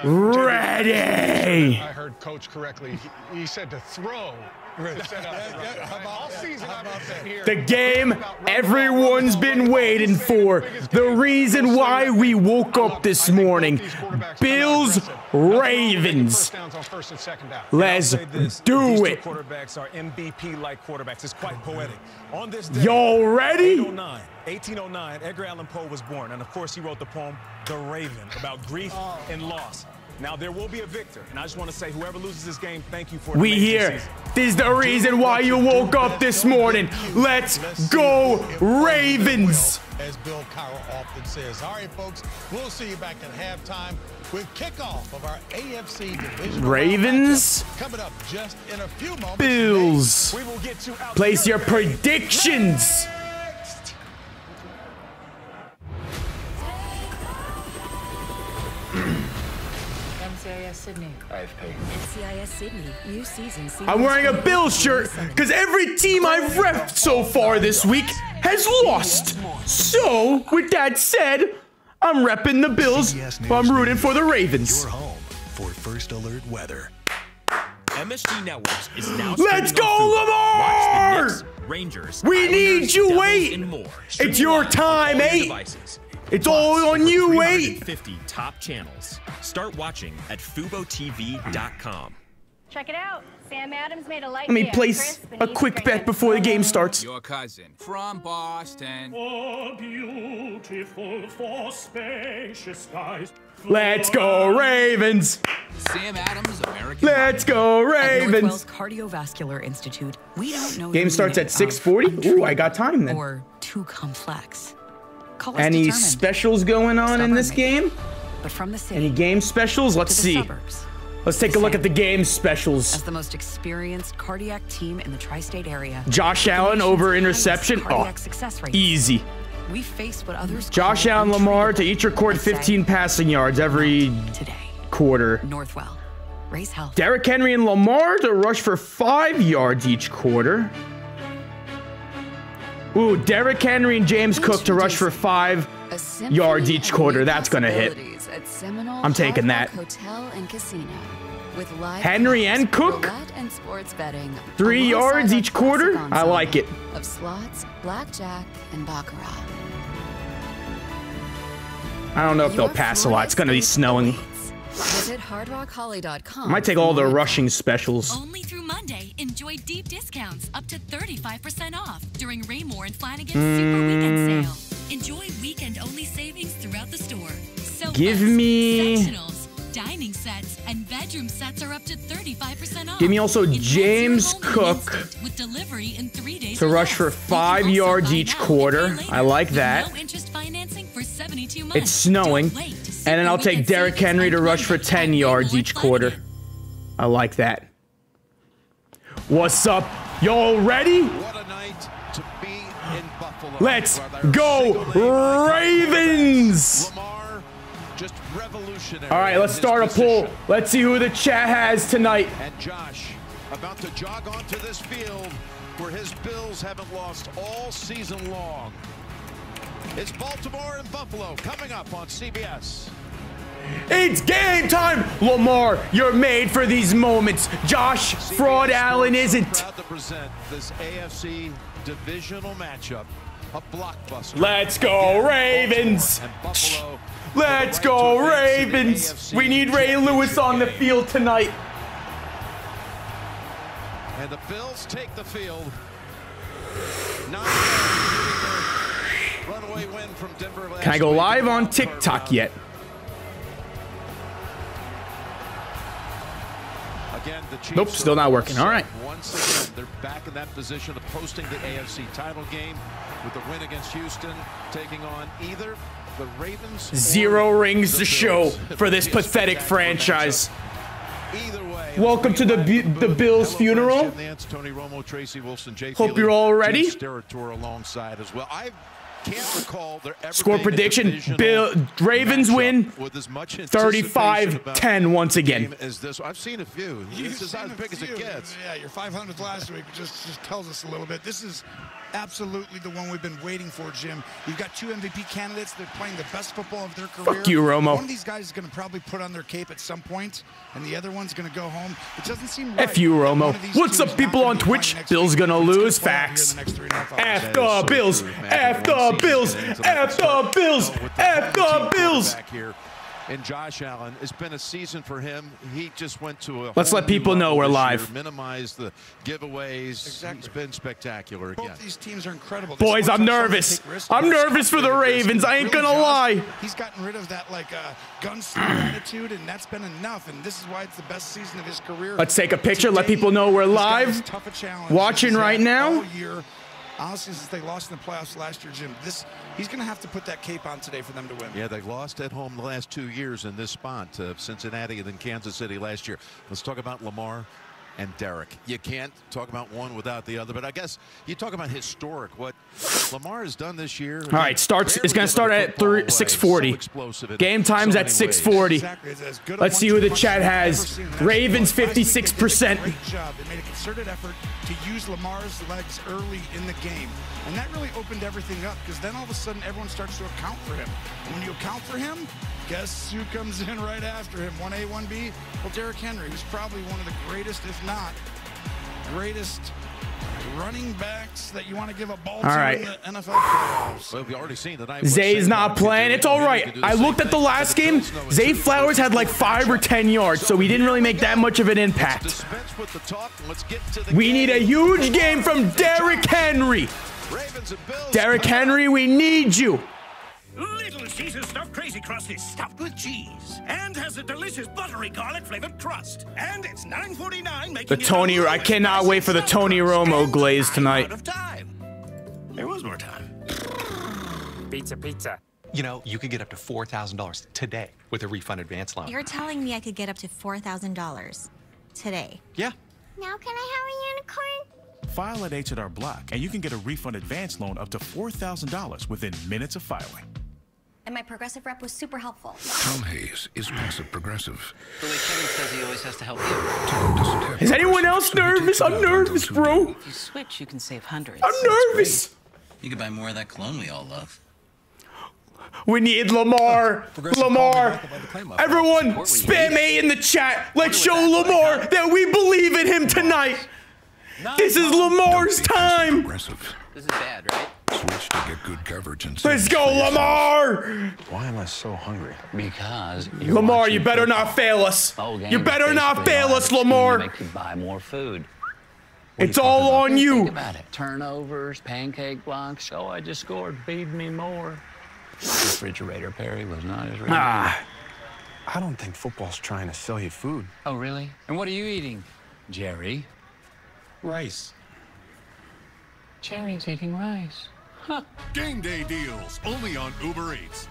ready. I heard Coach correctly. He said to throw. The game everyone's been waiting for. The reason why we woke up this morning. Bills, Ravens. Let's do it. Quarterbacks are MVP-like quarterbacks. It's quite poetic. On this day, y'all ready? 1809, Edgar Allan Poe was born, and of course he wrote the poem The Raven about grief and loss. Now there will be a victor, and I just want to say whoever loses this game, thank you for we here. This is the reason why you woke up this morning. Let's go Ravens. As Bill Cowher often says. All right, folks, we'll see you back at halftime with kickoff of our AFC division. Ravens. Coming up just in a few moments. Bills. Place your predictions. NCIS Sydney. IFP. NCIS Sydney. New season. I'm wearing a Bills shirt because every team I've repped so far this week has lost. So, with that said, I'm repping the Bills, but I'm rooting for theRavens. Your home for First Alert weather. MSG Networks is now. Let's go, Lamar! Watch the Knicks, Rangers, we need you, wait! It's your time, 8! It's all on you, 8! 50 top channels. Start watching at FuboTV.com. Check it out. Sam Adams made a light. Let me place a quick bet before the game starts. Your cousin from Boston. For beautiful, for spacious skies. Let's go Ravens. Sam Adams, American. Let's go Ravens. At Northwell's Cardiovascular Institute, we don't know. Game starts at 6:40. Ooh, I got time then. Or too complex. Any specials going on in this game? But from the city. Any game specials? Let's see. Suburbs. Let's take a look at the game specials. As the most experienced cardiac team in the tri-state area. Josh Allen over interception. Oh, easy. We faced what others Josh Allen, Lamar to each record 15 passing yards every quarter. Northwell. Raise health. Derrick Henry and Lamar to rush for 5 yards each quarter. Ooh, Derrick Henry and James Cook to rush for 5 yards each quarter. That's gonna hit. I'm taking that. Henry and Cook. 3 yards each quarter. I like it. Of slots, blackjack, and baccarat. I don't know if they'll pass a lot. It's gonna be snowing. Visit hardrockholly.com. Might take all the rushing specials. Only through Monday, enjoy deep discounts up to 35% off during Raymore and Flanagan's Super Weekend Sale. Enjoy weekend-only savings throughout the store. Sofas, Give me sectionals, dining sets, and bedroom sets are up to 35% off. Give me also James Cook with delivery in 3 days to rush for 5 yards each quarter. I like that. No interest financing for 72 months. It's snowing. And then I'll take Derrick Henry to rush for 10 yards each quarter. I like that. What's up? Y'all ready? What a night to be in Buffalo. Let's go Ravens! Lamar, just revolutionary. All right, let's start a poll. Let's see who the chat has tonight. And Josh about to jog onto this field where his Bills haven't lost all season long. It's Baltimore and Buffalo coming up on CBS. It's game time! Lamar, you're made for these moments. Josh Fraud Allen isn't. Proud to present this AFC divisional matchup, a blockbuster. Let's go Ravens! Let's go Ravens! We need Ray Lewis on the field tonight. And the Bills take the field. Runaway win from Denver last Can I go week. live on TikTok yet? Again, the Chiefs Nope, still not working. All right. Once again, they're back in that position of hosting the AFC title game with the win against Houston, taking on either the Ravens. 0 rings to show for this pathetic franchise. Either way, welcome to the Bills funeral. Tony Romo, Tracy Wilson, JT Hope you're all ready. Territory alongside as well. can't recall there ever Score being a prediction, divisional Ravens win with as much anticipation 35-10 once again. as this. I've seen a few. This is as big as it gets. Yeah, your 500th last week just tells us a little bit. This is absolutely the one we've been waiting for, Jim. You've got 2 MVP candidates. They're playing the best football of their career. Fuck you, Romo. One of these guys is going to probably put on their cape at some point, and the other one's going to go home. It doesn't seem right. F you, Romo. What's up, people on Twitch? Bill's gonna lose. Facts. F the Bills. F the Bills. F the Bills. F the Bills. And Josh Allen, it's been a season for him. He just went to a Let's let people know we're live. Minimize the giveaways. Exactly. He's been spectacular again. Both these teams are incredible. Boys, I'm nervous. I'm nervous for the Ravens. I ain't gonna lie. He's gotten rid of that gunslinger attitude, and that's been enough. And this is why it's the best season of his career. Let's take a picture. Let people know we're live. Watching right now. Honestly, since they lost in the playoffs last year, Jim, he's going to have to put that cape on today for them to win. Yeah, they lost at home the last 2 years in this spot, Cincinnati and then Kansas City last year. Let's talk about Lamar and Derek. You can't talk about one without the other, but I guess you talk about historic, what Lamar has done this year. All right, it's going to start at 6:40. Game time's at 6:40. Exactly. Let's see who the chat has. Ravens 56%. Great job. They made a concerted effort to use Lamar's legs early in the game, and that really opened everything up because then all of a sudden everyone starts to account for him. And when you account for him, guess who comes in right after him? 1A, 1B? Well, Derrick Henry, who's probably one of the greatest, if not greatest running backs that you want to give a ball to in the NFL playoffs. Well, we've already seen tonight. Zay's not playing. It's all right. I looked at the last game. Zay Flowers had like 5 or 10 yards, so he didn't really make that much of an impact. We need a huge game from Derrick Henry. Derrick Henry, we need you. Little Caesars stuffed crazy crust is stuffed with cheese and has a delicious buttery garlic flavored crust. And it's $9.49. The Tony, I cannot wait for the Tony Romo glaze tonight. There was more time. Pizza. You know, you could get up to $4,000 today with a refund advance loan. You're telling me I could get up to $4,000 today? Yeah. Now can I have a unicorn? File at H&R Block, and you can get a refund advance loan up to $4,000 within minutes of filing. And my Progressive rep was super helpful. Tom Hayes is passive progressive. The way Kevin says he always has to help you. Is anyone else nervous? I'm nervous, bro. If you switch, you can save hundreds. I'm nervous. You could buy more of that cologne we all love. We need Lamar. Lamar. Everyone, spam A in the chat. Let's show Lamar that we believe in him tonight. This is Lamar's time. This is bad, right? Switch to get good coverage and let's go, Lamar. Why am I so hungry? Because Lamar, you better not fail us. You better not fail us, Lamar. Make you buy more food. It's all on you. Think about it. Turnovers, pancake blocks. Oh, I just scored. Feed me more. Refrigerator, Perry, was not as ready. I don't think football's trying to sell you food. Oh, really? And what are you eating, Jerry? Rice. Jerry's eating rice. Huh. Game day deals only on Uber Eats.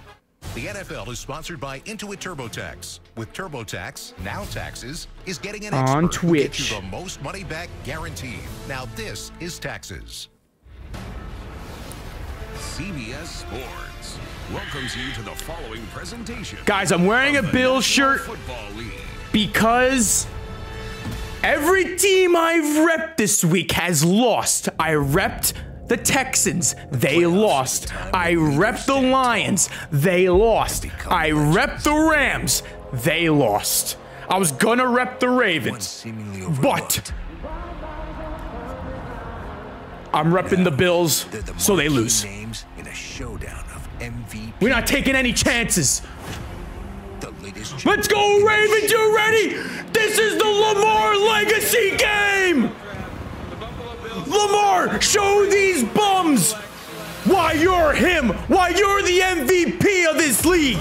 The NFL is sponsored by Intuit TurboTax. With TurboTax, now taxes is getting an expert on Twitch. Who gets you the most money back guaranteed. Now this is taxes. CBS Sports welcomes you to the following presentation. Guys, I'm wearing a Bills shirt because every team I've repped this week has lost. I repped the Texans. They lost. I repped the Lions. They lost. I repped the Rams. They lost. I was gonna rep the Ravens, but I'm repping the Bills, so they lose. We're not taking any chances. Let's go, Ravens, you ready? This is the Lamar legacy game! Lamar, show these bums why you're him, why you're the MVP of this league.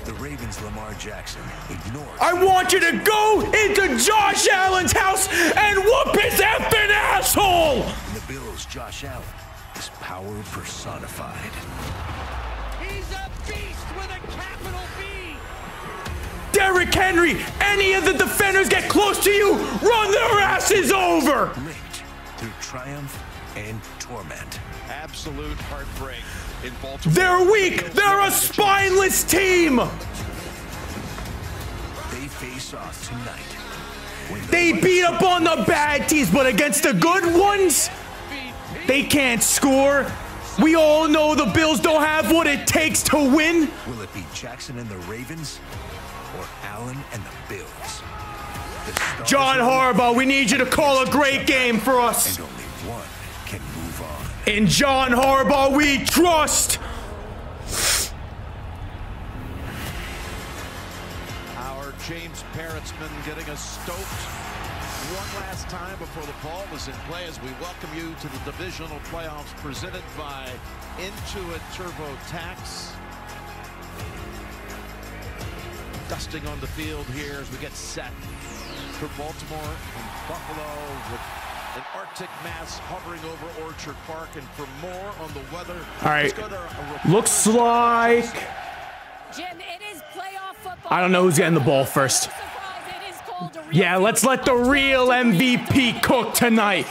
The Ravens, Lamar Jackson, ignore. I want you to go into Josh Allen's house and whoop his effing asshole! In the Bills, Josh Allen is power personified. He's a beast with a capital B. Derrick Henry, any of the defenders get close to you, run their asses over! Linked through triumph and torment. Absolute heartbreak in Baltimore. They're weak. They're a spineless team. They face off tonight. They beat up on the bad teams, but against the good ones, they can't score. We all know the Bills don't have what it takes to win. Will it be Jackson and the Ravens or Allen and the Bills? John Harbaugh, we need you to call a great game for us. And only one can move on. In John Harbaugh we trust. Our James Parrotsman getting us stoked one last time before the ball is in play as we welcome you to the divisional playoffs presented by Intuit TurboTax. Dusting on the field here as we get set for Baltimore and Buffalo with an Arctic mass hovering over Orchard Park. And for more on the weather, all right, looks like Jim, it is playoff football. I don't know who's getting the ball first. Yeah, let's let the real MVP cook tonight.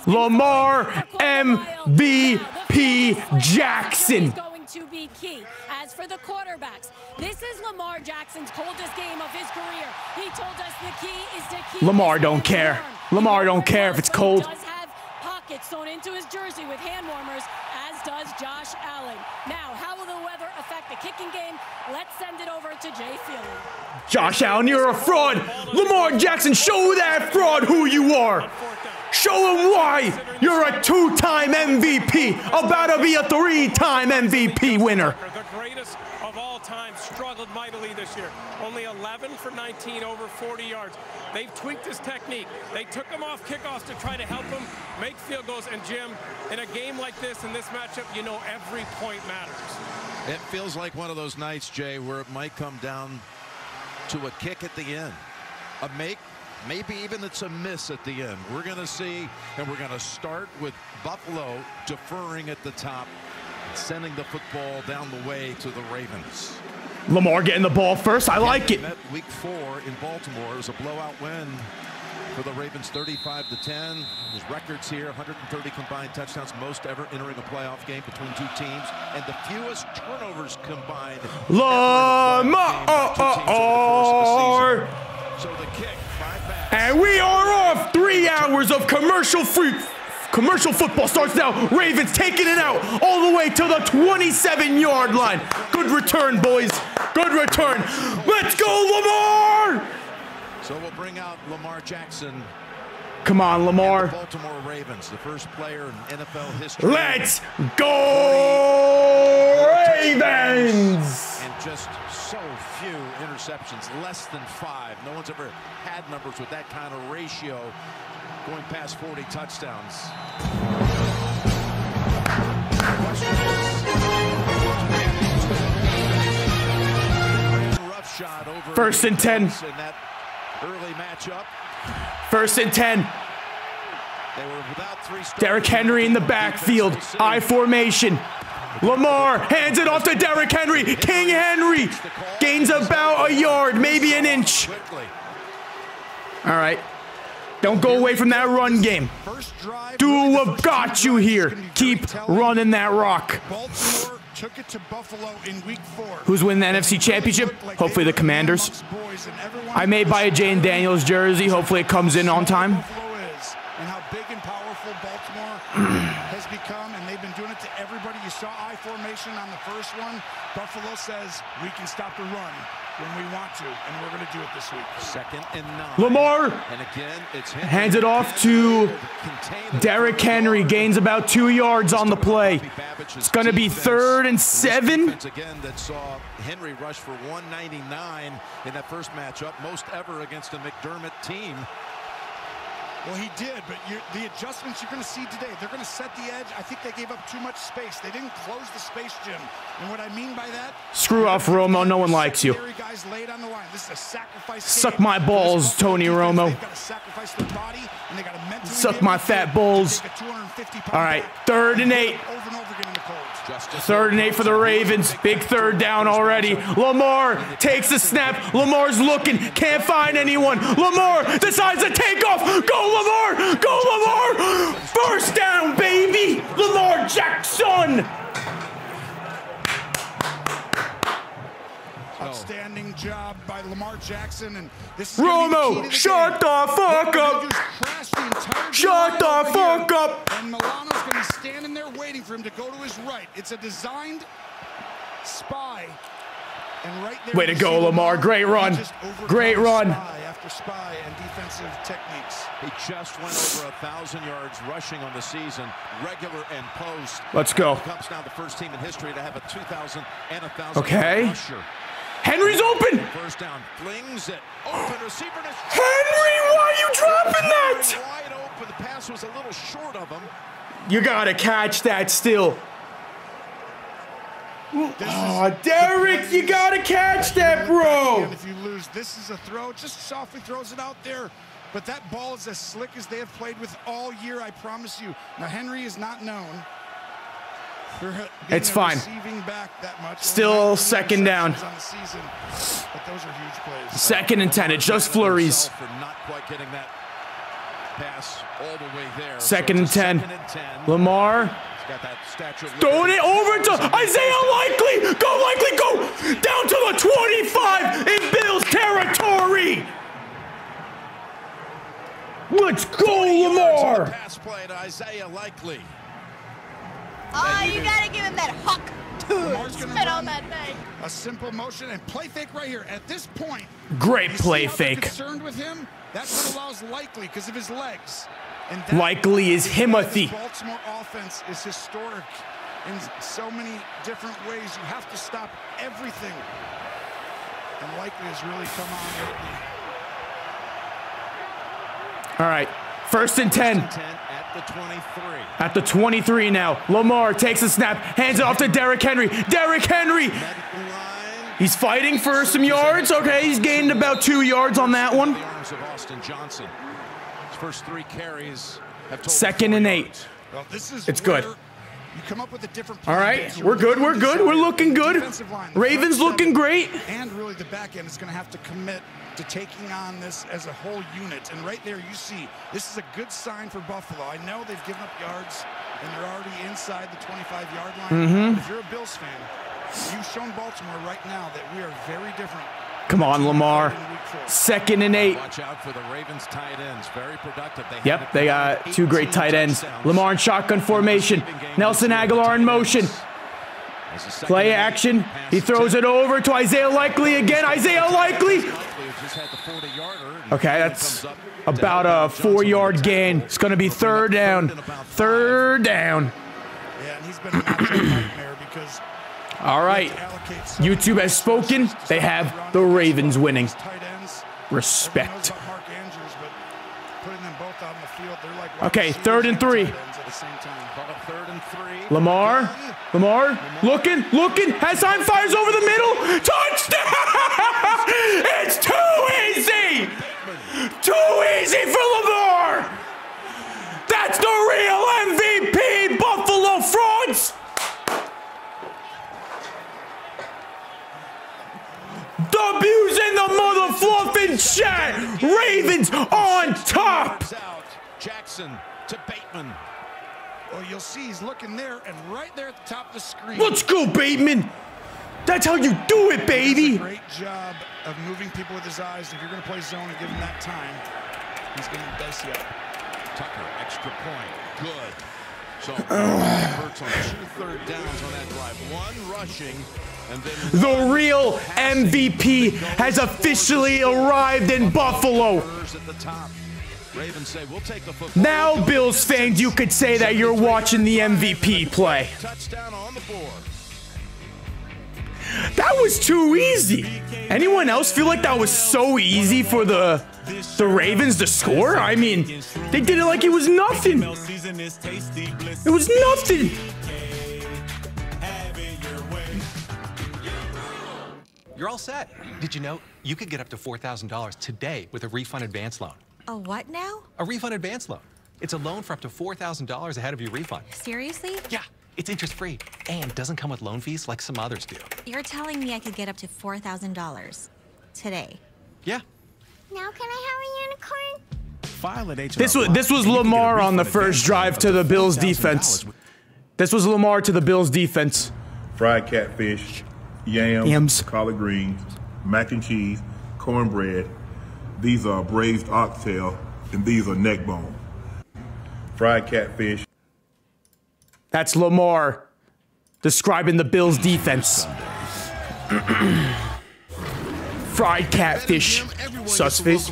Lamar MVP Jackson. Going to be key. As for the quarterbacks, this is Lamar Jackson's coldest game of his career. He told us the key is to keep Lamar don't care. Lamar don't care if it's cold. He does have pockets sewn into his jersey with hand warmers, as does Josh Allen. Now, how will the weather affect the kicking game? Let's send it over to Jay Feely. Josh Allen, you're a fraud. Lamar Jackson, show that fraud who you are. Show him why you're a two-time MVP, about to be a three-time MVP winner. The greatest of all time struggled mightily this year. Only 11 for 19, over 40 yards. They've tweaked his technique. They took him off kickoffs to try to help him make field goals. And Jim, in a game like this, in this matchup, you know every point matters. It feels like one of those nights, Jay, where it might come down to a kick at the end. A make, maybe even it's a miss at the end. We're going to see, and we're going to start with Buffalo deferring at the top, sending the football down the way to the Ravens. Lamar getting the ball first. I like it. Week 4 in Baltimore. It was a blowout win for the Ravens, 35-10. His records here, 130 combined touchdowns, most ever entering a playoff game between two teams, and the fewest turnovers combined. Lamar. So the kick, 5 backs. And we are off. 3 hours of commercial football starts now. Ravens taking it out all the way to the 27-yard line. Good return, boys. Good return. Let's go, Lamar! So we'll bring out Lamar Jackson. Come on, Lamar. The Baltimore Ravens, the first player in NFL history. Let's go, Ravens! And just so few interceptions, less than 5. No one's ever had numbers with that kind of ratio, going past 40 touchdowns. Rough shot over 1st and 10. In that early matchup. 1st and 10. They were without 3 starters. Derrick Henry in the backfield. I formation. Lamar hands it off to Derrick Henry. King Henry gains about a yard, maybe an inch. All right. Don't go away from that run game. Do what got you here. Keep running that rock. Baltimore took it to Buffalo in week 4. Who's winning the NFC Championship? Hopefully the Commanders. I may buy a Jane Daniels jersey. Hopefully it comes in on time. And how big and powerful Baltimore has become, and they've been doing it to everybody. You saw I formation on the first one. Buffalo says we can stop the run when we want to, and we're going to do it this week. 2nd and 9. Lamar and again, it's hands it off to Derrick Henry. Gains about 2 yards on the play. It's going to be 3rd and 7. Again, that saw Henry rush for 199 in that first matchup, most ever against a McDermott team. Well, he did, but the adjustments you're going to see today, they're going to set the edge. I think they gave up too much space. They didn't close the space, Jim. And what I mean by that? Screw off, Romo. No one likes you. Guys laid on the line. This is a sacrifice Suck my balls, Tony Romo. Suck my fat balls. All right, 3rd and 8. Over and over again in the cold. 3rd and 8 for the Ravens. Big 3rd down already. Lamar takes the snap. Lamar's looking. Can't find anyone. Lamar decides to take off. Go, Lamar! Go, Lamar! First down, baby! Lamar Jackson! Outstanding job by Lamar Jackson, and this is Romo, shut the fuck up! Shut the fuck up! And Milano's going to be standing there waiting for him to go to his right. It's a designed spy, and right there. Way to go, Lamar! Great run, great run. Spy after spy and defensive techniques. He just went over 1,000 yards rushing on the season, regular and post. Let's go. Becomes now the first team in history to have a 2,000 and 1,000 Okay. rusher. Henry's open! First down, flings it. Open receiver. Henry, why are you dropping that? Wide open. The pass was a little short of him. You gotta catch that still. Oh, Derek, you gotta catch that, bro. If you lose, this is a throw. Just softly throws it out there. But that ball is as slick as they have played with all year, I promise you. Now, Henry is not known. It's fine. Back that much. Still 2nd down. On the season, but those are huge plays. 2nd and 10. It's just flurries. For not quite getting that pass all the way there. 2nd and 10. Lamar. Got that stature. Throwing it over to Isaiah Likely. Go, Likely, go. Down to the 25 in Bills territory. Let's go, Lamar. Pass play to Isaiah Likely. Oh, you gotta give him that huck. Spit on that thing. A simple motion and play fake right here. At this point, great play fake. Concerned with him, that's what allows Likely because of his legs. And Likely is Himothy. Baltimore offense is historic in so many different ways. You have to stop everything. And Likely has really come on lately. All right, 1st and 10. At the 23. At the 23 now. Lamar takes a snap, hands it off to Derrick Henry. Derrick Henry! He's fighting for some yards. Okay, he's gained about 2 yards on that one. The arms of Austin Johnson. His first 3 carries have totaled 2nd and 8. Well, this is it's good. You come up with a different all right, we're good, we're good. We're looking good. Ravens looking great. And really the back end is going to have to commit to taking on this as a whole unit. And right there you see, this is a good sign for Buffalo. I know they've given up yards and they're already inside the 25-yard line. But if you're a Bills fan, you've shown Baltimore right now that we are very different. Come on, Lamar. 2nd and 8. Watch out for the Ravens tight ends. Very productive. Yep, they got 2 great tight ends. Lamar in shotgun formation. Nelson Aguilar in motion. Play action. He throws it over to Isaiah Likely again. Isaiah Likely. Okay, that's about a 4-yard gain. It's going to be 3rd down. 3rd down. Yeah, and he's been a matchup nightmare because all right. YouTube has spoken. They have the Ravens winning. Respect. Okay, 3rd and 3. Lamar, looking, has time, fires over the middle, touchdown! It's too easy! Too easy for Lamar! That's the real MVP, Buffalo frauds! W's in the mother fluffing chat! Ravens on top! Jackson to Bateman. Well, you'll see he's looking there, and right there at the top of the screen. Let's go, Bateman! That's how you do it, baby! Great job of moving people with his eyes. If you're going to play zone and give him that time, he's going to dice you up. Tucker, extra point. Good. So, Hurts on 2 third downs on that drive. 1 rushing, and then the real MVP has officially arrived in Buffalo. At the top. Ravens say, we'll take the football. Now, Bills fans, you could say that you're watching the MVP play. Touchdown on the board. That was too easy. Anyone else feel like that was so easy for the Ravens to score? I mean, they did it like it was nothing. It was nothing. You're all set. Did you know you could get up to $4,000 today with a refund advance loan? A what now? A refund advance loan. It's a loan for up to $4,000 ahead of your refund. Seriously? Yeah. It's interest-free and doesn't come with loan fees like some others do. You're telling me I could get up to $4,000 today? Yeah. Now can I have a unicorn? File at H&R This was Lamar on the first drive to the Bills defense. This was Lamar to the Bills defense. Fried catfish, yams, collard greens, mac and cheese, cornbread. These are braised oxtail, and these are neck bone. Fried catfish. That's Lamar describing the Bills defense. Fried catfish, susface.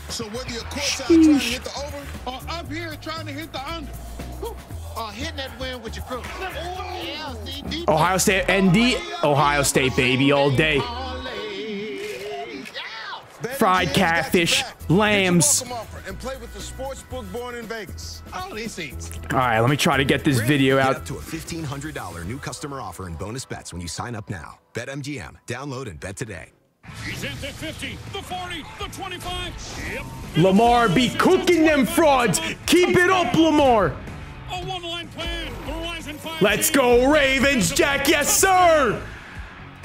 So whether you're courtside trying to hit the over or up here trying to hit the under, or hitting that win with your crew. Ohio State, ND, Ohio State, baby, all day. Fried catfish, lambs. And play with the sportsbook born in Vegas. All these seats. All right, let me try to get this video out. Get up to a $1,500 new customer offer and bonus bets when you sign up now. BetMGM. Download and bet today. He's at the 50, the 40, the 25. Yep. Lamar be cooking them frauds. Keep it up, Lamar. A one-line plan. Verizon 5G. Let's go, Ravens, Jack. Yes, sir.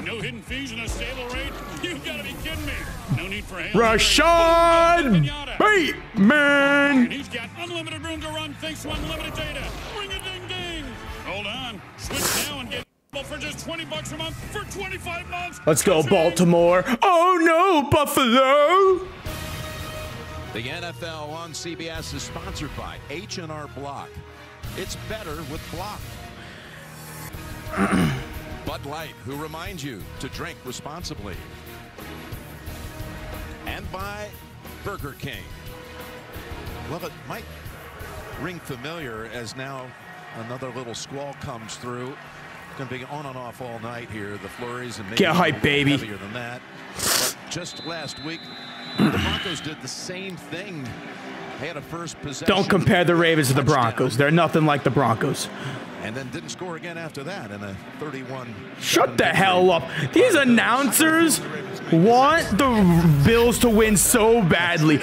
No hidden fees and a stable rate. You gotta be kidding me. No need for hands. Rashad Bateman. He's got unlimited room to run thanks to unlimited data. Ring a ding ding. Hold on. Switch now and get for just $20 a month for 25 months. Let's go, Baltimore. Oh no, Buffalo. The NFL on CBS is sponsored by H&R Block. It's better with Block. Bud Light, who reminds you to drink responsibly. And by Burger King. Well, it might ring familiar as now another little squall comes through. Going to be on and off all night here. The flurries and maybe get hype, baby. Heavier than that. But just last week, the Broncos did the same thing. They had a first possession. Don't compare the Ravens to the Broncos. They're nothing like the Broncos. And then didn't score again after that in a 31. Shut the hell up. These announcers want the Bills to win so badly.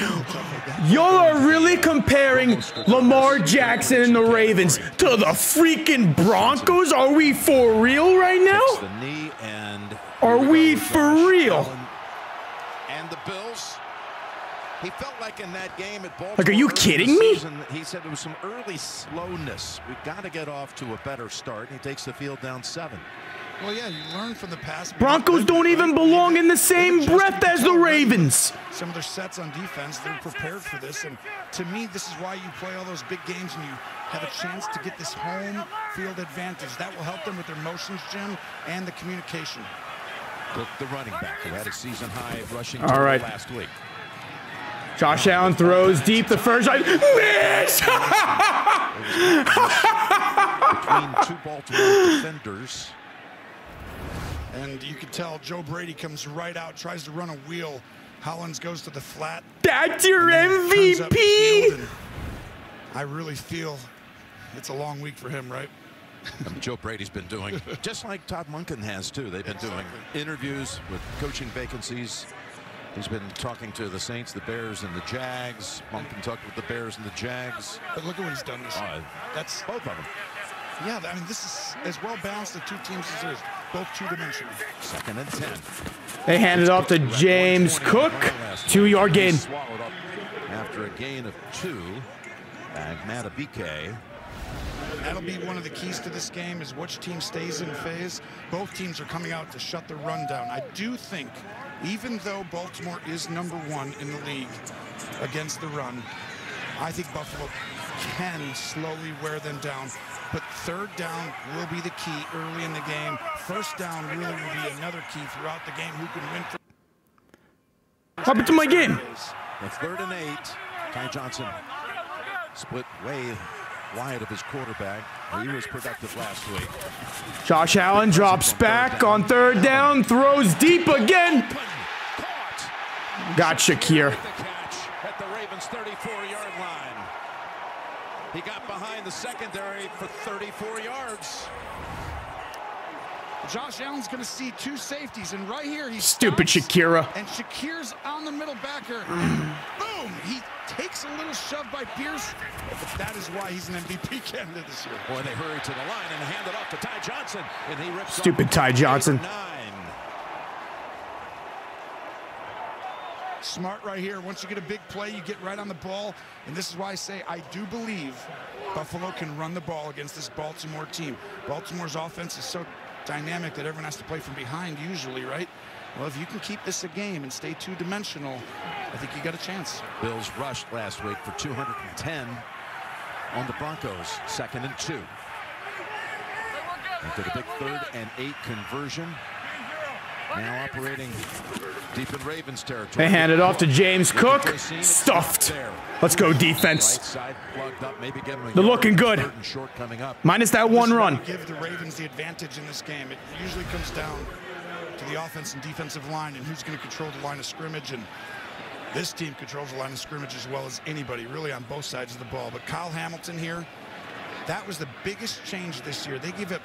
Y'all are really comparing Lamar Jackson and the Ravens to the freaking Broncos? Are we for real right now? Are we for real? And the Bills, he felt like in that game at Baltimore. Like, are you kidding me? He said there was some early slowness. We've got to get off to a better start. He takes the field down 7. Well, yeah, you learn from the past. Broncos don't even belong in the same breath as the Ravens. Some of their sets on defense, they're prepared for this. And to me, this is why you play all those big games and you have a chance to get this home field advantage. That will help them with their motions, Jim, and the communication. Cook, the running back, who had a season-high rushing all right. last week. Josh Allen throws deep the first time. Miss! Between two Baltimore defenders. And you can tell Joe Brady comes right out, tries to run a wheel. Hollins goes to the flat. That's your MVP! I really feel it's a long week for him, right? Joe Brady's been doing, just like Todd Monken has too. They've been doing interviews with coaching vacancies. He's been talking to the Saints, the Bears, and the Jags. Monken talked with the Bears and the Jags. But look at what he's done this year. That's both of them. Yeah, I mean, this is as well balanced as two teams as there is. Both two-dimensional. 2nd and 10. They hand it off to James Cook. 2-yard gain. After a gain of 2, Matabike. That'll be one of the keys to this game is which team stays in phase. Both teams are coming out to shut the run down. I do think, even though Baltimore is #1 in the league against the run, I think Buffalo can slowly wear them down. But 3rd down will be the key early in the game. 1st down really will be another key throughout the game. Who can win? What happened to my game? The 3rd and 8. Ty Johnson split way wide of his quarterback. He was productive last week. Josh Allen drops back on 3rd down, throws deep again. Got Shakir. At the Ravens' 34-yard line. He got behind the secondary for 34 yards. Josh Allen's going to see two safeties, and right here he's stupid Shakira. And Shakir's on the middle backer. Boom! He takes a little shove by Pierce, but that is why he's an MVP candidate this year. Boy, they hurry to the line and hand it off to Ty Johnson, and he rips stupid Ty Johnson. Smart right here. Once you get a big play, you get right on the ball. And this is why I say I do believe Buffalo can run the ball against this Baltimore team. Baltimore's offense is so dynamic that everyone has to play from behind usually, right? Well, if you can keep this a game and stay two-dimensional, I think you got a chance. Bills rushed last week for 210 on the Broncos. 2nd and 2. After the big 3rd and 8 conversion. Now operating deep in Ravens territory. They hand it off to James Cook. Stuffed. Let's go defense. They're looking good. Minus that one run. Give the Ravens the advantage in this game. It usually comes down to the offense and defensive line and who's going to control the line of scrimmage. And this team controls the line of scrimmage as well as anybody, really, on both sides of the ball. But Kyle Hamilton here, that was the biggest change this year. They give it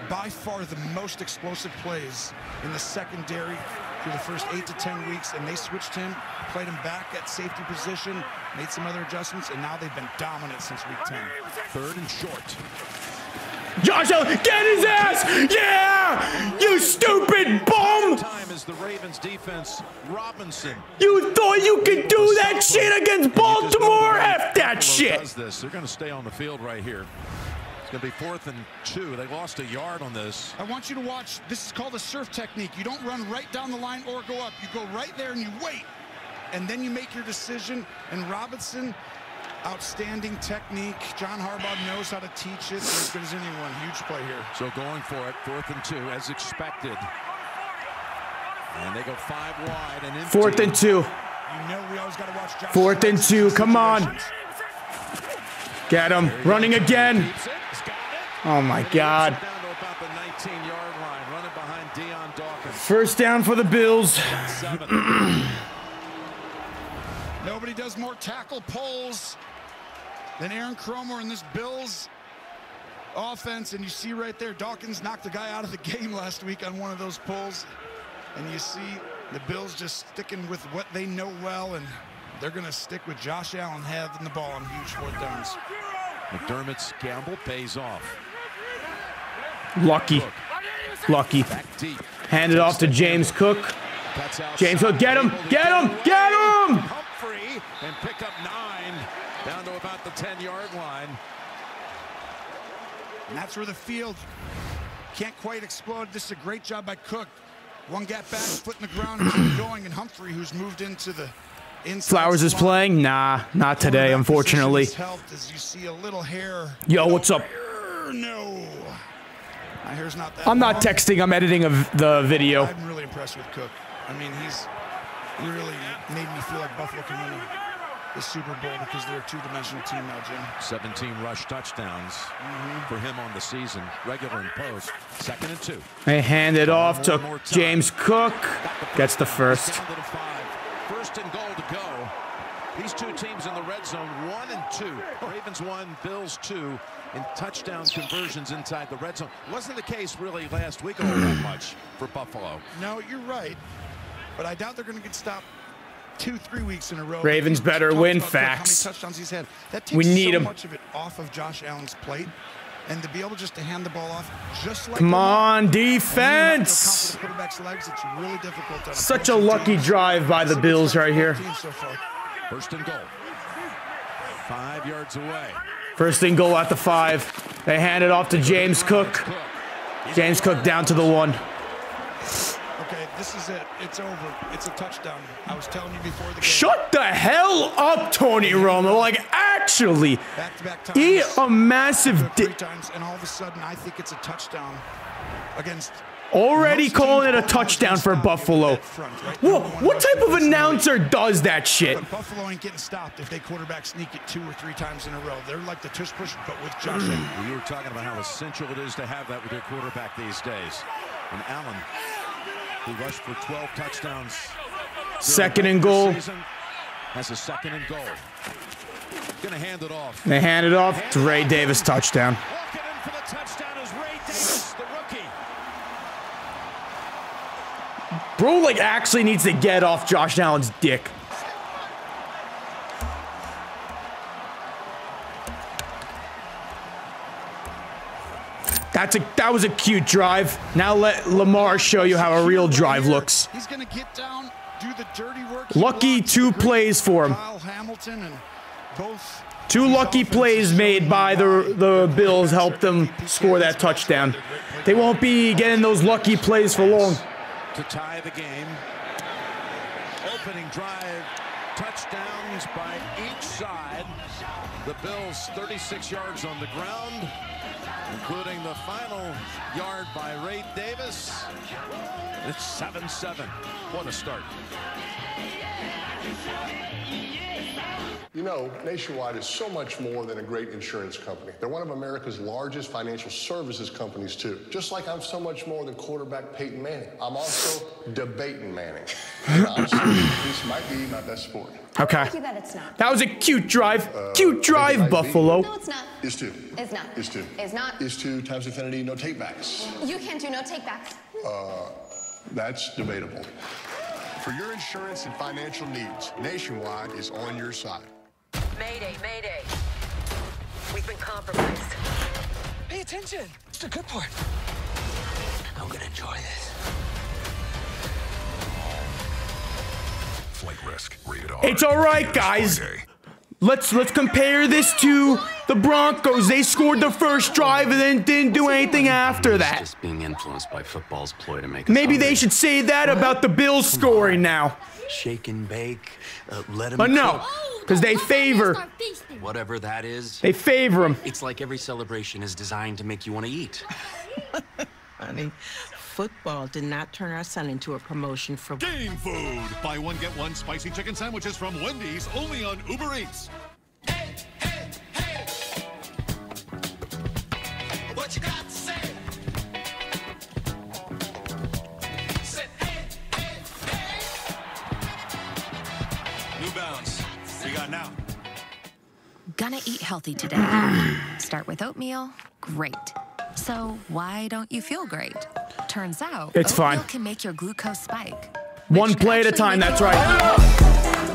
by far the most explosive plays in the secondary through the first 8 to 10 weeks, and they switched him, played him back at safety position, made some other adjustments, and now they've been dominant since week 10. 3rd and short. Josh Allen, get his ass! Yeah! You stupid bum! Time is the Ravens defense. Robinson. You thought you could do that shit against Baltimore? F that shit! They're going to stay on the field right here. It's going to be 4th and 2. They lost a yard on this. I want you to watch. This is called a surf technique. You don't run right down the line or go up. You go right there and you wait. And then you make your decision. And Robinson, outstanding technique. John Harbaugh knows how to teach it as good as anyone. Huge play here. So going for it, 4th and 2 as expected. And they go 5 wide and into 4th and 2. You know we always got to watch Josh 4th and 2. Come on. Get him. Running again. Oh my God. First down for the Bills. Nobody does more tackle pulls than Aaron Kromer in this Bills offense. And you see right there, Dawkins knocked the guy out of the game last week on one of those pulls. And you see the Bills just sticking with what they know well, and they're going to stick with Josh Allen having the ball on huge 4th downs. McDermott's gamble pays off. Lucky. Lucky. Hand it off to James Cook. James Cook, get him! Get him! Get him! Humphrey and pick up 9 down to about the 10-yard line. And that's where the field can't quite explode. This is a great job by Cook. One gap back, foot in the ground, and keep going. And Humphrey, who's moved into the inside. Flowers is playing? Nah, not today, unfortunately. Helped as you see a little hair. Yo, what's up? No. My hair's not that I'm not long. texting, I'm editing the video. I'm really impressed with Cook. I mean, he really made me feel like Buffalo can win the Super Bowl because they're a two-dimensional team now, Jim. 17 rush touchdowns for him on the season, regular and post. 2nd and 2. They hand it off to James Cook. Gets the first. Down to the 5. 1st and goal to go. These two teams in the red zone, 1 and 2. Ravens 1, Bills 2 in touchdown conversions inside the red zone. Wasn't the case really last week all that much for Buffalo. No, you're right. But I doubt they're going to get stopped 2-3 weeks in a row. Ravens better win, facts. How many touchdowns he's had. That takes We need him. so much of it off of Josh Allen's plate. And to be able just to hand the ball off just like Come on, defense. Really difficult. Such a lucky drive by the Bills right here. 1st and goal. 5 yards away. 1st and goal at the 5. They hand it off to James Cook. James Cook down to the 1. Okay, this is it. It's over. It's a touchdown. I was telling you before the game. Shut the hell up, Tony Romo. Like, actually, eat a massive 3 times, and all of a sudden, I think it's a touchdown against. Already calling it a touchdown for Buffalo. Whoa, what type of announcer does that shit? But Buffalo ain't getting stopped if they quarterback sneak it 2 or 3 times in a row. They're like the tush push, but with Josh Allen. Well, you were talking about how essential it is to have that with your quarterback these days. And Allen, who rushed for 12 touchdowns. 2nd and goal. Has a 2nd and goal. Gonna hand it off. They hand it off to Ray Davis, touchdown. Walking in for the touchdown is Ray Davis, the rookie. Bro, like, actually needs to get off Josh Allen's dick. That was a cute drive. Now let Lamar show you how a real drive looks. He's going to get down, do the dirty work. Lucky 2 plays for him. Kyle Hamilton and both 2 lucky plays made by the Bills helped them score that touchdown. They won't be getting those lucky plays for long. To tie the game. Opening drive, touchdowns by each side. The Bills 36 yards on the ground, including the final yard by Ray Davis. It's 7-7. What a start. You know, Nationwide is so much more than a great insurance company. They're one of America's largest financial services companies, too. Just like I'm so much more than quarterback Peyton Manning. I'm also debating Manning. And honestly, this might be my best sport. Okay. You bet it's not. That was a cute drive. Cute drive, Buffalo. No, it's not. Is 2. It's not. Is 2. It's not. Is 2 times infinity, no takebacks. You can't do no takebacks. That's debatable. For your insurance and financial needs, Nationwide is on your side. Mayday, mayday. We've been compromised. Pay attention. It's the good part. I'm gonna enjoy this. Flight risk rated R. It's all right, guys. Let's compare this to the Broncos. They scored the first drive and then didn't do anything after that. Just being influenced by football's ploy to make us Maybe hungry. they should say that about the Bills scoring now. Shake and bake, let them But no, because they favor. Whatever that is. They favor them. It's like every celebration is designed to make you want to eat. Honey, football did not turn our son into a promotion for Game food. Buy one, get one spicy chicken sandwiches from Wendy's, only on Uber Eats. What you got to say? New Balance. We got now. Gonna eat healthy today. Start with oatmeal. Great. So why don't you feel great? Turns out It's oatmeal fine. can make your glucose spike. One play at a time, that's right.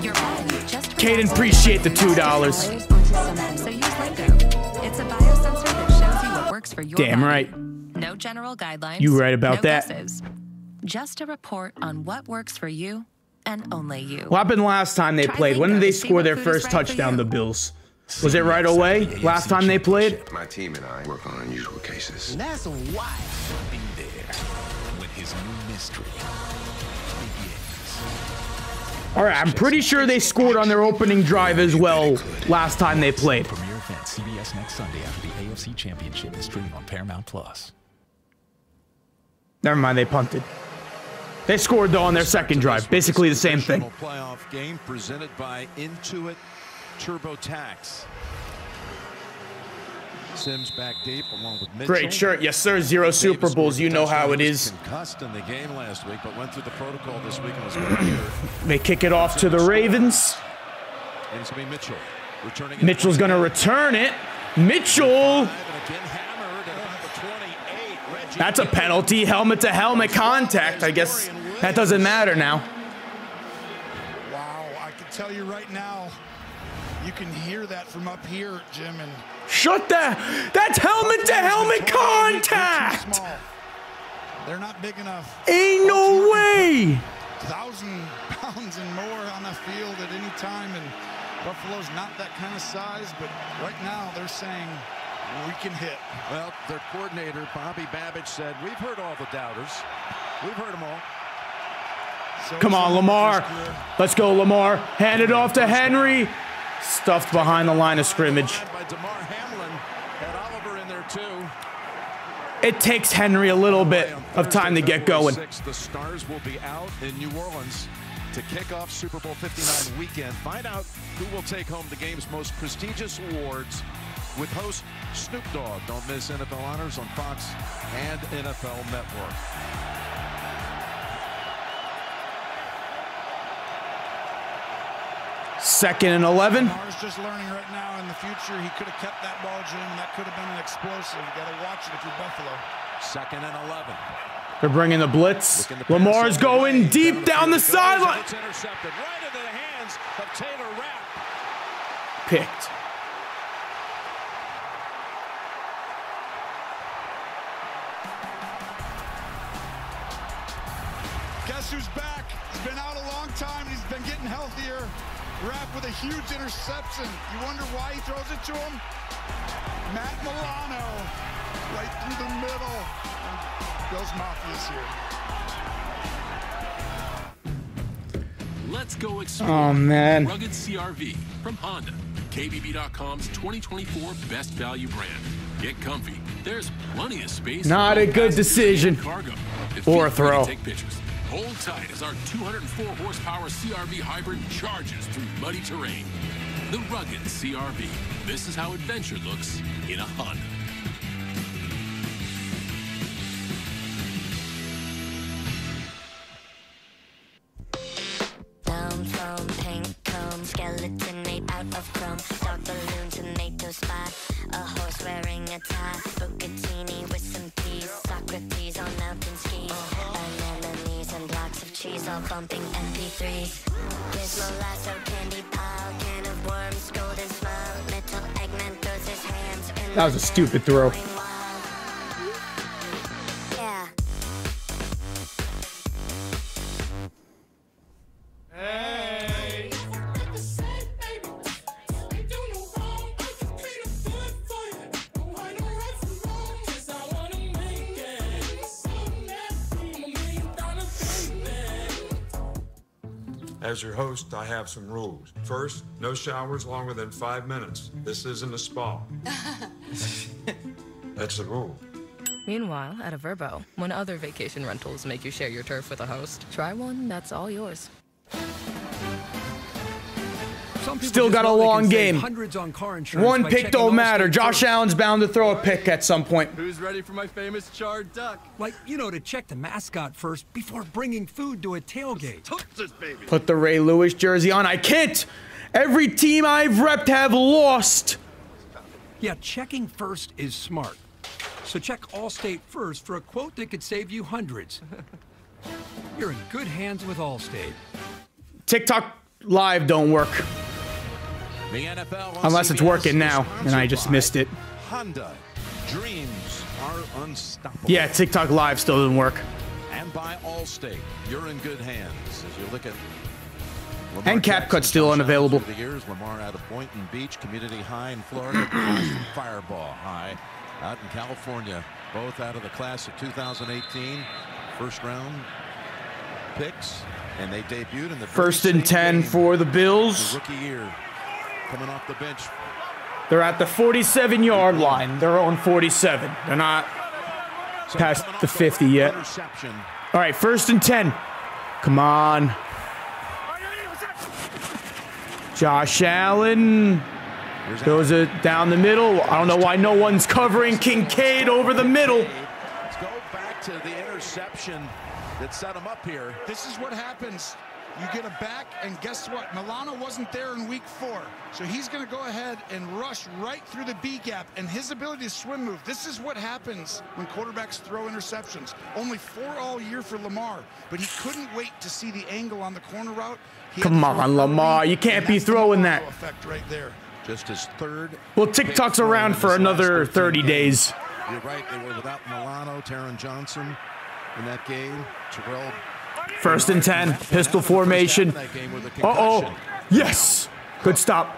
Your body just Caden, appreciate the $2. So use Lingo. It's a biosensor that shows you what works for your Damn body. right. No general guidelines. You right about no that. Guesses. Just a report on what works for you and only you. What happened last time they played? When did they score their first touchdown, the Bills? Was it right away? Last time they played? My team and I work on unusual cases. And that's why. Be there when his new mystery begins. All right, I'm pretty sure they scored on their opening drive as well last time they played. Premiere event CBS next Sunday after the AFC Championship is streaming on Paramount Plus. Never mind, they punted. They scored though on their second drive. Basically the same thing. Playoff game presented by Intuit TurboTax. Sims back deep along with Mitchell. Great shirt, yes sir. 0 Super Bowls. You know how it is. Concussed in the game last week, but went through the protocol this week and was good here. They kick it off to the Ravens. And it's gonna be Mitchell returning. Mitchell's gonna return it. Mitchell. That's a penalty. Helmet to helmet contact. I guess that doesn't matter now. Wow, I can tell you right now, you can hear that from up here, Jim. And shut that. That's helmet to helmet contact. They're not big enough. Ain't no way. 1,000 pounds and more on the field at any time, and Buffalo's not that kind of size, but right now they're saying we can hit. Well, their coordinator, Bobby Babbage, said, we've heard all the doubters. We've heard them all. So come on, Lamar. Let's go, Lamar. Hand it off to Henry. Stuffed behind the line of scrimmage. By DeMar Hamlin, had Oliver in there too. It takes Henry a little bit of time to get going. The Stars will be out in New Orleans to kick off Super Bowl 59 weekend. Find out who will take home the game's most prestigious awards with host Snoop Dogg. Don't miss NFL Honors on Fox and NFL Network. Second and 11. Lamar's just learning right now. In the future, he could have kept that ball, Jim, and that could have been an explosive. You got to watch it if you're Buffalo. Second and 11. They're bringing the blitz. Lamar's going deep down the sideline. It's intercepted right into the hands of Taylor Rapp. Picked. Guess who's back? He's been out a long time. He's been getting healthier. Rapp with a huge interception. You wonder why he throws it to him? Matt Milano, right through the middle. Bills Mafia's here. Let's go explore. Oh, man. Rugged CRV from Honda. KBB.com's 2024 best value brand. Get comfy. There's plenty of space. Not a good decision. Cargo. Or a throw. Take pictures. Hold tight as our 204 horsepower CRV hybrid charges through muddy terrain. The rugged CRV. This is how adventure looks in a Honda. Down from pink cone, skeleton made out of chrome, dark balloon, tomato spot, a horse wearing a tie, bucatini with some peas, Socrates on mountain skis, anemones and blocks of cheese, all bumping MP3s. Gizmo lasso, candy pile, can of worms, golden smile, metal Eggman throws his hands. That was a stupid throw. Yeah. As your host, I have some rules. First, no showers longer than 5 minutes. This isn't a spa. That's the rule. Meanwhile, at a Verbo, when other vacation rentals make you share your turf with a host, try one that's all yours. Still got a long game. On car One pick don't matter. Josh Allen's bound to throw a pick at some point. Who's ready for my famous charred duck? Like, you know, to check the mascot first before bringing food to a tailgate. Put the Ray Lewis jersey on. I can't. Every team I've repped have lost. Yeah, checking first is smart. So check Allstate first for a quote that could save you hundreds. You're in good hands with Allstate. TikTok Live don't work. The NFL Unless it's working now, and I just missed it. Honda. Dreams are unstoppable. Yeah, TikTok Live still doesn't work. And by Allstate, you're in good hands as you look at Lamar and CapCut's still unavailable. The years, Lamar out of Boynton Beach Community High in Florida, Fireball High out in California, both out of the class of 2018, first round picks, and they debuted in the first and 10 for the Bills. The rookie year, coming off the bench. They're at the 47-yard line. They're on 47. They're not past the 50 yet. All right, first and 10. Come on. Josh Allen goes it down the middle. I don't know why no one's covering Kincaid over the middle. Let's go back to the interception that set him up here. This is what happens. You get a back, and guess what? Milano wasn't there in week 4. So he's going to go ahead and rush right through the B gap, and his ability to swim move. This is what happens when quarterbacks throw interceptions. Only 4 all year for Lamar, but he couldn't wait to see the angle on the corner route. Come on, Lamar. You can't be throwing that. Effect right there. Just his third. Well, TikTok's around for another 30 days. You're right. They were without Milano, Taron Johnson in that game. Terrell. First and 10, pistol formation. Uh-oh. Yes. Good stop.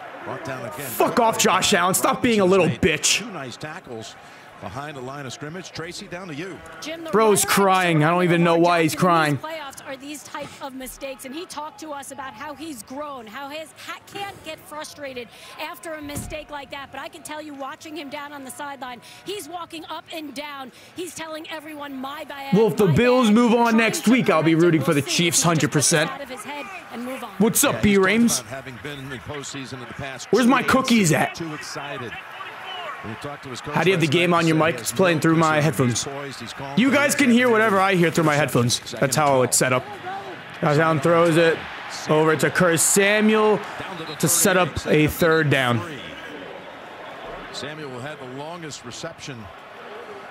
Fuck off, Josh Allen. Stop being a little bitch. 2 nice tackles behind the line of scrimmage. Tracy, down to you. Bro's crying. I don't even know why he's crying. Playoffs are these type of mistakes, and he talked to us about how he's grown, how he can't get frustrated after a mistake like that. But I can tell you, watching him down on the sideline, he's walking up and down. He's telling everyone, my bad. Well, if the Bills move on next week, I'll be rooting for the Chiefs 100%. What's up, B-Rames? Where's my cookies at? Too excited. How do you have the game on your mic? It's playing through my headphones. You guys can hear whatever I hear through my headphones. That's how it's set up. Josh Allen throws it over to Curtis Samuel to set up a third down. Samuel had the longest reception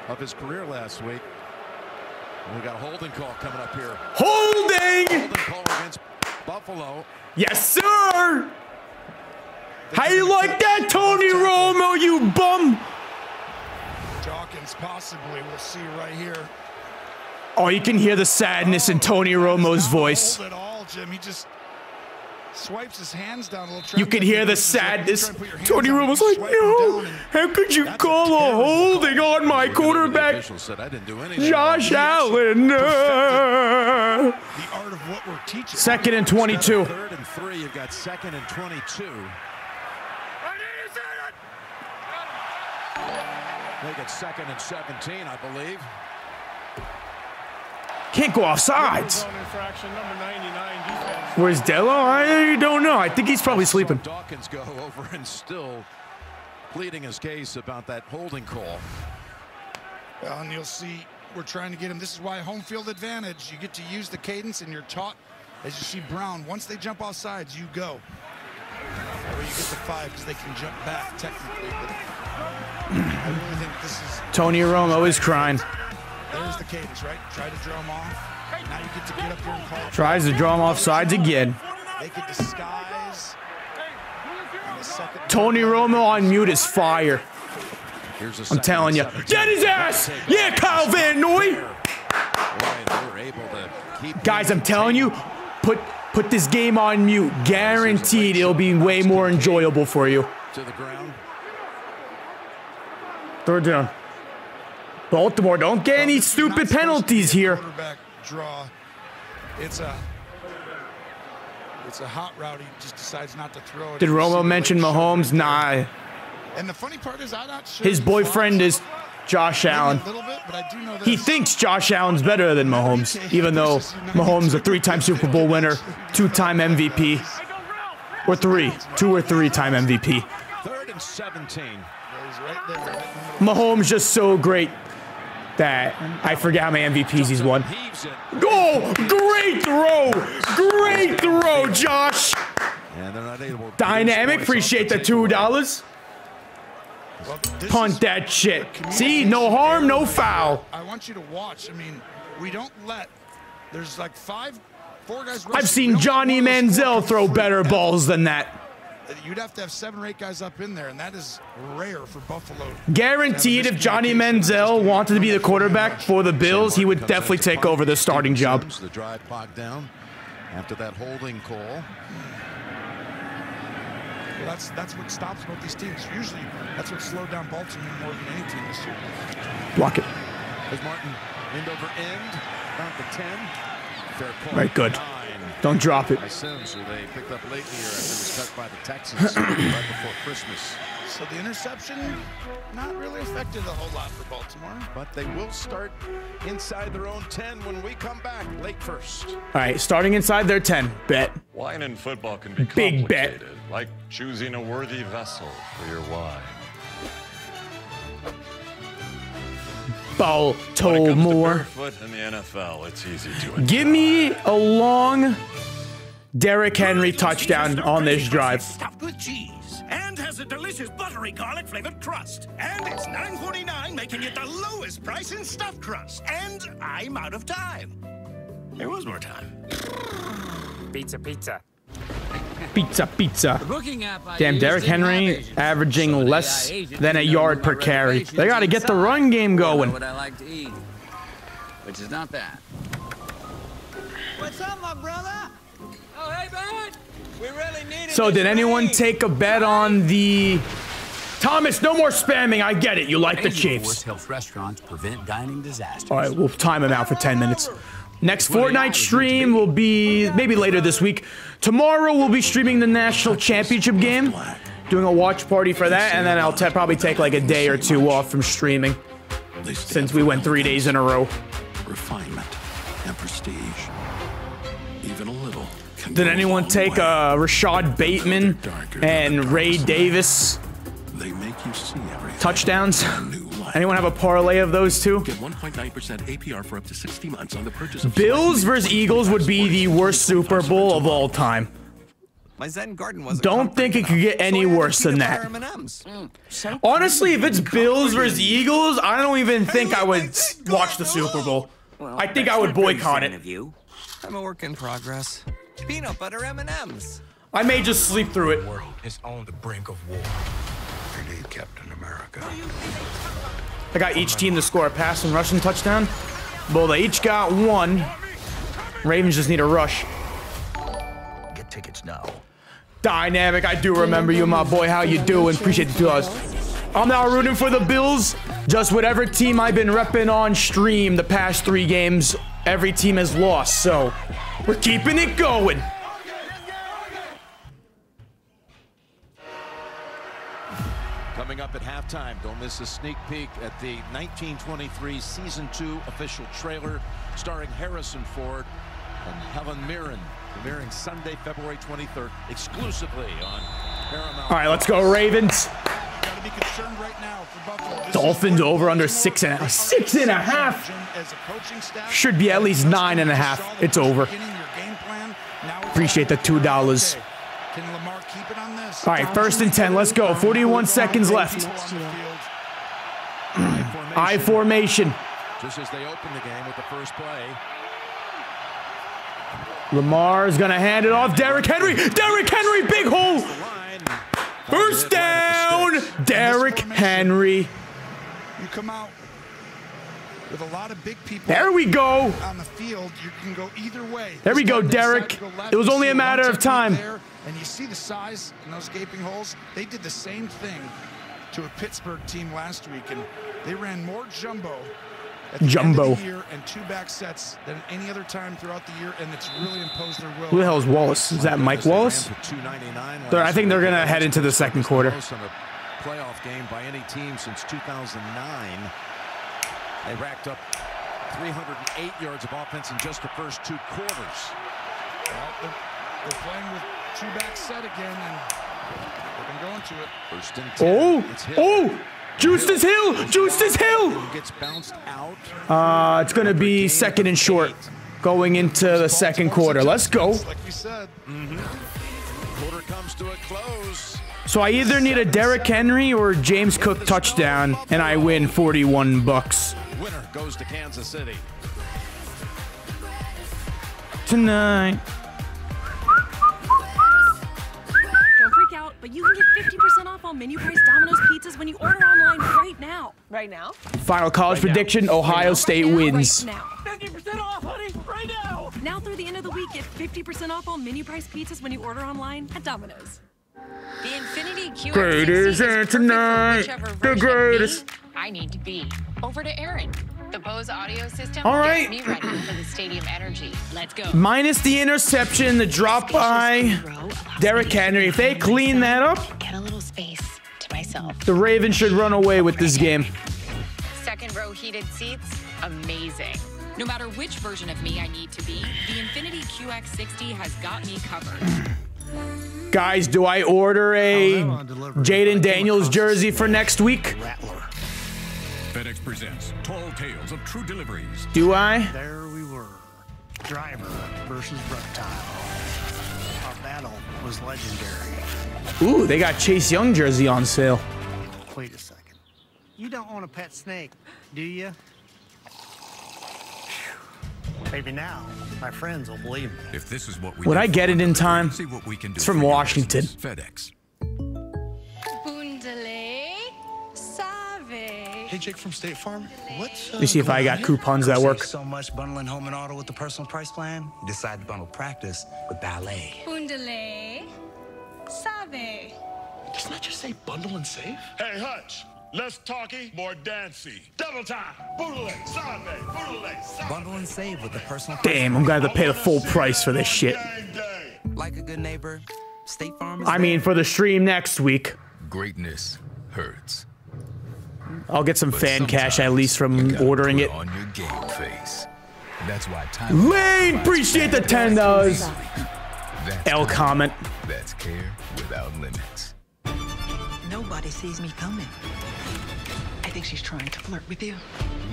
of his career last week. We got a holding call coming up here. Holding! Holding call against Buffalo. Yes, sir! How you like that, Tony Romo, you bum? Dawkins possibly. We'll see right here. Oh, you can hear the sadness in Tony Romo's voice. Hold it all, Jim. He just swipes his hands down a little. You can hear the sadness. Tony Romo's like, no, how could you call a holding on my quarterback, Josh Allen? The art of what we're teaching. 2nd and 22. 3rd and 3. You've got 2nd and 22. Make it 2nd and 17, I believe. Can't go off sides. Where's Dello? I don't know. I think he's probably sleeping. Dawkins go over and still pleading his case about that holding call. Well, and you'll see we're trying to get him. This is why home field advantage. You get to use the cadence, and you're taught, as you see Brown, once they jump off sides, you go. Or you get the 5 because they can jump back technically. But I really think this is... Tony Romo is crying. There's the cadence, right? Try to draw him off. Now you get to get up here and call. Tries to draw him off sides again. They could disguise. Tony Romo on mute is fire. I'm telling you. Get his ass! Yeah, Kyle Van Noy! Guys, I'm telling you, put this game on mute. Guaranteed it'll be way more enjoyable for you. To the ground. 3rd down. Baltimore, don't get any stupid penalties here. Draw. It's a hot route. He just decides not to throw it. Did Romo mention Mahomes? Nah. And the funny part is, I'm not sure. His boyfriend is Josh Allen. He thinks Josh Allen's better than Mahomes, even though Mahomes a 3-time Super Bowl winner, 2-time MVP, or 2 or 3-time MVP. 3rd and 17. Mahomes just so great that I forget how many MVPs he's won. Oh, great throw! Great throw, Josh! Dynamic, appreciate the $2. Punt that shit. See, no harm, no foul. I want you to watch. I mean, we don't let. There's like 4 guys. I've seen Johnny Manziel throw better balls than that. You'd have to have 7 or 8 guys up in there, and that is rare for Buffalo. Guaranteed, if Johnny Manziel wanted to be the quarterback for the Bills, he would definitely take over the starting job. The drive bogged down after that holding call. Well, that's what stops both these teams. Usually, that's what slowed down Baltimore more than any team this year. Block it. As Martin end over end, down to 10. Fair point. Right, good. Don't drop it. I assume so. They picked up late in the year after it was cut by the Texans right before Christmas. So the interception not really affected a whole lot for Baltimore. But they will start inside their own 10 when we come back late first. All right, starting inside their 10. Bet. Wine in football can be big bet. Like choosing a worthy vessel for your wine. Baltimore. Barefoot in the NFL, it's easy to give me a long Derrick Henry touchdown on this drive. Stuffed with cheese and has a delicious buttery garlic flavored crust. And it's $9.49, making it the lowest price in stuffed crust. And I'm out of time. There was more time. Pizza, pizza. Pizza. Damn, Derrick Henry averaging less than a yard per carry. They got to get the run game going. What I like to eat, which is not that. What's up, my brother? Oh, hey, man. We really need it. So did anyone take a bet on the... Thomas, no more spamming. I get it. You like the Chiefs. Health restaurants prevent dining disasters. All right, we'll time him out for 10 minutes. Next Fortnite stream will be maybe later this week. Tomorrow we'll be streaming the National Championship game, doing a watch party for that, and then I'll probably take like a day or 2 off from streaming since we went 3 days in a row. Refinement and prestige, even a little. Did anyone take Rashad Bateman and Ray Davis touchdowns? Anyone have a parlay of those two? Get 1.9% APR for up to 60 months on the purchase of Bills versus Eagles would be the worst Super Bowl of all time. My Zen garden wasn't Don't think it could get any worse than that. Honestly, if it's Bills versus Eagles, I don't even think I would watch the Super Bowl. Well, I think I would boycott it. Of you. I'm a work in progress. Peanut butter M&Ms. I may just sleep through it. The world is on the brink of war. We need Captain America. I got each team to score a pass and rushing touchdown. Well, they each got one. Ravens just need a rush. Get tickets now. Dynamic, I do remember you, my boy. How you doing? Appreciate the $2. I'm now rooting for the Bills. Just whatever team I've been repping on stream the past 3 games, every team has lost, so we're keeping it going. Coming up at halftime, don't miss a sneak peek at the 1923 Season 2 official trailer starring Harrison Ford and Helen Mirren, premiering Sunday, February 23rd, exclusively on Paramount. All right, let's go, Ravens. Gotta be concerned right now for Buffalo. Dolphins over under 6.5. 6.5. Should be at least 9.5. It's over. Appreciate the $2. Can Lamar keep it on this? All right, 1st and 10. Let's go. 41 seconds left. I formation. Just as they open the game with the first play. Lamar's gonna hand it off. Derrick Henry. Derrick Henry, big hole. First down. Derrick Henry. You come out with a lot of big people. There we go. On the field, you can go either way. There we go, Derrick. It was only a matter of time. And you see the size in those gaping holes. They did the same thing to a Pittsburgh team last week, and they ran more jumbo at the end of the year and 2 back sets than any other time throughout the year, and it's really imposed their will. Who the hell is Wallace? Is that Mike Wallace? I think they're gonna head into the second quarter. Playoff game by any team since 2009. They racked up 308 yards of offense in just the first 2 quarters. Well, they're playing with 2 back set again, and they've been going to it. First and 10. Oh! Justus Hill! Justus Hill! Gets bounced out. It's gonna be 2nd and short going into the second quarter. Let's go. Like we said. Quarter comes to a close. So I either need a Derrick Henry or James Cook touchdown, and I win $41. Winner goes to Kansas City. Tonight. Don't freak out, but you can get 50% off on menu price Domino's pizzas when you order online right now. Right now? Final college prediction, Ohio State wins. Right now. 50% off, honey, right now. Now through the end of the week, get 50% off on menu price pizzas when you order online at Domino's. The Infinity QX60 Greatest is tonight. The greatest. I need to be. Over to Aaron. The Bose audio system All right. gets me ready for the stadium energy. Let's go. Minus the interception, the drop by Derrick Henry. If they clean that up, Get a little space to myself. the Ravens should run away with this game. Second row heated seats, amazing. No matter which version of me I need to be, the Infinity QX60 has got me covered. Guys, do I order a Jaden Daniels jersey for next week? FedEx presents Tall Tales of True Deliveries. Do I? There we were. Driver versus reptile. Our battle was legendary. Ooh, they got Chase Young jersey on sale. Wait a second. You don't own a pet snake, do you? Maybe now my friends will believe me. If this is what we Would I get it in time? see what we can do. It's from Washington. FedEx. Bundale Save. Hey, Jake from State Farm. What's Let me see if I got coupons that work. So much bundling home and auto with the personal price plan. You decide to bundle practice with ballet. Bundale Save. Doesn't that just say bundle and save? Hey, Hutch, less talky, more dancey. Double time. Boodle, Sabe, Boodle, Sabe. Bundle and save with the personal. Damn, I'm gonna have to pay the full price for this shit. Like a good neighbor, State Farm is I mean, for the stream next week, Greatness hurts. I'll get some fan cash at least from ordering it. On your game face. That's why time. Lane, appreciate the $10. L comment. That's care without limits. Nobody sees me coming. I think she's trying to flirt with you.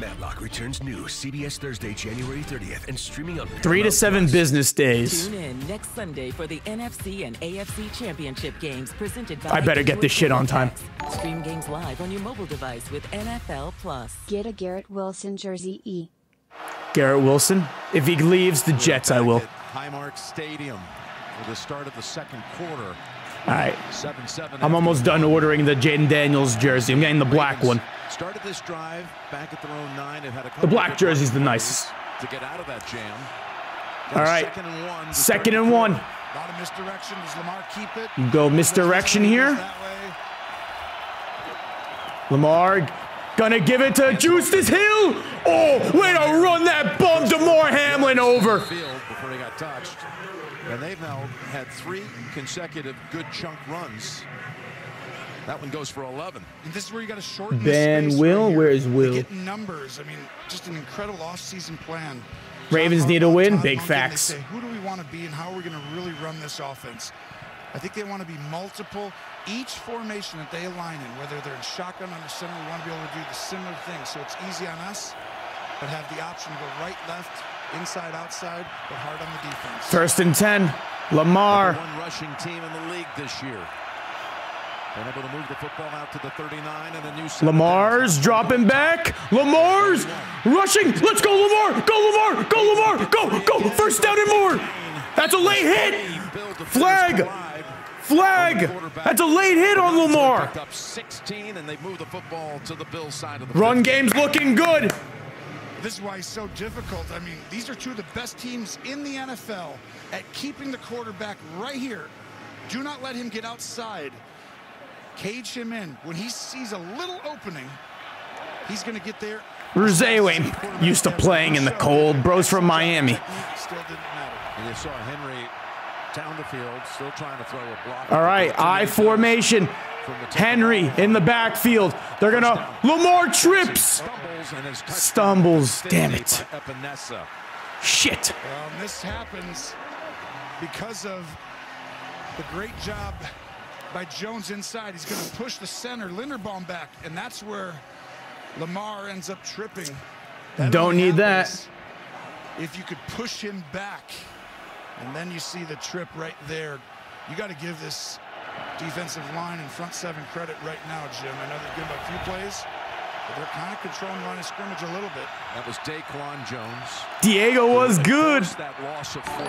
Matlock returns new CBS Thursday, January 30th, and streaming on 3 to 7 business days. Tune in next Sunday for the NFC and AFC Championship games presented by. I better get this shit on time. Stream games live on your mobile device with NFL Plus. Get a Garrett Wilson jersey E. Garrett Wilson. If he leaves the Jets, I will. Highmark Stadium for the start of the second quarter. All right. 7-7. I'm almost done ordering the Jaden Daniels jersey. I'm getting the black one. Started this drive back at their own 9. They've had a The black jersey's the nicest. to get out of that jam. All right. 2nd and 1. 2nd and 1. A lot of misdirection. Does Lamar keep it? Go misdirection here. Lamar gonna give it to Justice Hill. Oh, way to run that bum DeMar Hamlin over. Before he got touched. And they've now had 3 consecutive good chunk runs. That one goes for 11. And this is where you got to shorten Ben the Will, right where's Will? Get numbers. I mean, just an incredible off-season plan. Ravens need a win. Big facts. They say, who do we want to be and how are we going to really run this offense? I think they want to be multiple. Each formation that they align in, whether they're in shotgun under center, we want to be able to do the similar thing. So it's easy on us, but have the option to go right, left, inside, outside, but hard on the defense. 1st and 10. Lamar. One rushing team in the league this year. Been able to move the football out to the 39 and a new Lamar's dropping back. Lamar's rushing. Let's go, Lamar. Go, Lamar. Go, Lamar. Go, go. 1st down and more. That's a late hit. Flag. Flag. That's a late hit on Lamar. Up 16 and they move the football to the Bills side of the Run game's looking good. This is why it's so difficult. I mean, these are 2 of the best teams in the NFL at keeping the quarterback right here. Do not let him get outside. Cage him in. When he sees a little opening, he's going to get there. Rousseau ain't used to playing in the cold. Bro's from Miami. Still didn't matter. And you saw Henry down the field, still trying to throw a block. All right, I formation. Henry in the backfield. They're going to... Lamar trips. Stumbles. Damn it. Shit. Well, and this happens because of the great job by Jones inside. He's going to push the center, Linderbaum back, and that's where Lamar ends up tripping. Don't need that. If you could push him back, and then you see the trip right there. You got to give this defensive line and front 7 credit right now, Jim. I know they're giving a few plays, but they're kind of controlling the line of scrimmage a little bit. That was Daquan Jones. Diego was good. That loss of 4.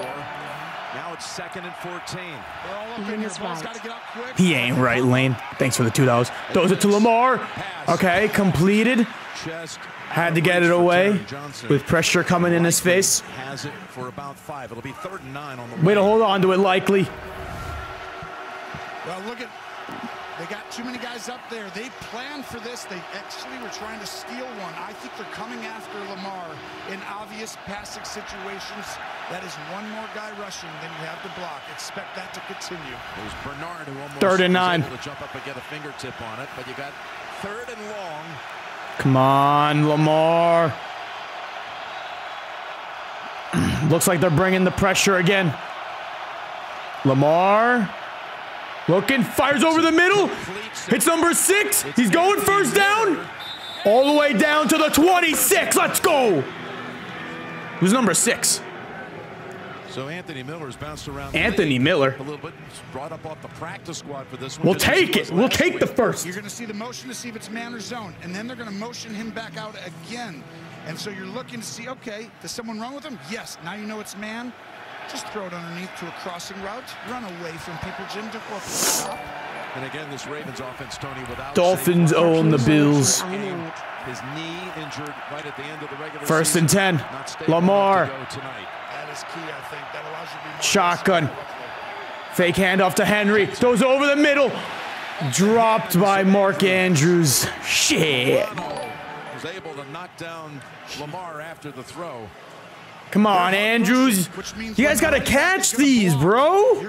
Now it's 2nd and 14. They're all up in here. Ball's got to get out quick. He ain't right, Lane. Thanks for the $2. Throws it to Lamar. Okay, completed. Had to get it away with pressure coming in his face. Has it for about 5. It'll be 3rd and 9 on the way to hold on to it, likely. Well, look at, they got too many guys up there. They planned for this. They actually were trying to steal one. I think they're coming after Lamar in obvious passing situations. That is one more guy rushing than you have to block. Expect that to continue. It was Bernard who almost 3rd and 9. was able to jump up and get a fingertip on it, but you got 3rd and long. Come on, Lamar. Looks like they're bringing the pressure again. Lamar. Looking, fires over the middle. Hits number 6. He's going 1st down. All the way down to the 26. Let's go. Who's number 6? So Anthony Miller's bounced around. Anthony Miller. A little bit brought up off the practice squad for this one. We'll take it. We'll take the 1st. You're going to see the motion to see if it's man or zone, and then they're going to motion him back out again. And so you're looking to see, okay, does someone run with him? Yes. Now you know it's man. Just throw it underneath to a crossing route. Run away from people, Jim. Don't go up to the top. And again, this Ravens offense, Tony, without Dolphins own the Bills. His knee injured right at the end of the regular 1st and 10. Lamar. That is key, I think. That allows you to be more Shotgun. Fake handoff to Henry. Goes over the middle. Dropped by Mark Andrews. Shit. Was able to knock down Lamar after the throw. Come on, Andrews. You guys got to catch these, bro.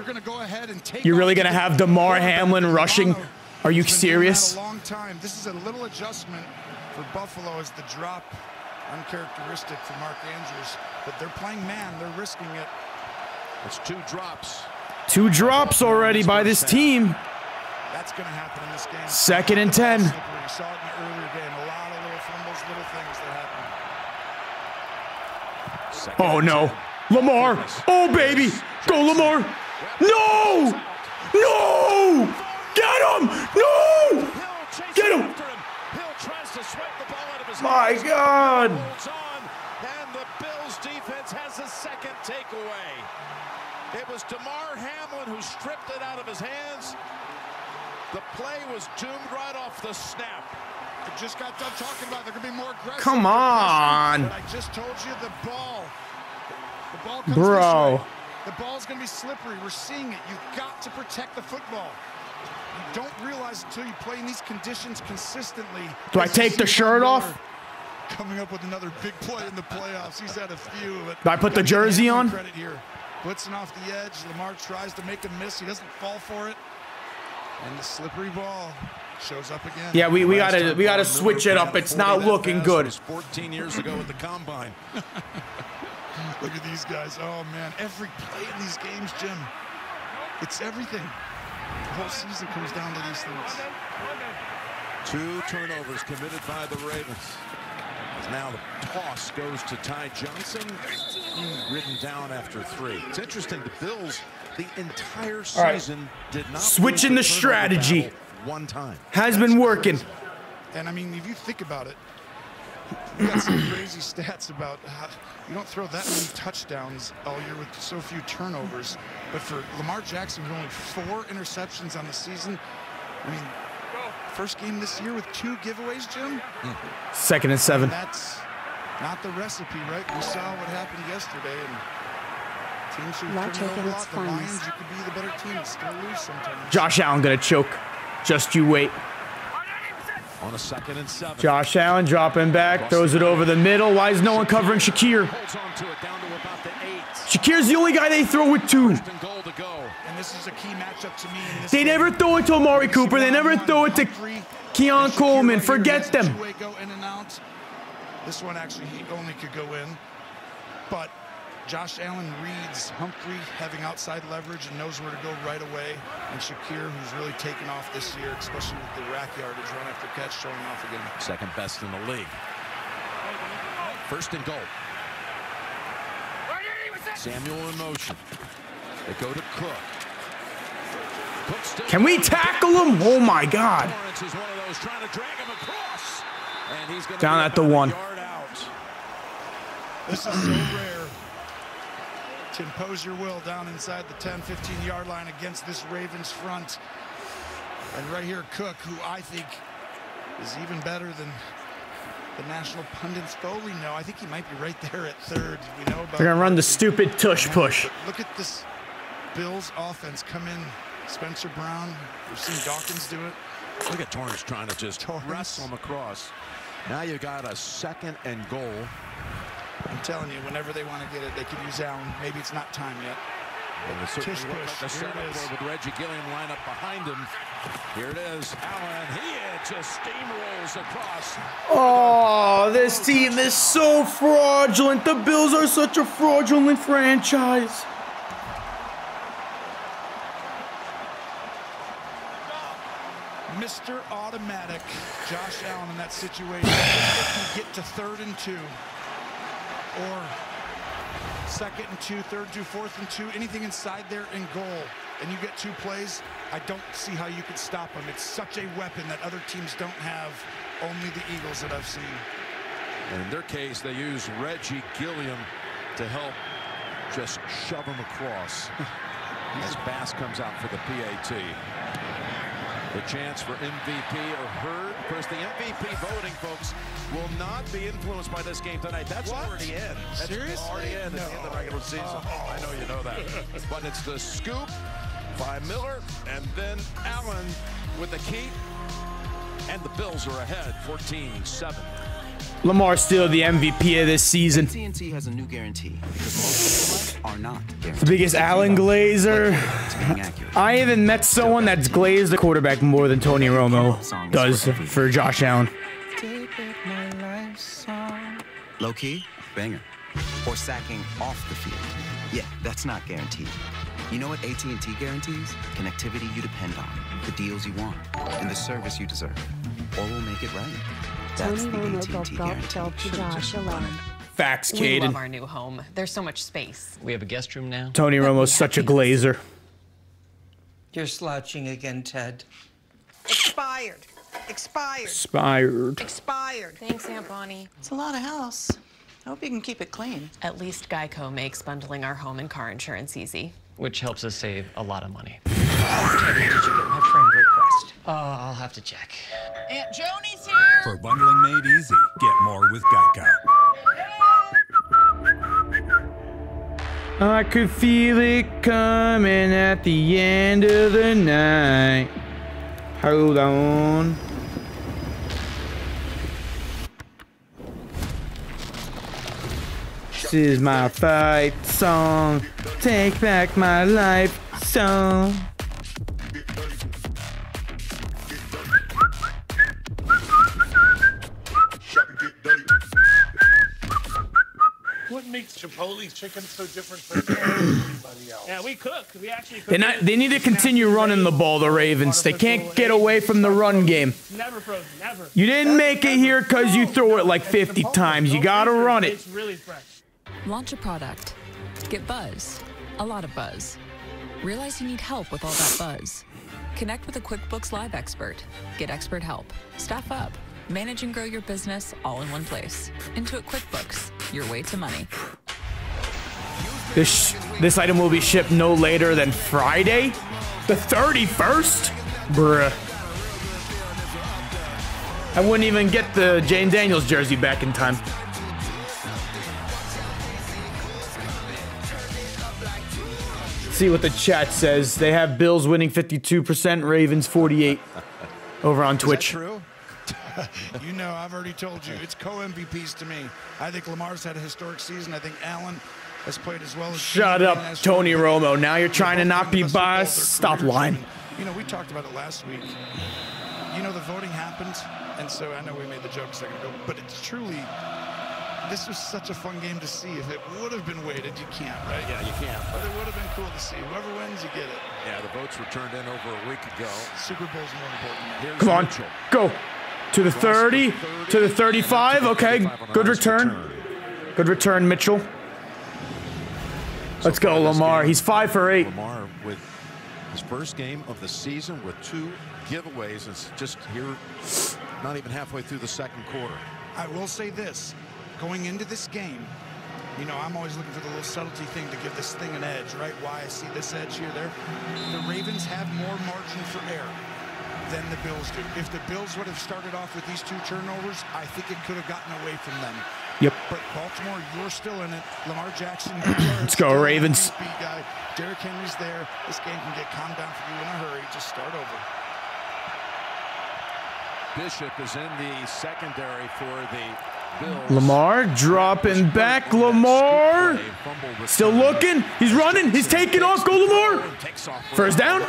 You're really going to have DeMar Hamlin rushing? Are you serious? A long time. This is a little adjustment for Buffalo as the drop uncharacteristic for Mark Andrews. But they're playing man. They're risking it. It's 2 drops. 2 drops already by this team. That's going to happen in this game. 2nd and 10. You saw it in the earlier game. A lot of little fumbles, little things that happen. Oh, no. Lamar. Oh, baby. Go, Lamar. No. No. Get him. No. Get him. My God. And the was DeMar Hamlin who stripped it out of his hands. The play was doomed right off the snap. I just got done talking about they're going to be more aggressive. Come on. But I just told you the ball comes Bro. this way. The ball's going to be slippery. We're seeing it. You've got to protect the football. You don't realize until you play in these conditions consistently. Do I take the shirt off? Coming up with another big play in the playoffs. He's had a few. But Do I put the jersey on? Credit here. Blitzing off the edge. Lamar tries to make a miss. He doesn't fall for it. And the slippery ball shows up again. Yeah, we gotta switch it up. It's not looking good. 14 years ago at the combine. Look at these guys. Oh man, every play in these games, Jim. It's everything. The whole season comes down to these things. 2 turnovers committed by the Ravens. Now the toss goes to Ty Johnson, ridden down after 3. It's interesting, the Bills, the entire season did not switching the strategy. One time. Has been working. And I mean, if you think about it, you got some crazy stats about how you don't throw that many touchdowns all year with so few turnovers. But for Lamar Jackson, with only 4 interceptions on the season, I mean, first game this year with 2 giveaways, Jim. 2nd and 7. And that's not the recipe, right? We saw what happened yesterday, and teams who turn it over a lot, the Lions, you could be the better team and still lose sometimes. Josh Allen gonna choke. Just you wait. On a 2nd and 7. Josh Allen dropping back, throws it over the middle. Why is no one covering Shakir? Holds on to it down to about the 8. Shakir's the only guy they throw it to. And this is a key matchup to me in this They never throw it to Amari Cooper. They never throw it to Keon Coleman. Forget them. Go in and out. This one actually he only could go in. But Josh Allen reads Humphrey having outside leverage and knows where to go right away. And Shakir, who's really taken off this year, especially with the rack yardage run after catch, showing off again. 2nd best in the league. 1st and goal. Samuel in motion. They go to Cook. Can we tackle him? Oh my God. Lawrence is one of those trying to drag him across. And he's going to down at the 1. This is so rare to impose your will down inside the 10, 15-yard line against this Ravens front. And right here, Cook, who I think is even better than the national pundits fully know. I think he might be right there at 3rd. We know about. They're gonna run the stupid tush push. But look at this Bills offense come in. Spencer Brown. We've seen Dawkins do it. Look at Torrance trying to just wrestle him across. Now you got a 2nd and goal. I'm telling you, whenever they want to get it, they can use Allen. Maybe it's not time yet. Tush push. The setup with Reggie Gilliam line up behind him. Here it is. Allen, he just steamrolls across. Oh, this team is so fraudulent. The Bills are such a fraudulent franchise. Mr. Automatic, Josh Allen in that situation. If you get to 3rd and 2, or 2nd and 2, 3rd and 2, 4th and 2, anything inside there in goal, and you get 2 plays, I don't see how you could stop him. It's such a weapon that other teams don't have, only the Eagles that I've seen. And in their case, they use Reggie Gilliam to help just shove him across as Bass comes out for the PAT. The chance for MVP or Hurd. Of course, the MVP voting, folks, will not be influenced by this game tonight. That's already in. That's Seriously? already in at the end of the regular season. I know you know that. But it's the scoop by Miller, and then Allen with the key. And the Bills are ahead, 14-7. Lamar's still the MVP of this season. AT&T has a new guarantee because most people are not guaranteed. The biggest Allen Glazer. I haven't met someone that's glazed the quarterback more than Tony Romo does for Josh Allen. Low key, banger. Or sacking off the field. Yeah, that's not guaranteed. You know what AT&T guarantees? Connectivity you depend on, the deals you want, and the service you deserve. Or we'll make it right. That's the AT&T guarantee. Facts, We Caden. love our new home. There's so much space. We have a guest room now. Tony Romo's such a glazer. You're slouching again, Ted. Expired. Expired. Expired. Expired. Thanks, Aunt Bonnie. It's a lot of house. I hope you can keep it clean. At least Geico makes bundling our home and car insurance easy. which helps us save a lot of money. Did you get my friend request? I'll have to check. Aunt Joni's here. For bundling made easy, get more with Geico. I could feel it coming at the end of the night. Hold on. This is my fight song. Take back my life song. What makes Chipotle's chicken so different from everybody else? Yeah, we cook. We actually cook. They need to continue running the ball, the Ravens. They can't get away from the run game. Never frozen, never. You didn't make it here because you throw it like 50 times. You gotta run it. It's really fresh. Launch a product. Get buzz. A lot of buzz. Realize you need help with all that buzz. Connect with a QuickBooks Live expert. Get expert help. Staff up. Manage and grow your business all in one place. Intuit QuickBooks. Your way to money. This item will be shipped no later than Friday, the 31st? Bruh. I wouldn't even get the Jane Daniels jersey back in time. See what the chat says. They have Bills winning 52%, Ravens 48 over on Twitch. Is that true? You know, I've already told you, it's co-MVPs to me. I think Lamar's had a historic season. I think Allen has played as well as... Shut up, Tony Romo. Now you're trying to not be biased. Stop lying. You know, we talked about it last week. You know, the voting happened, and so I know we made the joke a second ago, but it's truly... This was such a fun game to see. If it would have been weighted, you can't, right? Yeah, you can't. But it would have been cool to see. Whoever wins, you get it. Yeah, the votes were turned in over a week ago. Super Bowl's more important. Here's Come on, Mitchell. go. To the 30, to the 35. Okay, good return. Good return, Mitchell. Let's go, Lamar. He's 5 for 8. Lamar with his first game of the season with 2 giveaways. It's just here, not even halfway through the second quarter. I will say this. Going into this game, you know, I'm always looking for the little subtlety thing to give this thing an edge, right? Why I see this edge here, there. The Ravens have more margin for error than the Bills do. If the Bills would have started off with these 2 turnovers, I think it could have gotten away from them. Yep. But Baltimore, you're still in it. Lamar Jackson. Let's go, Ravens. Guy. Derrick Henry's there. This game can get calmed down for you in a hurry. Just start over. Bishop is in the secondary for the Bills. Lamar dropping back. Lamar still looking. He's running. He's taking off. Go, Lamar. First down.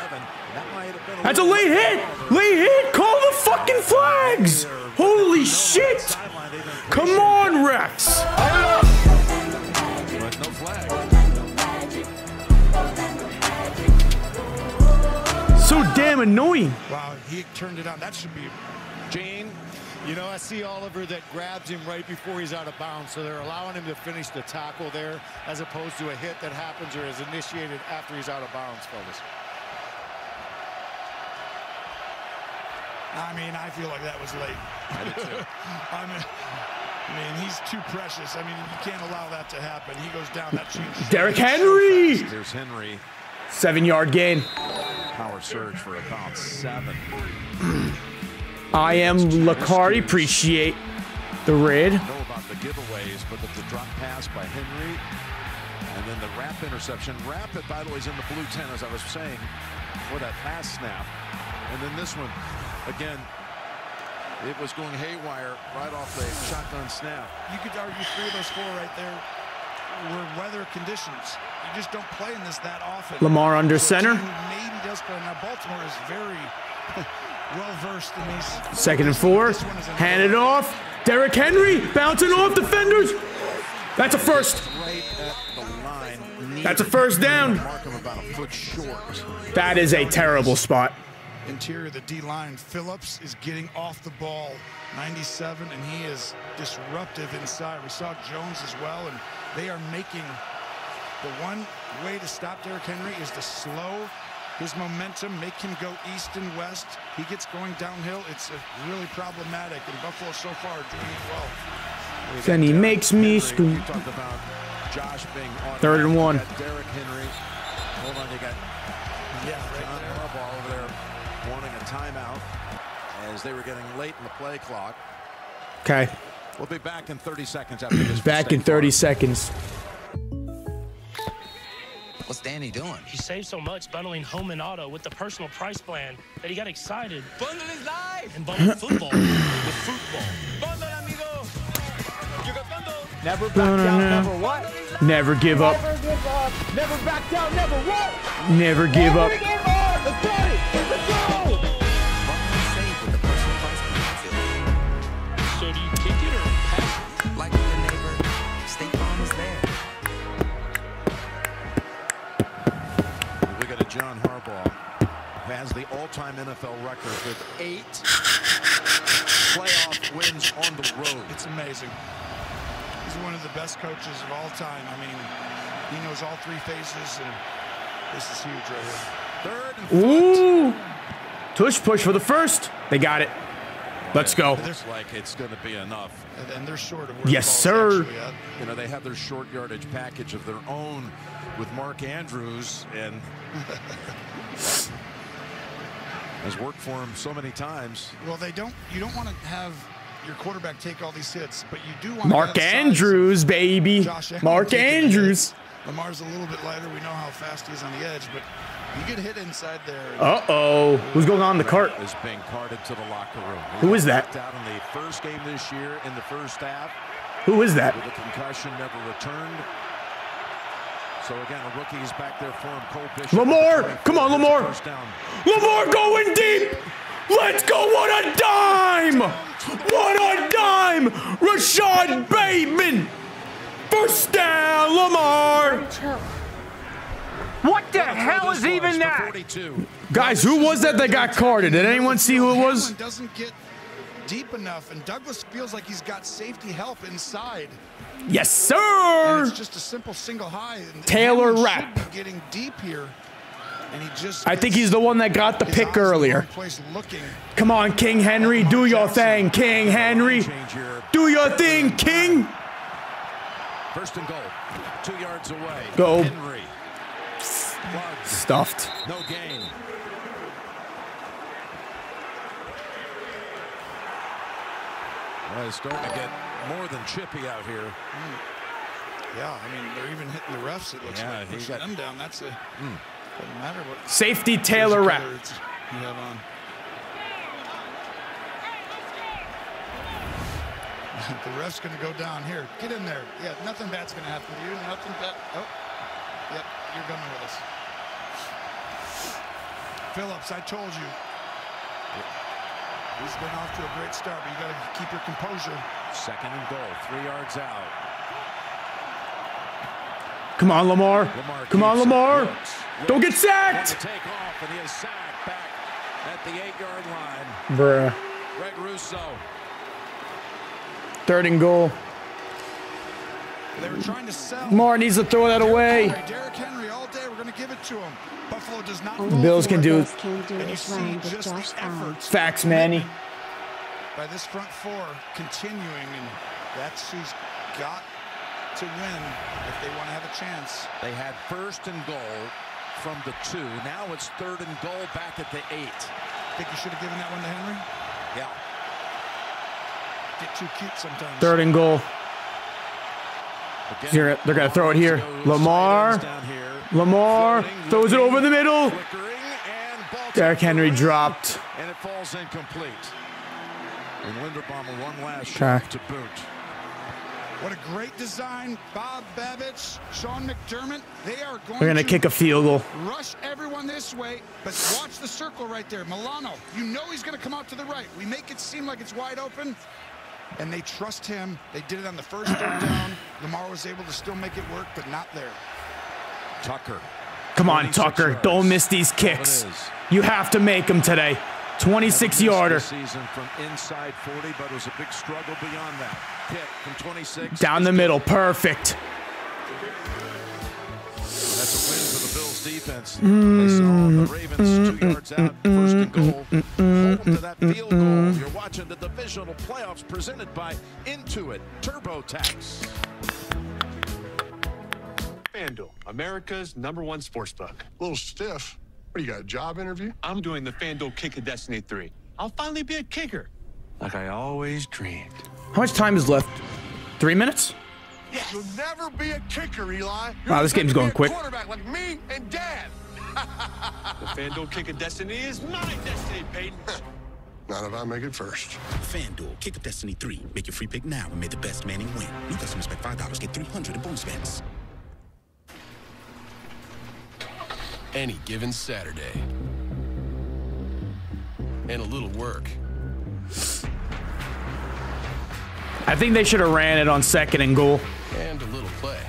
That's a late hit. Late hit. Call the fucking flags. Holy shit. Come on, refs. But no flag. So damn annoying. Wow, he turned it on. That should be... Jane, you know, I see Oliver that grabs him right before he's out of bounds, so they're allowing him to finish the tackle there as opposed to a hit that happens or is initiated after he's out of bounds, fellas. I mean, I feel like that was late. I did too. I mean, he's too precious. I mean, you can't allow that to happen. He goes down, that changes. Derrick Henry. There's Henry. 7-yard gain. Power surge for about 7. I am Lacari. Appreciate the red. I know about the giveaways, but the drop pass by Henry, and then the Rapp interception. Rapp, by the way, is in the blue 10, as I was saying, for that pass snap. And then this one, again, it was going haywire right off the shotgun snap. You could argue 3 of those 4 right there were weather conditions. You just don't play in this that often. Lamar under center. Maybe does play. Now Baltimore is very well-versed in these. 2nd and 4. Hand it off. Derrick Henry bouncing off defenders. That's a first. That's a first down. About a foot short. That is a terrible spot. Interior of the D-line. Phillips is getting off the ball. 97, and he is disruptive inside. We saw Jones as well, and they are making the one way to stop Derrick Henry is to slow his momentum, make him go east and west. He gets going downhill. It's really problematic, and Buffalo so far are doing it well. Then he makes me scoop. 3rd and 1. Hold on, you got John Harbaugh over there wanting a timeout as they were getting late in the play clock. Okay. We'll be back in 30 seconds after this. Back in 30 seconds. What's Danny doing? He saved so much bundling home and auto with the personal price plan that he got excited. Bundle is live! And bundled football with football. Bundle, amigo! You got bundle! Never back down, never what? Never give up. Never give up. Never back down, never what? Never give up. Never give up! Let's go! Let's go! So do you kick it or pass it? Like your neighbor, State Farm is there. We got a John Harbaugh who has the all-time NFL record with 8 playoff wins on the road. It's amazing. He's one of the best coaches of all time. I mean, he knows all 3 phases, and this is huge right here. 3rd and 4. Ooh. Tush push for the first. They got it. Let's go. Looks like it's going to be enough. And they're short of where Yes, the ball's sir. actually at. You know, they have their short yardage package of their own with Mark Andrews, and has worked for him so many times. Well, you don't want to have your quarterback take all these hits, but you do want Mark Andrews, baby. Josh Allen Mark taking the Andrews. hit. Lamar's a little bit lighter. We know how fast he is on the edge, but you get hit inside there. Uh-oh. Who's going on the cart? Is being carted to the locker room. Who is that? Out in the first game this year in the first half. Who is that? With a concussion, never returned. So again, a rookie is back there for him. Cole Bishop. Lamar! Come on, Lamar! First down. Lamar going deep! Let's go! What a dime! What a dime! Rashad Bateman! First down, Lamar! What the hell is even that? Guys, who was that got carded? Did anyone see who it was? Doesn't get deep enough, and Douglas feels like he's got safety help inside. Yes, sir! And it's just a simple single high. And Taylor Hamlin Rapp. should be getting deep here, and he just. I think he's the one that got the pick earlier. Come on, King Henry, do your thing, King Henry. Do your thing, King. First and goal, 2 yards away. Go. Henry. Stuffed. No gain. Well, it's starting to get more than chippy out here. Yeah, I mean, they're even hitting the refs, it looks like. Pushing them down, that's a... Doesn't matter what... Safety Taylor Rapp. You have on. The ref's going to go down here. Get in there. Yeah, nothing bad's going to happen to you. Nothing bad. Oh, yep, you're coming with us. Phillips, I told you. He's been off to a great start, but you got to keep your composure. Second and goal, 3 yards out. Come on, Lamar. Come on, Lamar. Don't get sacked. Take off, and he is sacked back at the 8-yard line. Bruh. Greg Rousseau. 3rd and goal. They were trying to sell. Lamar needs to throw that away. Derrick Henry all day. We're going to give it to him. Buffalo does not. The Bills can do it. And you see just the efforts. Facts, Manny. By this front 4 continuing, and that's who's got to win if they want to have a chance. They had 1st and goal from the 2. Now it's 3rd and goal back at the 8. Think you should have given that one to Henry? Yeah. Get too cute sometimes. 3rd and goal. Here, they're going to throw it here. Lamar. Lamar throws it over the middle. Derrick Henry dropped. And it falls incomplete. And Linderbaum one last Okay. shot to boot. What a great design. Bob Babich, Sean McDermott. They are going They're going to kick a field goal. Rush everyone this way, but watch the circle right there. Milano, you know he's going to come out to the right. We make it seem like it's wide open, and they trust him. They did it on the first 3rd down. Lamar was able to still make it work, but not there. Tucker. Come on, Tucker. Don't miss these kicks. You have to make them today. 26-yarder. Season from inside 40, but it was a big struggle beyond that. Kick from 26. Down the middle. Perfect. That's a win for the Bills defense. They saw the Ravens 2 yards out, 1st and goal. Hold to that field goal. You're watching the divisional playoffs presented by Intuit TurboTax. FanDuel, America's #1 sportsbook. A little stiff. What, you got a job interview? I'm doing the FanDuel Kick of Destiny 3. I'll finally be a kicker, like I always dreamed. How much time is left? 3 minutes? Yes. You'll never be a kicker, Eli. Wow, this game's going quick. Quarterback like me and Dad. The FanDuel Kick of Destiny is my destiny, Peyton. Not if I make it first. FanDuel Kick of Destiny 3. Make your free pick now and may the best Manning win. New customers spend $5, get $300 in bonus bets. Any given Saturday. And a little work. I think they should have ran it on 2nd and goal. And a little play.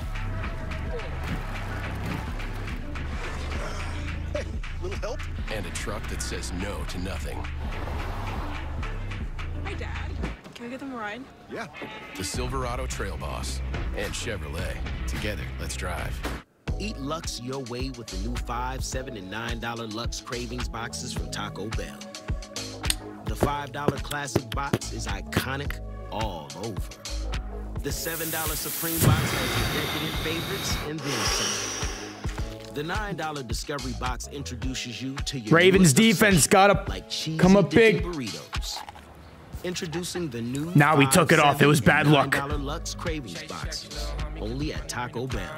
Hey, little help? And a truck that says no to nothing. Hi, Dad. Can I get them a ride? Yeah. The Silverado Trail Boss and Chevrolet. Together, let's drive. Eat Lux your way with the new $5, $7, and $9 Lux Cravings boxes from Taco Bell. The $5 classic box is iconic all over. The $7 Supreme box has your decadent favorites and then some. The $9 Discovery box introduces you to your Ravens defense gotta come up big. Burritos. Introducing the new Now we took it off. It was bad luck. $9 Lux Cravings boxes, only at Taco Bell.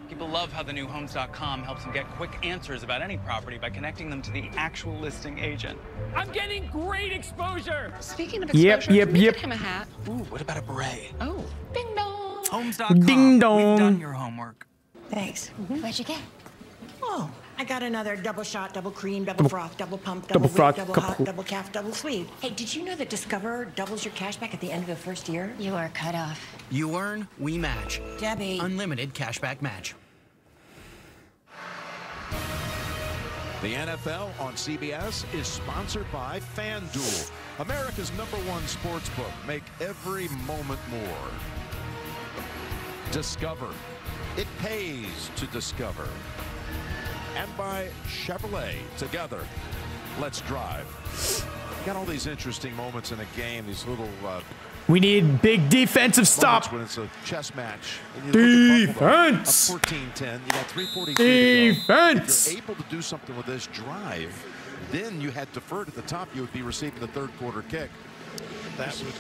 People love how the new Homes.com helps them get quick answers about any property by connecting them to the actual listing agent. I'm getting great exposure. Speaking of exposure, Yep. get him a hat. Ooh, what about a beret? Oh, ding dong. Homes.com. Ding dong. We've done your homework. Thanks. What'd you get? Oh, I got another double shot, double cream, double froth, double pump, double double froth, whip, double couple- hot, double calf, double sleeve. Hey, did you know that Discover doubles your cash back at the end of the first year? You are cut off. You earn, we match. Debbie. Unlimited cashback match. The NFL on CBS is sponsored by FanDuel, America's #1 sportsbook. Make every moment more. Discover. It pays to discover. And by Chevrolet. Together, let's drive. Got all these interesting moments in a game, these little We need big defensive stop. when it's a chess match. And you look at Buffalo, Defense. up 14-10. You got 3:43 to go. Defense. If you're able to do something with this drive, then you had deferred at the top. You would be receiving the third quarter kick. That would,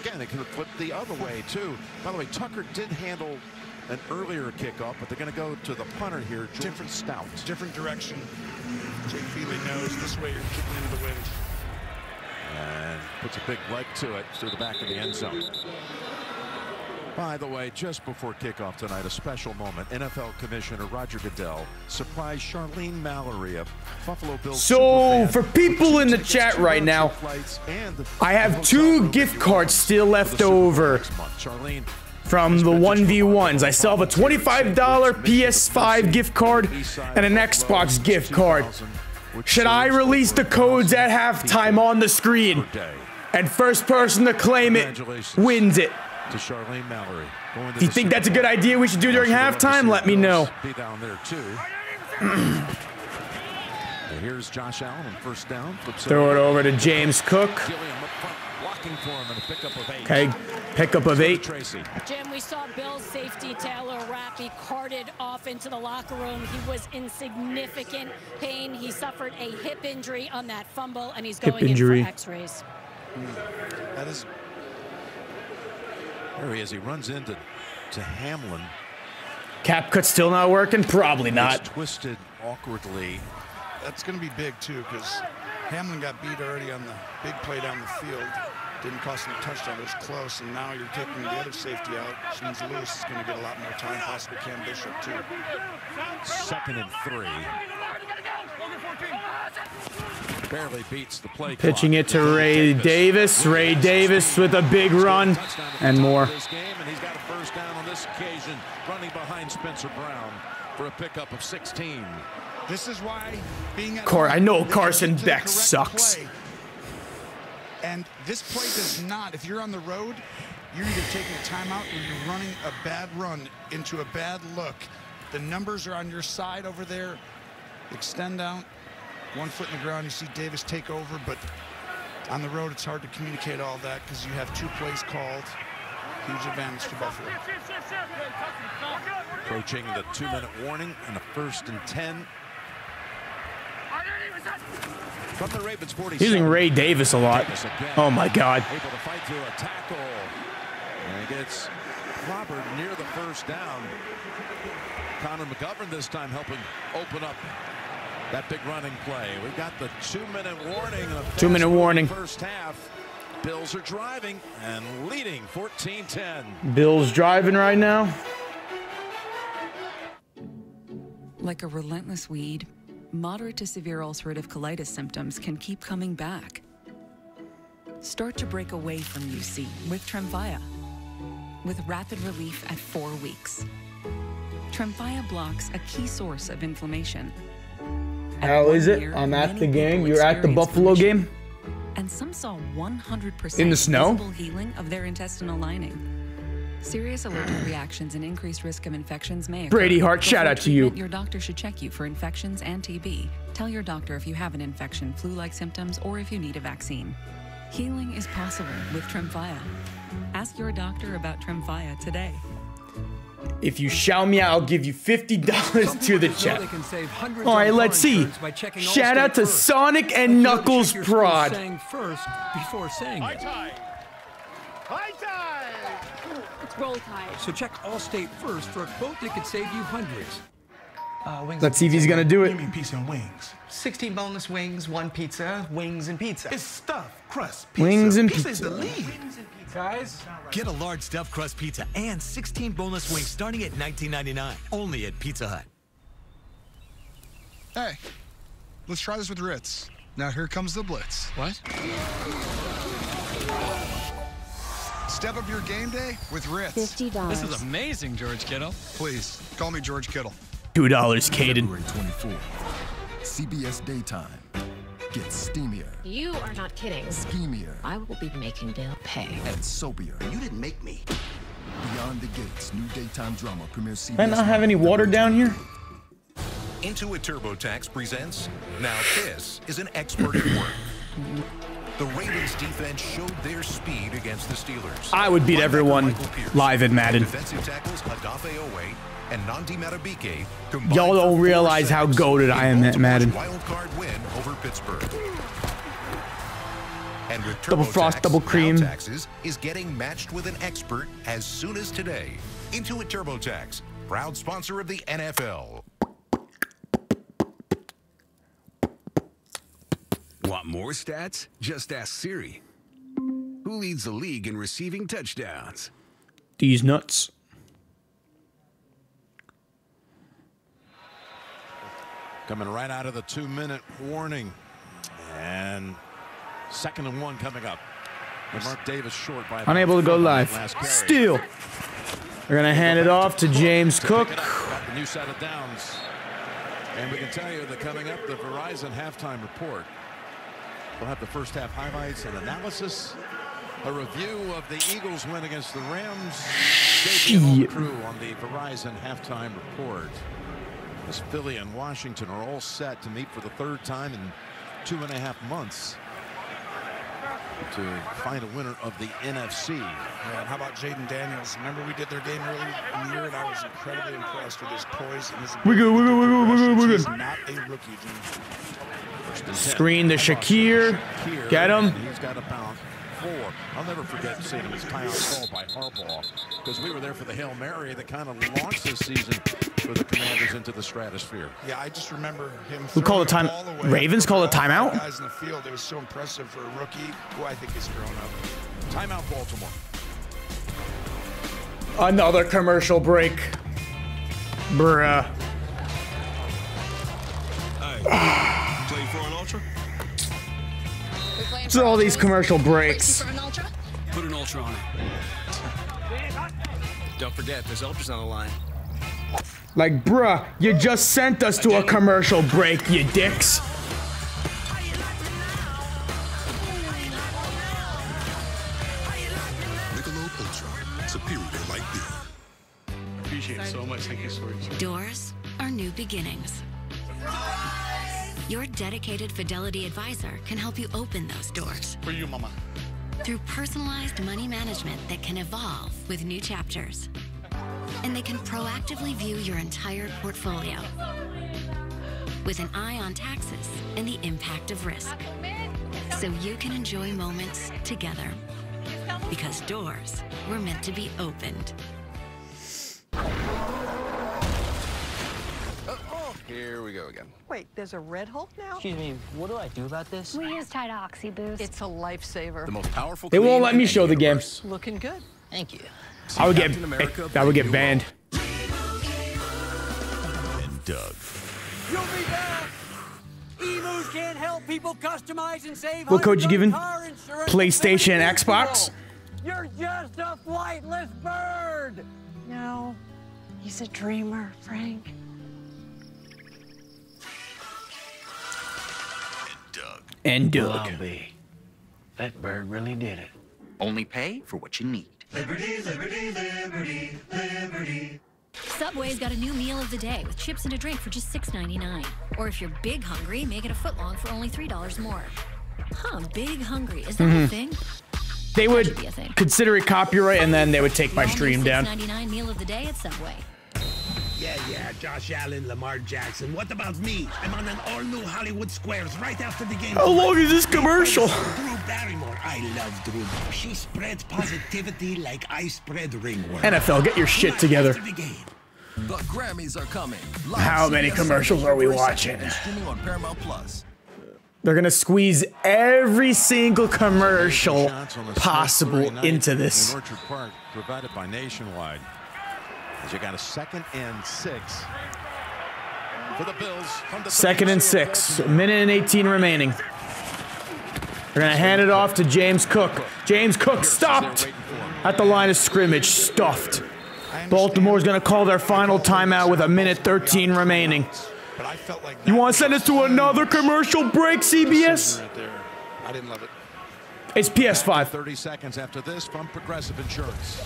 again, it could have flipped the other way too. By the way, Tucker did handle an earlier kickoff, but they're going to go to the punter here, Jordan Stout. Different direction. Jake Feely knows this way you're kicking into the wind. And puts a big leg to it through the back of the end zone. By the way, just before kickoff tonight, a special moment. NFL Commissioner Roger Goodell surprised Charlene Mallory of Buffalo Bills. So, for people in the chat right now, I have 2 gift cards still left over from the 1v1s. I still have a $25 PS5 gift card and an Xbox gift card. Should I release the codes at halftime on the screen? And first person to claim it wins it. To Charlene Mallory. If you think that's a good idea we should do during halftime, let me know. Be down there too. And here's Josh Allen on first down. Throw it over to James Cook. Okay, pickup of 8. Jim, we saw Bill's safety Taylor Rapp carted off into the locker room. He was in significant pain. He suffered a hip injury on that fumble, and he's going in for x-rays. That is. There he is. He runs into Hamlin. Cap cut still not working? Probably not. It's twisted awkwardly. That's going to be big, too, because Hamlin got beat already on the big play down the field. Didn't cost him a touchdown. It was close, and now you're taking the other safety out, which means Lewis is going to get a lot more time, possibly Cam Bishop, too. 2nd and 3. Barely beats the play Pitching it to Ray Davis. Ray Davis with a big run and more. This game, and he's got a first down on this occasion, running behind Spencer Brown for a pickup of 16. This is why being at I know Carson Beck sucks. Play. And this play does not, if you're on the road, you're either taking a timeout or you're running a bad run into a bad look. The numbers are on your side over there. Extend out, 1 foot in the ground. You see Davis take over, but on the road, it's hard to communicate all that because you have 2 plays called. Huge advantage to Buffalo. Approaching the 2-minute warning and a 1st and 10. From the Ravens 47. Using Ray Davis a lot. Oh my God. Able to fight through a tackle. And he gets clobbered near the 1st down. Connor McGovern this time helping open up that big running play. We've got the 2-minute warning. 2-minute warning. First half. Bills are driving and leading 14-10. Bills driving right now. Like a relentless weed, moderate to severe ulcerative colitis symptoms can keep coming back. Start to break away from UC with Tremfya, with rapid relief at 4 weeks. Tremfya blocks a key source of inflammation. How is it? I'm at the game. You're at the Buffalo game? And some saw 100% in the snow visible healing of their intestinal lining. Serious allergic reactions and increased risk of infections may occur. Brady Hart, shout out to you. Your doctor should check you for infections and TB. Tell your doctor if you have an infection, flu-like symptoms, or if you need a vaccine. Healing is possible with Tremfya. Ask your doctor about Tremfya today. If you shout me out, I'll give you $50 to the chat. All right, let's see. Shout out to Sonic and Knuckles Prod. First before saying it. High tide! It's roll tide. So check Allstate first for a quote that could save you hundreds. Let's see if he's gonna do it. Give me pizza and wings. 16 boneless wings, 1 pizza, wings and pizza. It's stuffed crust pizza. Wings and Pizza is pizza. the lead. Guys, get a large stuffed crust pizza and 16 boneless wings starting at $19.99. Only at Pizza Hut. Hey, let's try this with Ritz. Now here comes the blitz. What? Step up your game day with Ritz. $50. This is amazing, George Kittle. Please, call me George Kittle. $2, Caden. February 24. CBS Daytime. Get steamier. You are not kidding. Schemier. I will be making Bill pay. And soapier. You didn't make me. Beyond the Gates, new daytime drama premieres CBS. I not have any water down here? Intuit TurboTax presents Now This is an Expert at Work. The Ravens defense showed their speed against the Steelers. I would beat everyone live in Madden. Defensive tackles Adafe Owe and Nandi Madubuike combined Y'all don't for realize how goated I am at Madden. wild card win over Pittsburgh. And with Double frost, TurboTax, double cream. Now Taxes is getting matched with an expert as soon as today. Intuit TurboTax, proud sponsor of the NFL. Want more stats? Just ask Siri. Who leads the league in receiving touchdowns? These nuts. Coming right out of the 2-minute warning. And 2nd and 1 coming up. And Mark Davis short by Unable to go live. Still. We're going to hand it off to James Cook. Got the new set of downs. And we can tell you that coming up, the Verizon halftime report. We'll have the first half highlights and analysis. A review of the Eagles win against the Rams. JP and all the crew on the Verizon halftime report. As Philly and Washington are all set to meet for the 3rd time in 2.5 months to find a winner of the NFC. Yeah, and how about Jaden Daniels? Remember we did their game early in the year, and I was incredibly impressed with his poise and his We good, we good, we good, we good, we good. He's not a rookie, Jim. Screen to Shakir. Get him. He's got about 4. I'll never forget seeing his timeout called by Harbaugh, because we were there for the Hail Mary that kind of launched this season for the Commanders into the stratosphere. Yeah, I just remember him. Who called a time? Ravens called a timeout? Guys in the field, it was so impressive for a rookie who I think is grown up. Timeout, Baltimore. Another commercial break. Bruh. Play for an ultra? What's all these commercial breaks? Put an ultra on it. Don't forget, there's ultras on the line. Like, bruh, you just sent us to a commercial break, you dicks. Michelob Ultra, superior to light beer. Appreciate it so much. Thank you so much. Doors are new beginnings. Your dedicated Fidelity advisor can help you open those doors. For you, Mama. through personalized money management that can evolve with new chapters. And they can proactively view your entire portfolio with an eye on taxes and the impact of risk. So you can enjoy moments together. Because doors were meant to be opened. Here we go again. Wait, there's a Red Hulk now? Excuse me, what do I do about this? We use Tide Oxy Boost. It's a lifesaver. The most powerful. They won't let me show the game. Looking good. Thank you. I would get banned. And Doug. You'll be back. Emus can't help people customize and save. What code you giving? PlayStation and Xbox? You're just a flightless bird. No, he's a dreamer, Frank. And Doug. That bird really did it. Only pay for what you need. Liberty, liberty, liberty, liberty. Subway's got a new meal of the day with chips and a drink for just $6.99. Or if you're big hungry, make it a footlong for only $3 more. Huh, big hungry. Is that a thing? They would consider it copyright and then they would take my stream down. $6.99 meal of the day at Subway. Yeah, Josh Allen, Lamar Jackson. What about me? I'm on an all-new Hollywood Squares right after the game. How long is this commercial? Drew Barrymore. I love Drew. She spreads positivity like I spread ringworm. NFL, get your shit together. The Grammys are coming. How many commercials are we watching? Streaming on Paramount Plus. They're gonna squeeze every single commercial possible into this. In Orchard Park, provided by Nationwide. As you got a 2nd and 6 for the Bills. 2nd and 6, a minute and 18 remaining. They're gonna hand it off to James Cook. James Cook stopped at the line of scrimmage, stuffed. Baltimore's gonna call their final timeout with a minute 13 remaining. You want to send us to another commercial break, CBS? I didn't love it. It's PS5. 30 seconds after this from Progressive Insurance.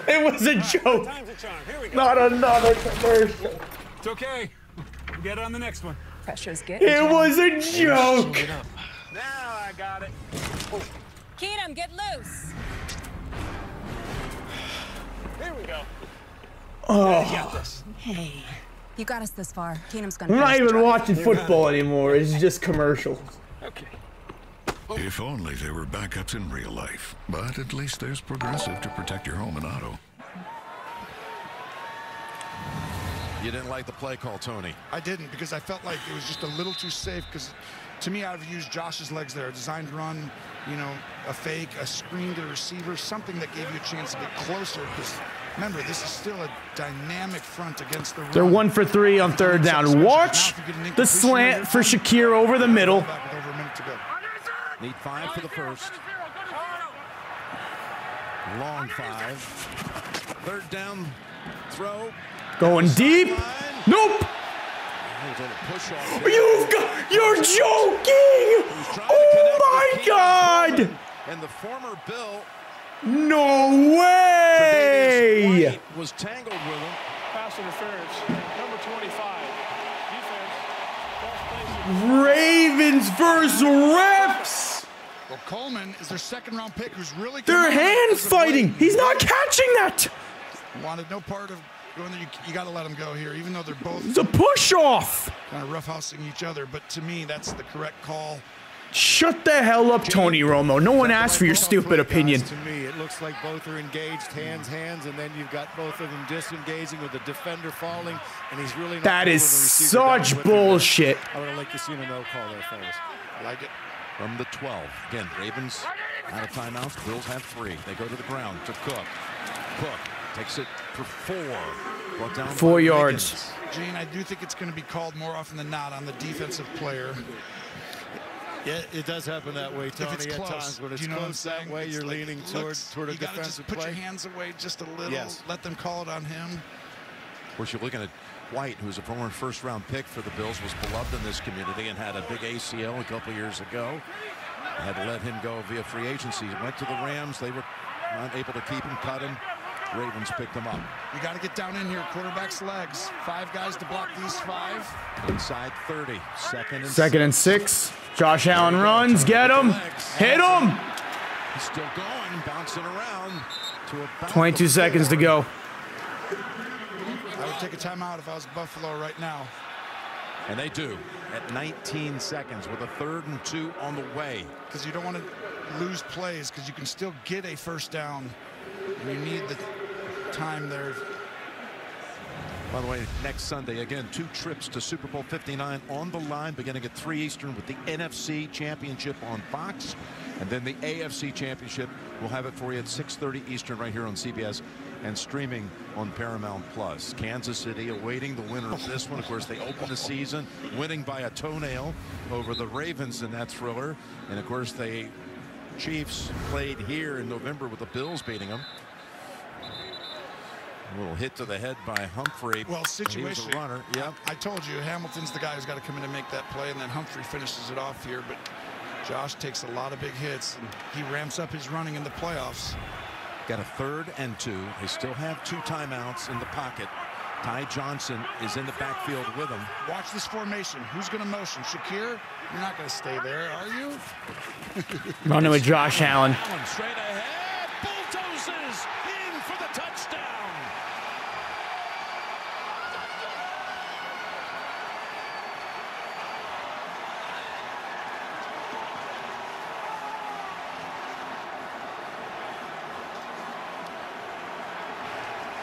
It was a joke. Not another commercial. It's okay. We'll get on the next one. Pressure's getting. It was a joke. Now I got it. Oh. Keenum, get loose. Here we go. Oh. Hey, you got us this far. Keenum's gonna. I'm not even watching football anymore. It's just commercials. Okay. If only there were backups in real life, but at least there's Progressive to protect your home and auto. You didn't like the play call, Tony? I didn't, because I felt like it was just a little too safe, because to me, I'd have used Josh's legs there. A designed run, you know, a fake, a screen to the receiver, something that gave you a chance to get closer, because remember, this is still a dynamic front against the run. They're 1 for 3 on 3rd down. Watch the slant for Shakir over the middle. Need 5 for the first. Long 5. 3rd down throw. Going deep. Nope. You're joking. Oh my God. And the former Bill. No way. Was tangled with him. Pass interference. Number 25. Ravens versus refs. Well, Coleman is their 2nd-round pick, who's really. They're hand fighting. He's not catching that. Wanted no part of going there. You got to let him go here, even though they're both. It's a push off. Kind of roughhousing each other, but to me, that's the correct call. Shut the hell up, Tony Romo. No one asked for your stupid opinion. To me, it looks like both are engaged, hands, and then you've got both of them disengaging with the defender falling, and he's really not. That is such bullshit. I would have liked to see a no call there, fellas. I like it. From the 12. Again, Ravens out of timeouts. Bills have 3. They go to the ground to Cook. Cook takes it for 4. Brought down 4 yards. Gene, I do think it's going to be called more often than not on the defensive player. Yeah, it does happen that way, Tony. At times when it's close that way, you're leaning toward a defensive play. You got to just put your hands away just a little. Yes. Let them call it on him. Of course, you're looking at White, who's a former 1st-round pick for the Bills, was beloved in this community and had a big ACL a couple years ago. Had to let him go via free agency. He went to the Rams. They were not able to keep him, cut him. Ravens picked him up. You got to get down in here. Quarterback's legs. 5 guys to block these 5. Inside 30. 2nd and 2nd and 6. Josh Allen runs. Get him. Hit him. He's still going, bouncing around to about 22 seconds to go. I would take a timeout if I was Buffalo right now. And they do at 19 seconds with a 3rd and 2 on the way. Because you don't want to lose plays, because you can still get a first down. And you need the time there. By the way, next Sunday, again, 2 trips to Super Bowl 59 on the line, beginning at 3 Eastern with the NFC Championship on Fox. And then the AFC Championship, we'll have it for you at 6:30 Eastern right here on CBS and streaming on Paramount Plus. Kansas City awaiting the winner of this one. Of course, they open the season winning by a toenail over the Ravens in that thriller. And, of course, the Chiefs played here in November with the Bills beating them. A little hit to the head by Humphrey. Well, situation. He was a runner. Yep. I told you, Hamilton's the guy who's got to come in and make that play, and then Humphrey finishes it off here. But Josh takes a lot of big hits, and he ramps up his running in the playoffs. Got a 3rd and 2. They still have 2 timeouts in the pocket. Ty Johnson is in the backfield with him. Watch this formation. Who's going to motion? Shakir? You're not going to stay there, are you? Running with Josh Allen. Straight ahead. Bulldozes in for the touchdown.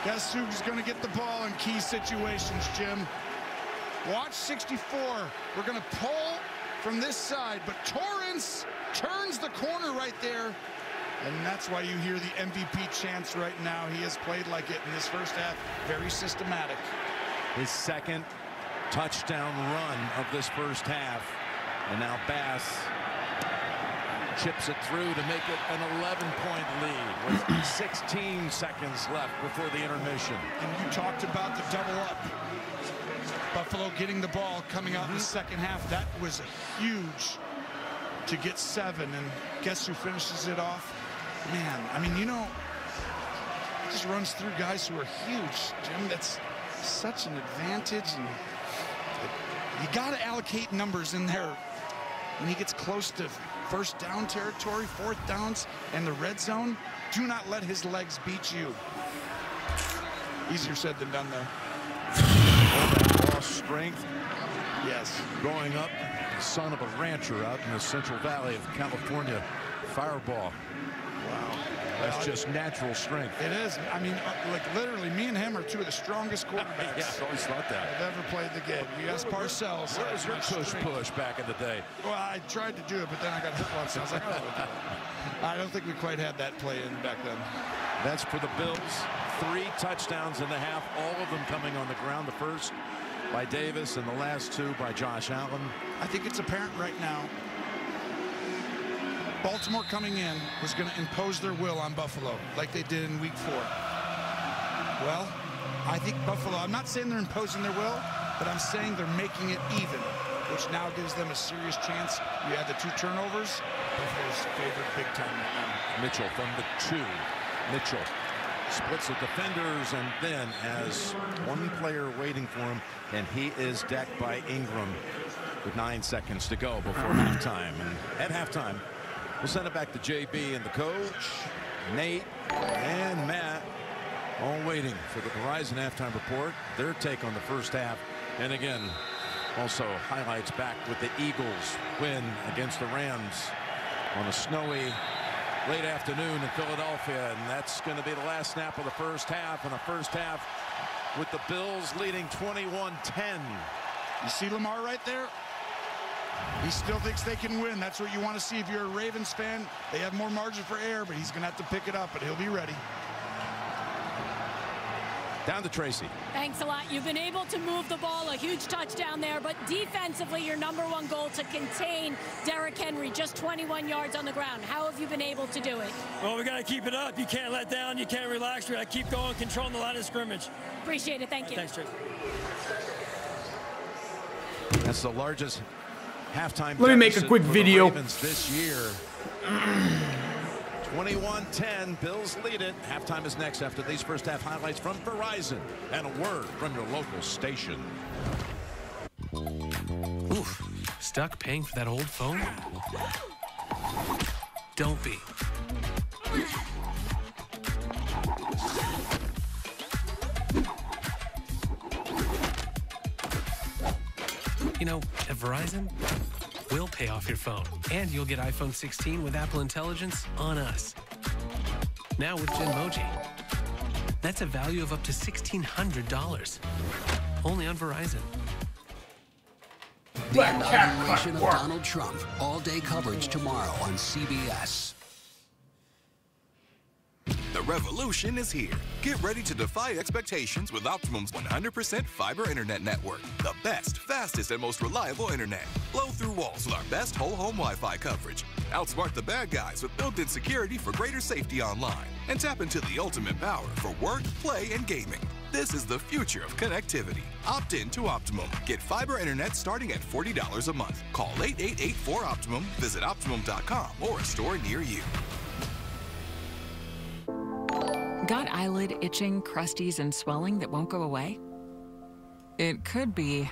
Guess who's going to get the ball in key situations, Jim? Watch 64. We're going to pull from this side, but Torrance turns the corner right there. And that's why you hear the MVP chants right now. He has played like it in this first half. Very systematic. His 2nd touchdown run of this first half. And now Bass chips it through to make it an 11-point lead with 16 seconds left before the intermission. And you talked about the double up. Buffalo getting the ball coming out in the second half. That was huge to get 7. And guess who finishes it off? Man, I mean, you know, it just runs through guys who are huge, Jim. That's such an advantage. And you got to allocate numbers in there. When he gets close to first down territory, 4th downs, and the red zone, do not let his legs beat you. Easier said than done, though. Raw strength. Yes. Growing up, the son of a rancher out in the Central Valley of California. Fireball. Wow. That's just natural strength. It is. I mean, like literally, me and him are 2 of the strongest quarterbacks. Yeah, I always thought that. I've ever played the game. You ask Parcells. Where was your push back in the day? Well, I tried to do it, but then I got hit once. And I was like, oh. I don't think we quite had that play in back then. That's for the Bills. 3 touchdowns in the half, all of them coming on the ground. The first by Davis and the last 2 by Josh Allen. I think it's apparent right now. Baltimore coming in was going to impose their will on Buffalo like they did in week 4. Well, I think Buffalo, I'm not saying they're imposing their will, but I'm saying they're making it even, which now gives them a serious chance. You had the 2 turnovers. Buffalo's favored big time right now. Mitchell from the 2. Mitchell splits the defenders and then has 1 player waiting for him, and he is decked by Ingram with 9 seconds to go before halftime. And at halftime, we'll send it back to JB and the coach, Nate and Matt, all waiting for the Verizon halftime report, their take on the first half. And again, also highlights back with the Eagles win against the Rams on a snowy late afternoon in Philadelphia. And that's going to be the last snap of the first half. And the first half with the Bills leading 21-10. You see Lamar right there? He still thinks they can win. That's what you want to see if you're a Ravens fan. They have more margin for error, but he's going to have to pick it up, but he'll be ready. Down to Tracy. Thanks a lot. You've been able to move the ball, a huge touchdown there, but defensively, your #1 goal to contain Derrick Henry, just 21 yards on the ground. How have you been able to do it? Well, we got to keep it up. You can't let down. You can't relax. We got to keep going, controlling the line of scrimmage. Appreciate it. Thank you. Thanks, Tracy. That's the largest halftime. Let me make a quick video. This year. 21-10, Bills lead it. Halftime is next after these first half highlights from Verizon and a word from your local station. Oof, stuck paying for that old phone? don't be. You know, at Verizon, we'll pay off your phone, and you'll get iPhone 16 with Apple Intelligence on us. Now with Genmoji. That's a value of up to $1,600. Only on Verizon. The inauguration of Donald Trump. All-day coverage tomorrow on CBS. The revolution is here. Get ready to defy expectations with Optimum's 100% fiber internet network. The best, fastest, and most reliable internet. Blow through walls with our best whole home Wi-Fi coverage. Outsmart the bad guys with built-in security for greater safety online. And tap into the ultimate power for work, play, and gaming. This is the future of connectivity. Opt in to Optimum. Get fiber internet starting at $40 a month. Call 888-4OPTIMUM, visit Optimum.com or a store near you. Got eyelid itching, crusties, and swelling that won't go away? It could be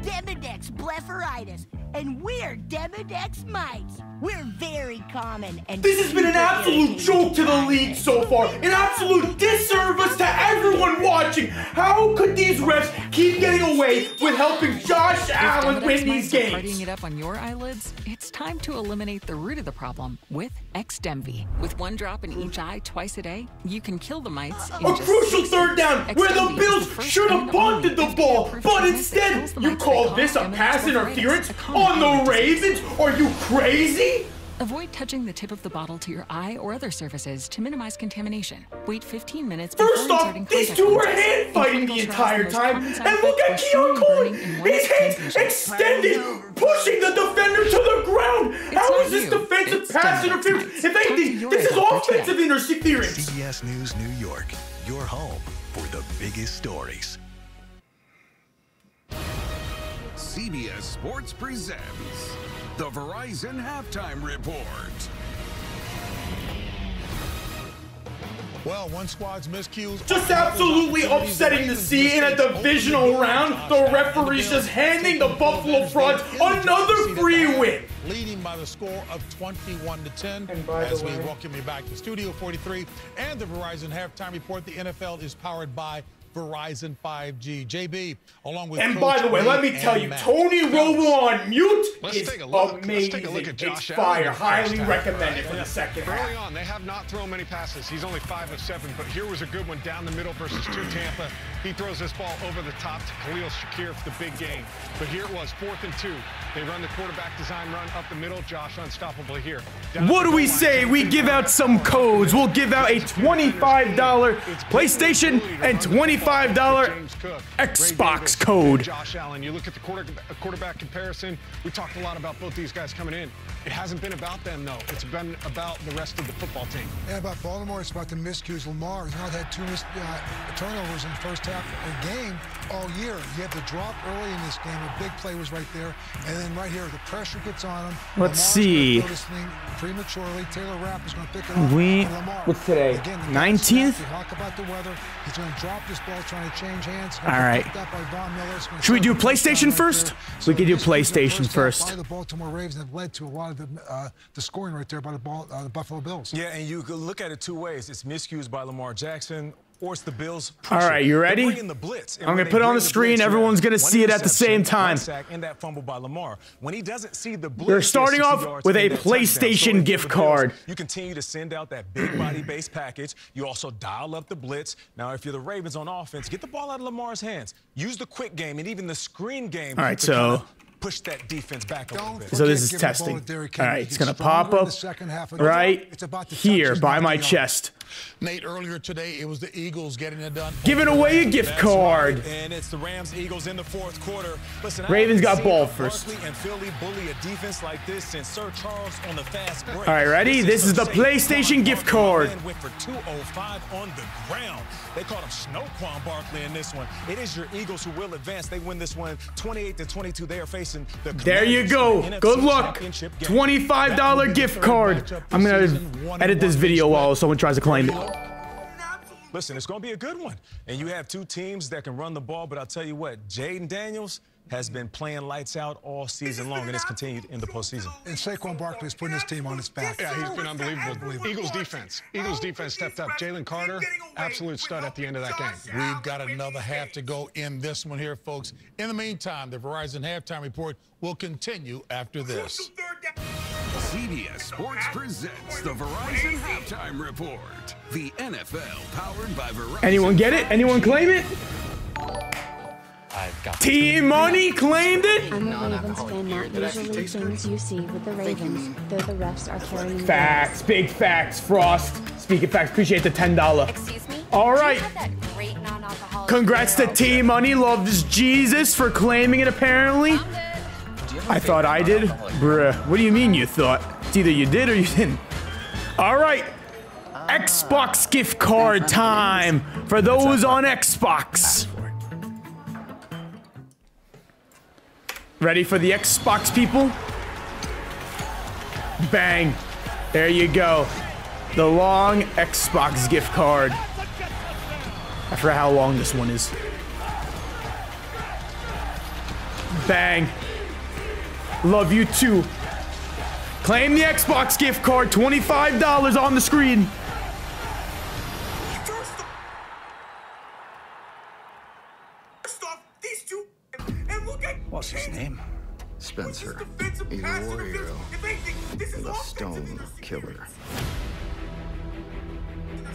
Demodex blepharitis, and we're Demodex mites. We're very common and this has been an absolute joke to the league so far. An absolute disservice to everyone watching. How could these refs keep getting away with helping Josh Allen win these games? Partying it up on your eyelids? It's time to eliminate the root of the problem with Xdemvy. With 1 drop in each eye twice a day, you can kill the mites in A just crucial 6 third down days. where the Xdemvy Bills is the should have punted the ball, but instead you call this a pass interference on the Ravens? Are you crazy? Avoid touching the tip of the bottle to your eye or other surfaces to minimize contamination. Wait 15 minutes before First off, these two were hand fighting the entire time, and look at Keon Coleman. His hands extended, pushing the defender to the ground. How is this defensive pass interference? If anything, this is offensive interference. CBS News New York, your home for the biggest stories. CBS Sports presents the Verizon Halftime Report. Well, one squad's miscues. Just absolutely upsetting to see in a divisional round. The referees just handing the Buffalo Frauds another free win. Leading by the score of 21-10. And by as the we way, welcome you back to Studio 43 and the Verizon Halftime Report, the NFL is powered by Verizon 5G. JB, along with and Coach by the way, let me Lee tell and you, Matt. Tony Romo on mute Let's is take a look. amazing. Let's take a look at It's Josh fire. Allen. Highly recommended for the second half. Early on, they have not thrown many passes. He's only 5 of 7, but here was a good one down the middle versus 2 Tampa. He throws this ball over the top to Khalil Shakir for the big game. But here it was, 4th and 2. They run the quarterback design run up the middle. Josh unstoppable here. What do we say? We give out some codes. We'll give out a $25 PlayStation and $25 Xbox code. Josh Allen, you look at the quarterback comparison. We talked a lot about both these guys coming in. It hasn't been about them, though. It's been about the rest of the football team. Yeah, about Baltimore, it's about the miscues. Lamar has not had 2 turnovers in the first half of the game all year. You had the drop early in this game. A big play was right there. And then right here, the pressure gets on him. Let's see. This thing prematurely. Taylor Rapp is going to pick it up. What's today? 19th? Talk about the weather. He's going to drop this ball, trying to change hands. All right. Should we do PlayStation first? We could do PlayStation first. The Baltimore Ravens have led to a lot of the scoring right there by the Buffalo Bills. Yeah, and you could look at it 2 ways. It's miscues by Lamar Jackson, or it's the Bills. All right, you ready? I'm going to put it on the screen. Everyone's going to see it at the same time. And that fumble by Lamar. When he doesn't see the blitz, they're starting off with a PlayStation gift card. You continue to send out that big body base package. You also dial up the blitz. Now, if you're the Ravens on offense, get the ball out of Lamar's hands. Use the quick game and even the screen game. All right, so push that defense back a little bit. So this is testing. All right, it's going to pop up right here by my chest. Nate, earlier today, it was the Eagles getting it done. Giving away a gift card. Right. And it's the Rams-Eagles in the 4th quarter. Listen, Ravens got ball first. And Philly bully a defense like this since Sir Charles on the fast break. All right, ready? This is the PlayStation gift card. Went for 205 on the ground. They called him Snoquan Barkley in this one. It is your Eagles who will advance. They win this one 28-22. They are facing the There you go. Good luck. $25 gift card. I'm going to edit this video while someone tries to claim it. Listen, it's going to be a good one. And you have 2 teams that can run the ball, but I'll tell you what, Jaden Daniels, has been playing lights out all season long, and it's continued in the postseason. And Saquon Barkley's putting his team on his back. Yeah, he's been unbelievable. Eagles defense stepped up. Jalen Carter, absolute stud at the end of that game. We've got another half to go in this one here, folks. In the meantime, the Verizon Halftime Report will continue after this. CBS Sports presents the Verizon Halftime Report. The NFL powered by Verizon. Anyone get it? Anyone claim it? T-Money claimed it? I'm a Ravens fan, not usually things you see with the Ravens, though the refs are carrying Facts, big facts, Frost. Speaking facts, appreciate the $10. Excuse me? All right. Congrats to T-Money, loves Jesus for claiming it apparently. I thought I did. Bruh, what do you mean you thought? It's either you did or you didn't. All right. Xbox gift card time for those on Xbox. Ready for the Xbox, people? Bang. There you go. The long Xbox gift card. I forgot how long this one is. Bang. Love you too. Claim the Xbox gift card. $25 on the screen. What's his name? Spencer. He's a warrior with a stone killer.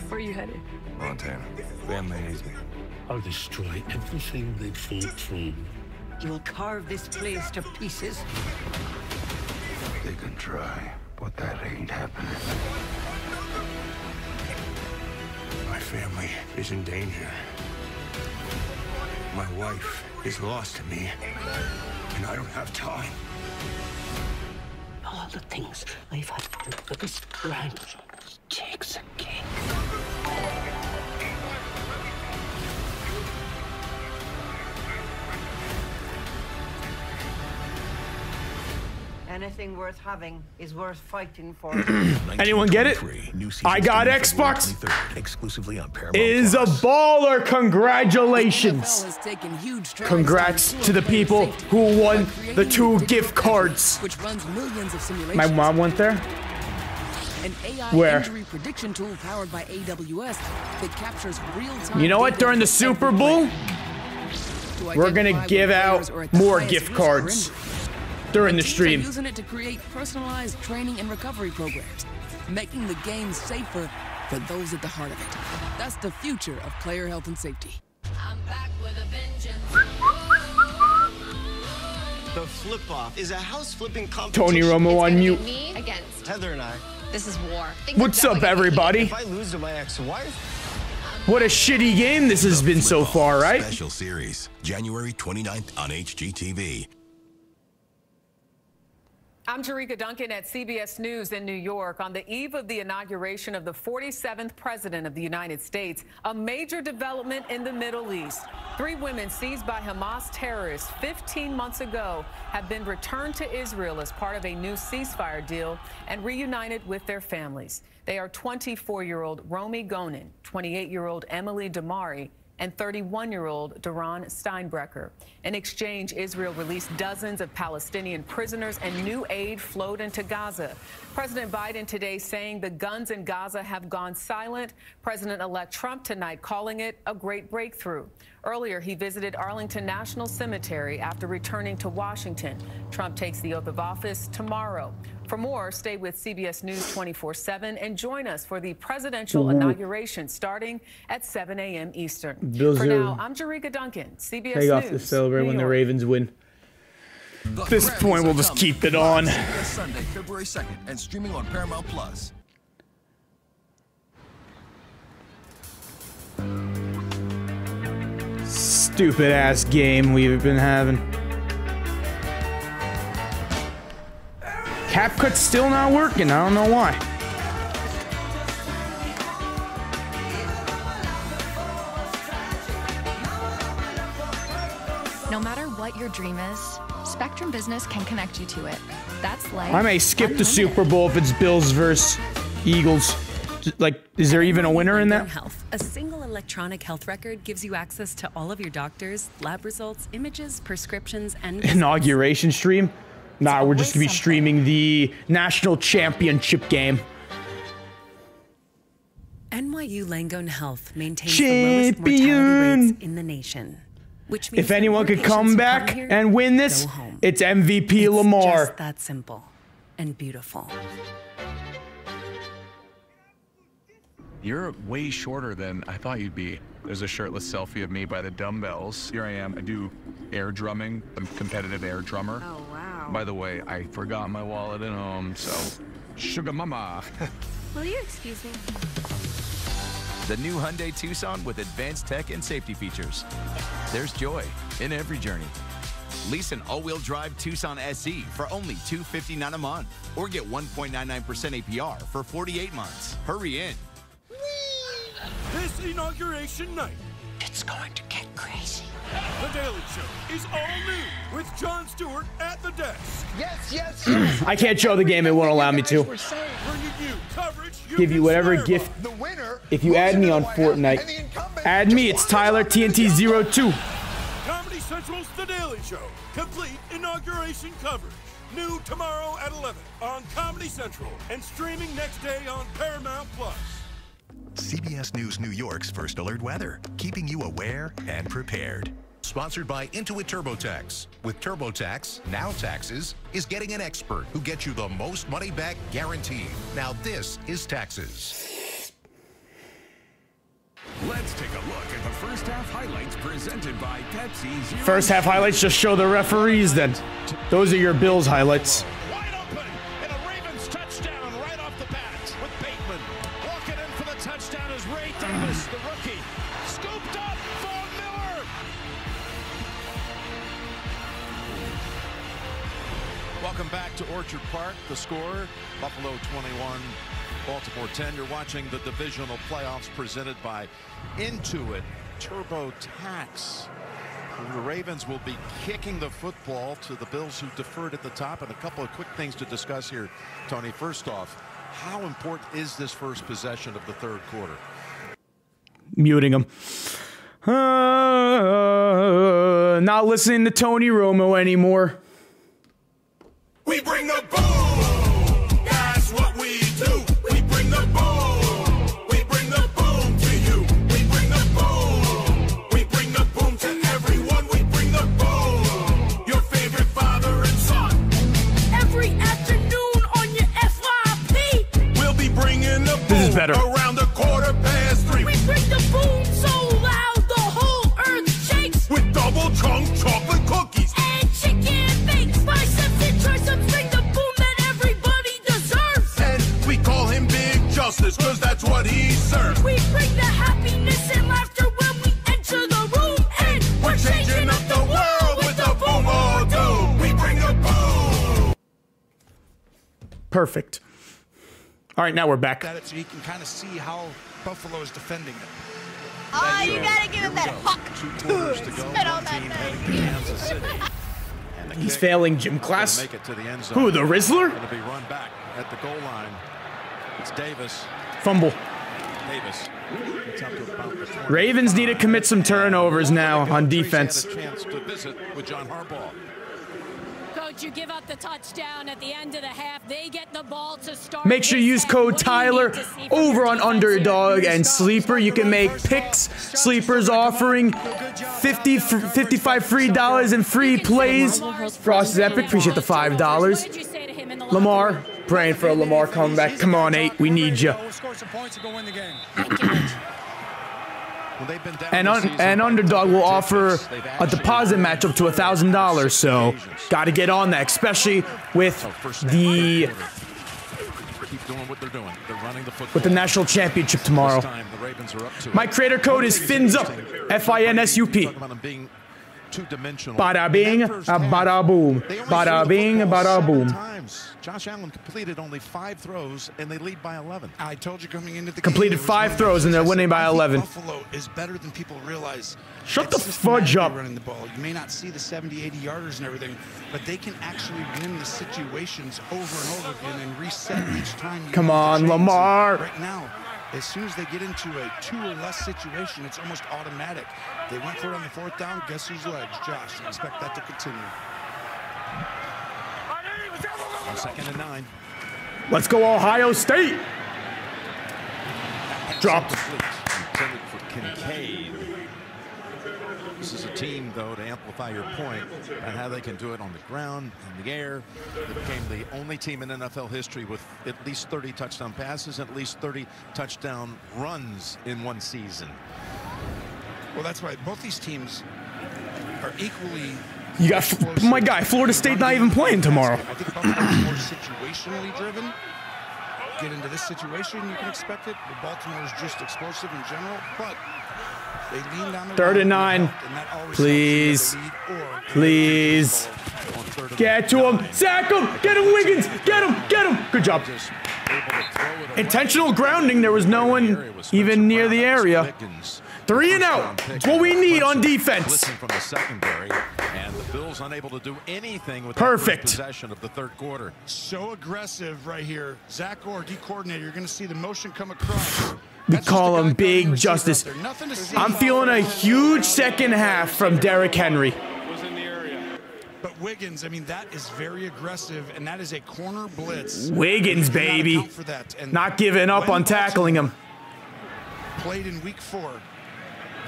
Where are you headed? Montana. Family needs me. I'll destroy everything they fought for. You will carve this place to pieces. They can try, but that ain't happening. My family is in danger. My wife is lost to me, and I don't have time. All the things I've had to do for this ranch takes a king. Anything worth having is worth fighting for. Anyone get it? I got Xbox. Exclusively on Paramount Is a baller. Congratulations. Congrats to the people who won the 2 gift cards. My mom went there. An AI Where? injury prediction tool powered by AWS that captures real-time. You know what? During the Super Bowl, we're gonna give out more gift cards during the stream. Using it to create personalized training and recovery programs, making the game safer for those at the heart of it. That's the future of player health and safety. I'm back with a vengeance. The flip-off is a house-flipping competition. Tony Romo on mute. Me against Heather and I. This is war. What's up, everybody? If I lose to my ex-wife, What a shitty game this has been so far, right? Special series, January 29th on HGTV. I'm Jerika Duncan at CBS News in New York. On the eve of the inauguration of the 47th President of the United States, a major development in the Middle East. 3 women seized by Hamas terrorists 15 months ago have been returned to Israel as part of a new ceasefire deal and reunited with their families. They are 24-year-old Romy Gonen, 28-year-old Emily Damari, and 31-year-old Doron Steinbrecher. In exchange, Israel released dozens of Palestinian prisoners and new aid flowed into Gaza. President Biden today saying the guns in Gaza have gone silent. President-elect Trump tonight calling it a great breakthrough. Earlier, he visited Arlington National Cemetery after returning to Washington. Trump takes the oath of office tomorrow. For more, stay with CBS News 24/7 and join us for the presidential inauguration starting at 7 a.m. Eastern. For now, I'm Jerika Duncan, CBS Take off News, to celebrate New when the York. Ravens win. At this point, we'll just keep it on. CBS Sunday, February 2nd, and streaming on Paramount Plus. Stupid ass game we've been having. CapCut's still not working. I don't know why. No matter what your dream is, Spectrum Business can connect you to it. That's like I may skip the Super Bowl if it's Bills versus Eagles. Like, is there even a winner in that? Health. A single electronic health record gives you access to all of your doctors, lab results, images, prescriptions, and Inauguration stream? Nah, we're just gonna be streaming the national championship game. NYU Langone Health maintains the lowest mortality rates in the nation. Which means if anyone could come back and win this, it's MVP Lamar. Just that simple and beautiful. You're way shorter than I thought you'd be. There's a shirtless selfie of me by the dumbbells. Here I am. I do air drumming. I'm a competitive air drummer. Oh, wow. By the way, I forgot my wallet at home, so sugar mama. Will you excuse me? The new Hyundai Tucson with advanced tech and safety features. There's joy in every journey. Lease an all-wheel drive Tucson SE for only $259 a month, or get 1.99% APR for 48 months. Hurry in. This inauguration night, it's going to get crazy. The Daily Show is all new with Jon Stewart at the desk. Yes. I can't show the game, it won't allow me to. Bringing you coverage Give you whatever gift. If you add me on Fortnite, add me, it's Tyler TNT02. Comedy Central's The Daily Show, complete inauguration coverage. New tomorrow at 11 on Comedy Central and streaming next day on Paramount+. CBS News New York's First Alert Weather, keeping you aware and prepared. Sponsored by Intuit TurboTax. With TurboTax, Now Taxes is getting an expert who gets you the most money back guaranteed. Now this is taxes. Let's take a look at the first half highlights presented by Pepsi Zero. First half highlights, just show the referees then. Those are your Bills highlights. Wide open and a Ravens touchdown right off the bat with Bateman. Walking in for the touchdown is Ray Davis, the rookie. Scooped up, Von Miller. Welcome back to Orchard Park. The score, Buffalo 21, Baltimore 10. You're watching the divisional playoffs presented by Intuit TurboTax. The Ravens will be kicking the football to the Bills, who deferred at the top. And a couple of quick things to discuss here, Tony. First off, how important is this first possession of the third quarter? Muting him. Not listening to Tony Romo anymore. We bring the boom. That's what we do. We bring the boom. We bring the boom to you. We bring the boom. We bring the boom to everyone. We bring the boom. Your favorite father and son. Every afternoon on your FYP. We'll be bringing the boom. This is better. Around the 3:15. We bring the boom so loud the whole earth shakes. With double chunk chocolate cookies. And chicken bakes. Biceps and triceps bring the boom that everybody deserves. And we call him Big Justice, cause that's what he serves. We bring the happiness and laughter when we enter the room. And we're changing up the world with the boom or doom. We bring the boom. Perfect. All right, now we're back. At it so you can kind of see how Buffalo is defending it. Oh, you gotta give him that huck. 2 quarters to go. Spit on that thing. Kansas City. And the He's kick failing gym class. will make it to the end zone. Who, the Rizzler? Going to be run back at the goal line. It's Davis. Fumble. Davis. Gets up to about the 20. Ravens need to commit some turnovers now on defense. Had a chance to visit with John Harbaugh. Coach, you give up the touchdown at the end of the half. They get the ball to start. Make sure you use code Tyler over on Underdog and Sleeper. You can make picks. Sleeper's offering $55 free dollars in free plays. Frost is epic. Appreciate the $5. Lamar, praying for a Lamar comeback. Come on, 8. We need you. And Underdog will offer a deposit match up to $1,000, so got to get on that, especially with the national championship tomorrow. My creator code is FINSUP, F-I-N-S-U-P. Bada bing, bada boom. Bada bing, bada boom. Josh Allen completed only 5 throws, and they lead by 11. I told you coming into the completed 5 throws, and they're winning by 11. Buffalo is better than people realize. Shut the fudge up. Running the ball. You may not see the 70, 80 yarders and everything, but they can actually win the situations over and over again and reset each time. Come on, Lamar. Right now, as soon as they get into a 2 or less situation, it's almost automatic. They went for it on the 4th down. Guess whose legs? Josh. I expect that to continue. On 2nd and 9. Let's go, Ohio State. Dropped. Intended for Kincaid. This is a team, though, to amplify your point on how they can do it on the ground, in the air. They became the only team in NFL history with at least 30 touchdown passes and at least 30 touchdown runs in one season. Well, that's right. Both these teams are equally. You got my guy, Florida State not even playing tomorrow. I think Buffalo's more situationally driven. Get into this situation, you can expect it. But Baltimore is just explosive in general, but they lean down the 3rd and 9. Please. Please. Get to him. Sack him. Get him, Wiggins. Get him. Get him. Good job. Intentional grounding. There was no one even near the area. 3 and out. That's what we need on defense. From the secondary, and the Bills unable to do anything with perfect possession of the 3rd quarter. So aggressive right here. Zach Orr, D coordinator. You're going to see the motion come across. We call him Big Justice. I'm feeling a huge second half from Derrick Henry. But Wiggins, I mean, that is very aggressive, and that is a corner blitz. Wiggins, baby. Not giving up on tackling him. Played in week 4.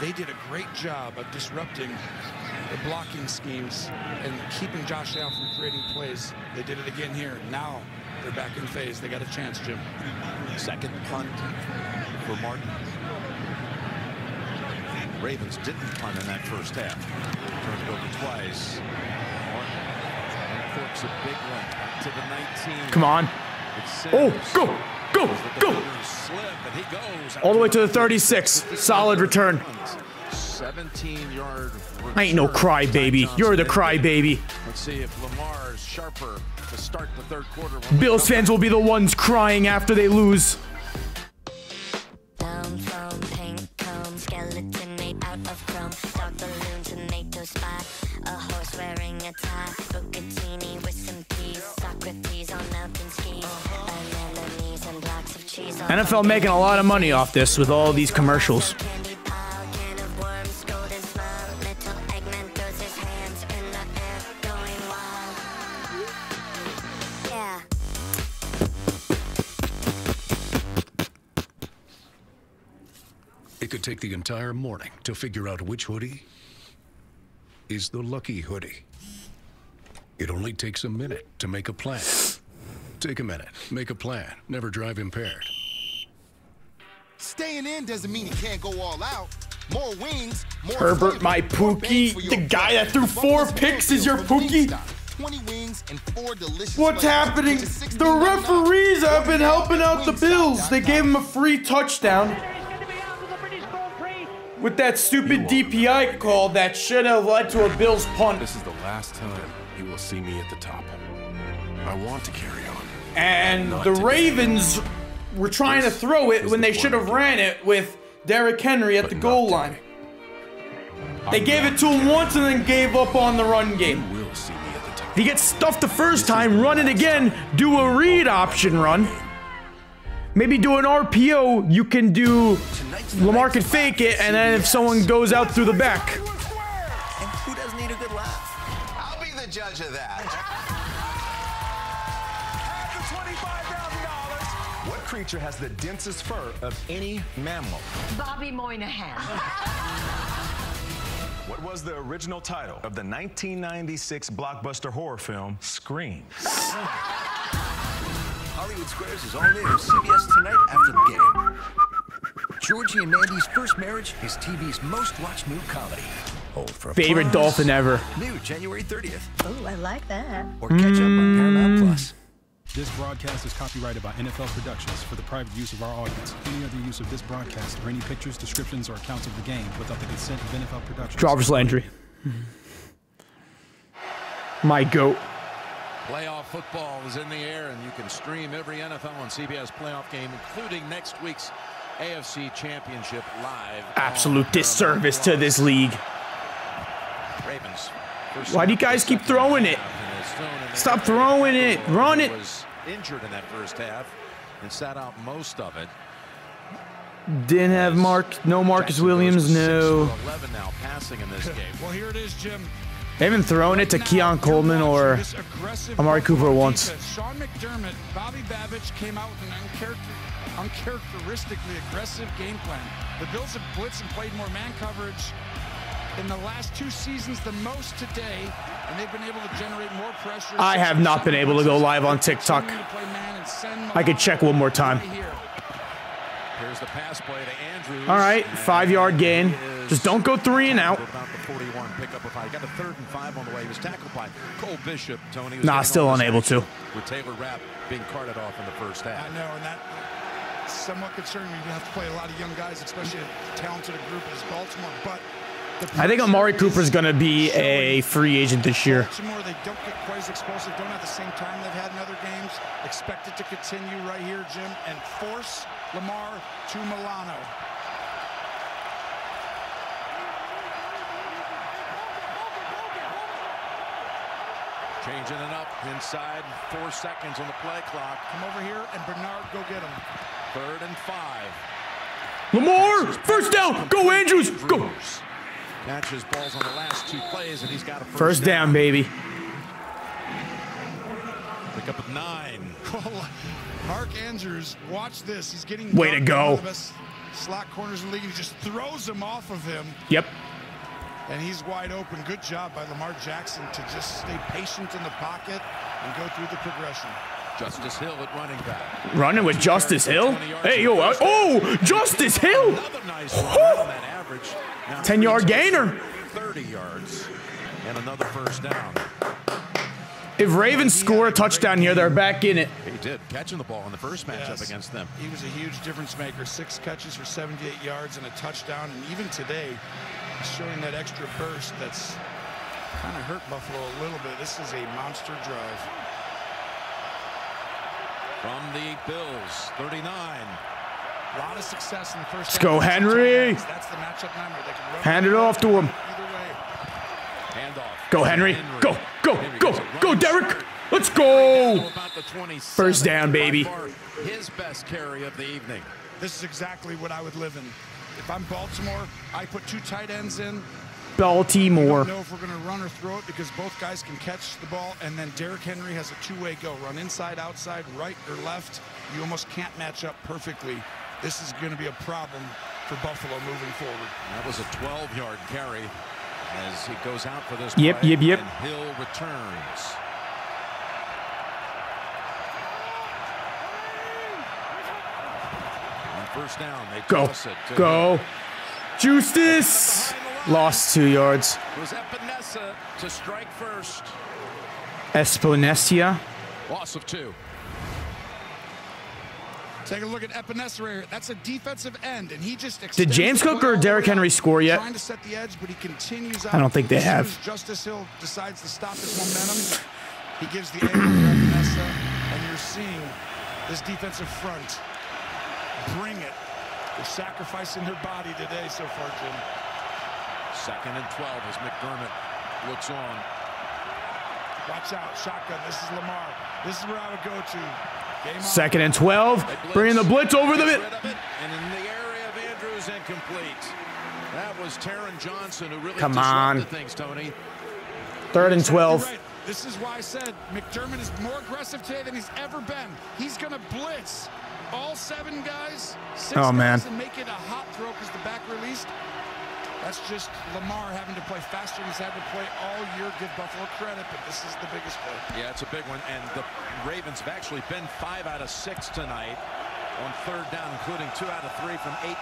They did a great job of disrupting the blocking schemes and keeping Josh Allen from creating plays. They did it again here. Now they're back in phase. They got a chance, Jim. 2nd punt for Martin. Ravens didn't punt in that 1st half. Turned it over twice. Martin corks a big one back to the 19. Come on. Oh, go, go, go. All the way to the 36. Solid return. 17-yard. I ain't no crybaby. You're the crybaby. Let's see if Lamar's sharper to start the 3rd quarter. Bills fans will be the ones crying after they lose. Down from pink comb, skeleton made out of chrome, dark balloon, tomato spot, a horse wearing a tie, bucatini with some peas, Socrates on mountain skis, anemones and blocks of cheese. NFL making a lot of money off this with all these commercials. It could take the entire morning to figure out which hoodie is the lucky hoodie. It only takes a minute to make a plan. Take a minute, make a plan, never drive impaired. Staying in doesn't mean he can't go all out. More wings, more Herbert, my Pookie. The guy that threw 4 picks is your Pookie? 20 wings and 4 delicious. What's happening? The referees have been helping out the Bills. They gave him a free touchdown with that stupid DPI call that should have led to a Bills punt. This is the last time you will see me at the top. I want to carry on. And the Ravens were trying to throw it when they should have ran it with Derrick Henry at the goal line. They gave it to him once and then gave up on the run game. If he gets stuffed the first time, run it again, do a read option run. Maybe do an RPO, you can do Lamar can fake it, and then if someone goes out through the back. And who doesn't need a good laugh? I'll be the judge of that. What creature has the densest fur of any mammal? Bobby Moynihan. What was the original title of the 1996 blockbuster horror film, Scream? Hollywood Squares is all new. CBS tonight after the game. Georgie and Mandy's first marriage is TV's most watched new comedy. Hold for Favorite applause. dolphin ever. New January 30th. Oh, I like that. Or catch up on Paramount Plus. This broadcast is copyrighted by NFL Productions for the private use of our audience. Any other use of this broadcast or any pictures, descriptions, or accounts of the game without the consent of NFL Productions. Jarvis Landry. My GOAT. Playoff football is in the air, and you can stream every NFL and CBS playoff game, including next week's AFC Championship live. Absolute disservice to this league. Ravens. Why do you guys keep throwing it? Stop throwing it. Run it. Was injured in that first half and sat out most of it. Didn't have no Marcus Williams, no. 11 now passing in this game. Well, here it is, Jim. They haven't thrown it to Keon Coleman or Amari Cooper once. Sean McDermott, Bobby Babich came out with an uncharacteristically aggressive game plan. The Bills have blitzed and played more man coverage in the last 2 seasons, the most today, and they've been able to generate more pressure. I have not been able to go live on TikTok. I could check one more time. Here's the pass play to Andrews. All right, 5-yard gain. Just don't go 3 and out. About the 41 pickup of 5. He got a 3rd and 5 on the way. He was tackled by Cole Bishop. Tony was nah, still unable to. With Taylor Rapp being carted off in the first half. I know, and that's somewhat concerning. You have to play a lot of young guys, especially a talented group as Baltimore. But I think Amari Cooper's going to be a free agent this year. Baltimore, they don't get quite as explosive, don't have the same time they've had in other games. Expect it to continue right here, Jim, and force Lamar to Milano. Changing it up inside, 4 seconds on the play clock. Come over here, and Bernard, go get him. 3rd and 5. Lamar, first down. Go, Andrews. Go. Catches balls on the last 2 plays, and he's got a first down, baby. Pick up at 9. Mark Andrews, watch this. He's getting way to go. One of the best slot corners in the league. He just throws him off of him. Yep. And he's wide open. Good job by Lamar Jackson to just stay patient in the pocket and go through the progression. Justice Hill at running back. Running with Justice Hill? Hey, yo, oh, Justice Hill! Another nice run on that average. 10-yard gainer. 30 yards and another first down. If Ravens score a touchdown here, they're back in it. He did, catching the ball in the first matchup against them. He was a huge difference maker. 6 catches for 78 yards and a touchdown. And even today, showing that extra burst that's kind of hurt Buffalo a little bit. This is a monster drive. From the Bills, 39. A lot of success in the first. Let's go, Henry. That's the matchup number. They can run hand it off to him. Either way. Handoff. Go, Henry. Go, go, go, go, Derek. Let's go. First down, baby. His best carry of the evening. This is exactly what I would live in. If I'm Baltimore, I put 2 tight ends in. Baltimore. I don't know if we're going to run or throw it because both guys can catch the ball, and then Derrick Henry has a 2-way go. Run inside, outside, right or left. You almost can't match up perfectly. This is going to be a problem for Buffalo moving forward. That was a 12-yard carry as he goes out for this Yep. And Hill returns. On first down, they toss it to Go. Hill. Justice. Lost 2 yards. It was Epinesa to strike first. Espinosa. Loss of 2. Take a look at Epinesa right here. That's a defensive end, and he just Did James Cook or Derrick Henry score yet? Trying to set the edge, but he continues out. I don't think they have. As soon as Justice Hill decides to stop his momentum, he gives the angle to Epinesa, and you're seeing this defensive front bring it. They're sacrificing their body today so far, Jim. 2nd and 12 as McDermott looks on. Watch out, shotgun. This is Lamar. This is where I would go to. Game on. 2nd and 12. Bringing the blitz over the mid. And in the area of Andrews, incomplete. That was Taron Johnson who really Come disrupted on. things, Tony. 3rd and 12. Right. This is why I said McDermott is more aggressive today than he's ever been. He's going to blitz all 7 guys, 6 guys, and make it a hot throw because the back released. That's just Lamar having to play faster than he's had to play all year. Give Buffalo credit, but this is the biggest play. Yeah, it's a big one. And the Ravens have actually been 5 out of 6 tonight on 3rd down, including 2 out of 3 from 8+,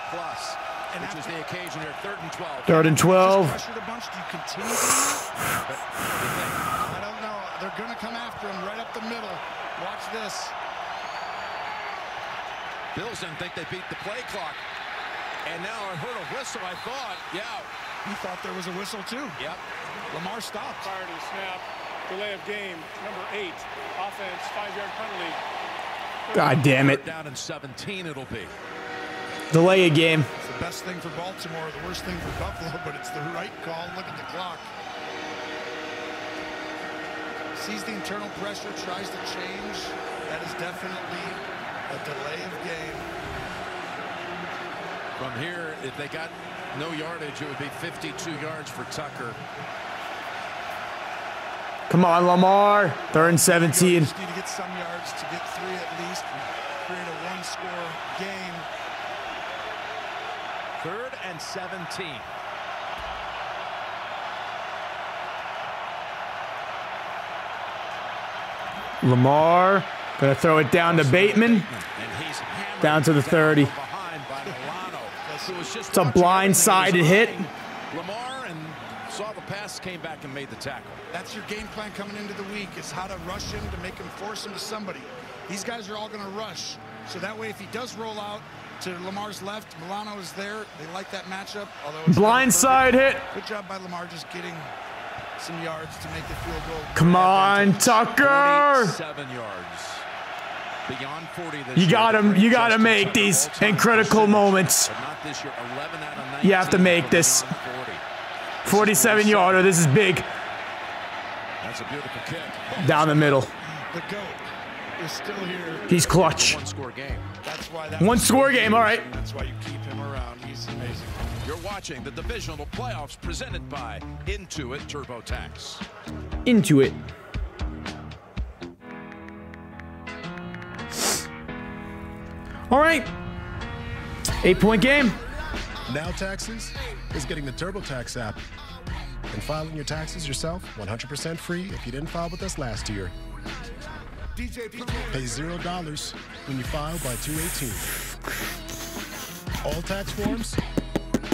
which is the occasion here. 3rd and 12. 3rd and 12. Pressured a bunch. Do you continue doing that? I don't know. They're going to come after him right up the middle. Watch this. Bills didn't think they beat the play clock. And now I heard a whistle, I thought. Yeah. He thought there was a whistle, too. Yep. Lamar stopped. Prior to the snap, delay of game, number 8, offense, 5-yard penalty. God damn it. Down in 17 it'll be. Delay a game. It's the best thing for Baltimore, the worst thing for Buffalo, but it's the right call. Look at the clock. Sees the internal pressure, tries to change. That is definitely a delay of game. From here, if they got no yardage, it would be 52 yards for Tucker. Come on, Lamar. 3rd and 17. You just need to get some yards to get 3 at least and create a one-score game. 3rd and 17. Lamar gonna throw it down to Bateman. Down to the 30. It's a blind-sided hit. Lamar and saw the pass, came back and made the tackle. That's your game plan coming into the week, is how to rush him, to make him force him to somebody. These guys are all going to rush. So that way, if he does roll out to Lamar's left, Milano is there. They like that matchup. Blindside hit. Good job by Lamar just getting some yards to make the field goal. Come on, Tucker. 7 yards. Beyond 40 this You got him. You got to make these in critical moments. Not this year. 11 out of 19. You have to make this. 47-yarder. This is big. That's a beautiful kick. Down the middle. The GOAT is still here. He's clutch. One-score game. That's why that One-score game. All right. That's why you keep him around. He's amazing. You're watching the divisional playoffs presented by Intuit TurboTax. Into it. All right. 8-point game. Now Taxes is getting the TurboTax app and filing your taxes yourself 100% free if you didn't file with us last year. Pay $0 when you file by 2/18. All tax forms,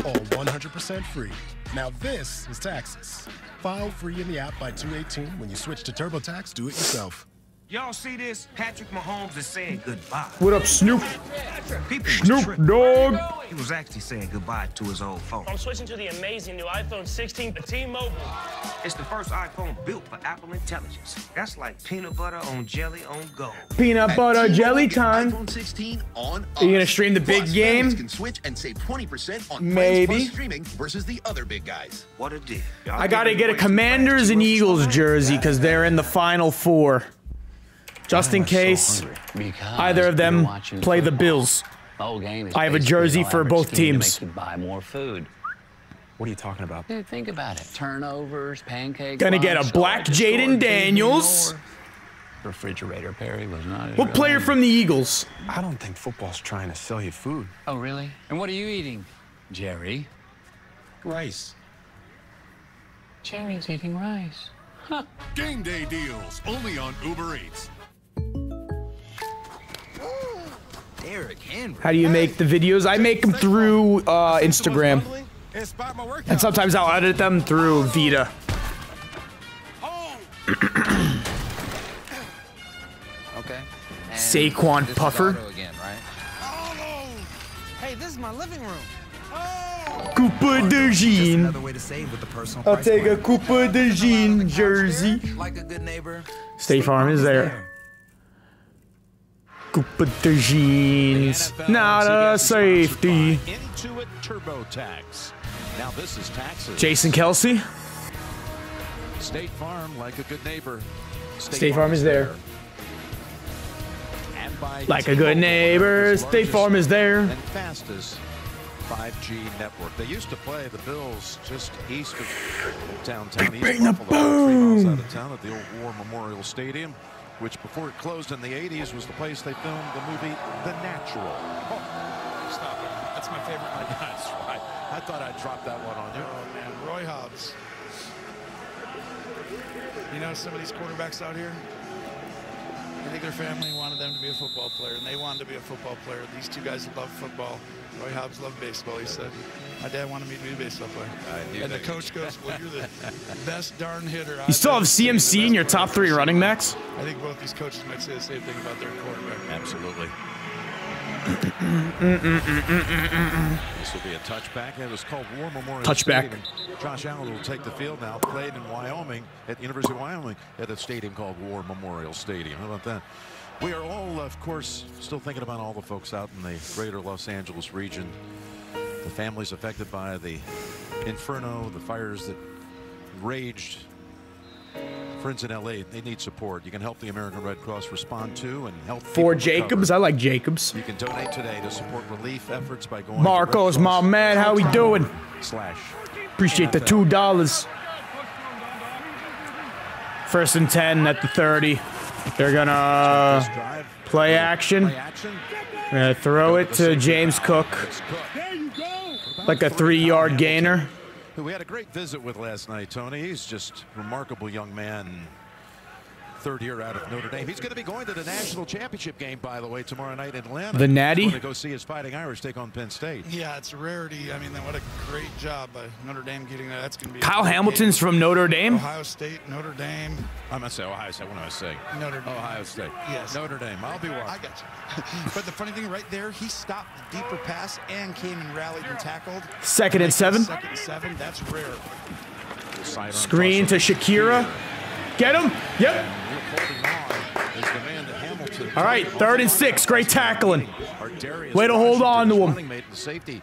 all 100% free. Now this is taxes. File free in the app by 2/18. When you switch to TurboTax, do it yourself. Y'all see this? Patrick Mahomes is saying goodbye. What up, Snoop? Snoop Dogg. He was actually saying goodbye to his old phone. I'm switching to the amazing new iPhone 16 T-Mobile. It's the first iPhone built for Apple Intelligence. That's like peanut butter on jelly on go. Peanut butter jelly time. iPhone 16 on. Are you gonna stream the big game? Can switch and save 20% on Maybe. streaming versus the other big guys. What a deal. I gotta get a Commanders and Eagles jersey because they're in the Final Four. Just in case either of them play the Bills. I have a jersey for both teams. Buy more food. What are you talking about? Dude, think about it. Turnovers, pancakes. Gonna get a black Jaden Daniels. Refrigerator Perry was not. What player from the Eagles? I don't think football's trying to sell you food. Oh, really? And what are you eating, Jerry? Rice. Jerry's eating rice. Huh. Game day deals only on Uber Eats. How do you make the videos? I make them through Instagram. And sometimes I'll edit them through Vita. Okay. Saquon Puffer. Again, right? Hey, this is my living room. Coupe de Jean. Another way to save with the personal I'll price take a point. Coupe de Jean jersey. Like a good neighbor. State Farm is there. Coupe de Jeans. Not a safety. Intuit TurboTax. Now this is taxes. Jason Kelsey. State Farm, like a good neighbor. State Farm is there. Like a good neighbor, State Farm is there. And fastest 5G network. They used to play the Bills just east of downtown. Big bang, East Buffalo, 3 miles out of town at the old War Memorial Stadium, which before it closed in the 80s was the place they filmed the movie The Natural. Oh, stop it. That's my favorite one. That's right. I thought I'd drop that one on you. Oh, man. Roy Hobbs. You know some of these quarterbacks out here? I think their family wanted them to be a football player, and they wanted to be a football player. These two guys love football. Roy Hobbs loved baseball. He said, my dad wanted me to be a baseball player. And the coach goes, well, you're the best darn hitter. You still have CMC in your top 3 running backs? I think both these coaches might say the same thing about their quarterback. Absolutely. This will be a touchback. It was called War Memorial Touchback. Stadium. Josh Allen will take the field now. Played in Wyoming, at the University of Wyoming, at a stadium called War Memorial Stadium. How about that? We are all, of course, still thinking about all the folks out in the greater Los Angeles region. The families affected by the inferno, the fires that raged friends in LA, they need support. You can help the American Red Cross respond to and help. For Jacobs, I like Jacobs. You can donate today to support relief efforts by going. Marcos, my man, how we doing? Appreciate the $2. 1st and 10 at the 30. They're gonna play action. Gonna throw it to James Cook. Like a 3-yard gainer. Who we had a great visit with last night, Tony. He's just a remarkable young man. 3rd year out of Notre Dame. He's going to be going to the national championship game, by the way, tomorrow night in Atlanta. The Natty? He's going to go see his Fighting Irish take on Penn State. Yeah, it's a rarity. I mean, what a great job by Notre Dame getting that. That's going to be Kyle Hamilton's from Notre Dame? Ohio State, Notre Dame. I'm going to say Ohio State. What am I saying? Notre Dame. Ohio State. Yes. Notre Dame. I'll be watching. I got you. But the funny thing right there, he stopped the deeper pass and came and rallied and tackled. 2nd and 7. 2nd and 7. That's rare. Screen to Shakira. Get him. Yep. All right, 3rd and 6. Great tackling. Way to hold on to him. Safety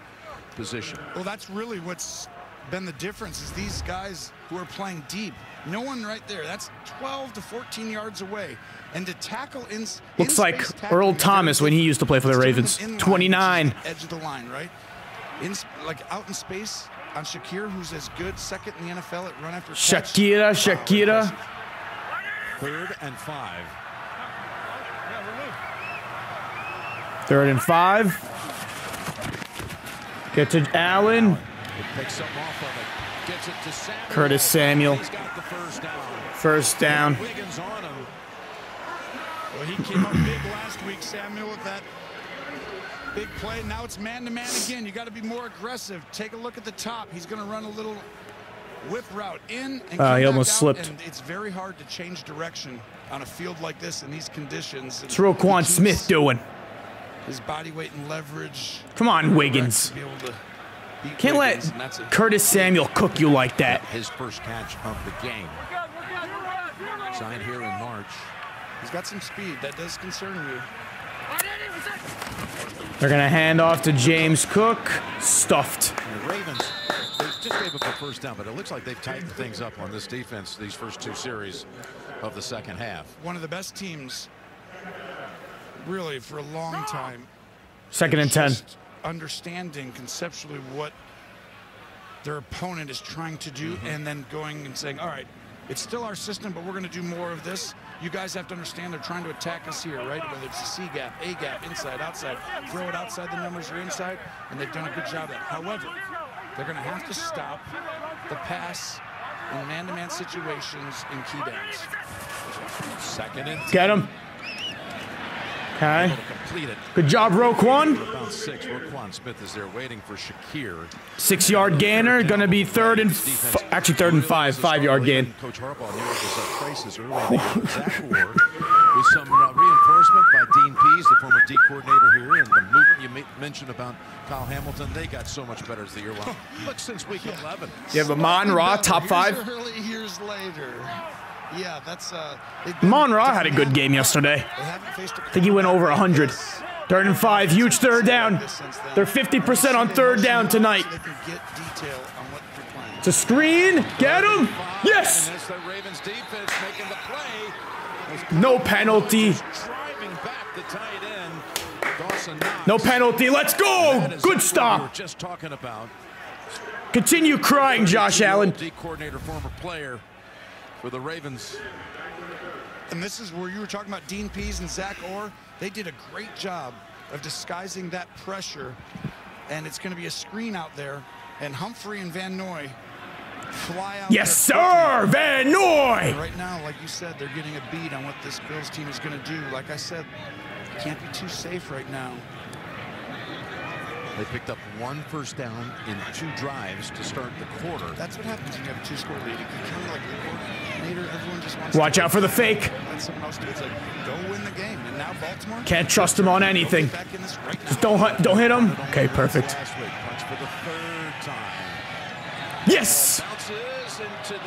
position. Well, that's really what's been the difference is these guys who are playing deep. No one right there. That's 12 to 14 yards away. And to tackle in looks like Earl Thomas when he used to play for the Ravens. 29. Edge of the line, right? Like out in space on Shakir, who's as good 2nd in the NFL at run after catch. Shakira. 3rd and 5. 3rd and 5. Get to Allen. Curtis Samuel. 1st down. Well, he came up big last week, Samuel, with that big play. Now it's man-to-man again. You got to be more aggressive. Take a look at the top. He's going to run a little whip route in and he almost slipped. And it's very hard to change direction on a field like this in these conditions. What's Roquan Smith doing? His body weight and leverage. Come on, Wiggins. Can't let Curtis Samuel cook you like that. His first catch of the game. Signed here in March. He's got some speed. That does concern you. They're going to hand off to James Cook. Stuffed. And the Ravens, they just gave up a 1st down, but it looks like they've tightened things up on this defense these first 2 series of the 2nd half. One of the best teams, really, for a long time. 2nd and 10. Understanding conceptually what their opponent is trying to do and then going and saying, all right, it's still our system, but we're going to do more of this. You guys have to understand they're trying to attack us here, right? Whether it's a C gap, A gap, inside, outside. Throw it outside the numbers or inside, and they've done a good job of that. However, they're going to have to stop the pass in man-to-man situations in key downs. 2nd and 10. Get him. Okay. Good job, Roquan. About 6. Roquan Smith is there waiting for Shakir. 6-yard gainer. Gonna be 3rd and actually 3rd and 5. 5-yard gain. Coach Harbaugh knew it was a crisis early in the year. Zach Orr with some reinforcement by Dean Pease, the former D coordinator here, and the movement you mentioned about Kyle Hamilton. They got so much better as the year went on. Look, since week 11. You have Amon Ra, top 5. Early years later. Yeah, that's Amon Ra had a good game yesterday. I think he went over 100. 3rd and 5, huge 3rd down. They're 50% on 3rd down tonight. It's a screen. Get him. Yes. No penalty. No penalty. Let's go. Good stop. Just talking about. Continue crying, Josh Allen. D coordinator, former player for the Ravens. And this is where you were talking about Dean Pease and Zach Orr. They did a great job of disguising that pressure. And it's going to be a screen out there. And Humphrey and Van Noy fly out. Yes, sir, Van Noy. Right now, like you said, they're getting a beat on what this Bills team is going to do. Like I said, can't be too safe right now. They picked up 1 first down in 2 drives to start the quarter. That's what happens when you have a 2-score lead. You kind of like the coordinator, everyone just wants Watch out for the fake. Let someone else do it. It's like, go win the game. And now Baltimore. Can't trust him on anything. Just don't hit him. Okay, perfect. For the 3rd time. Yes.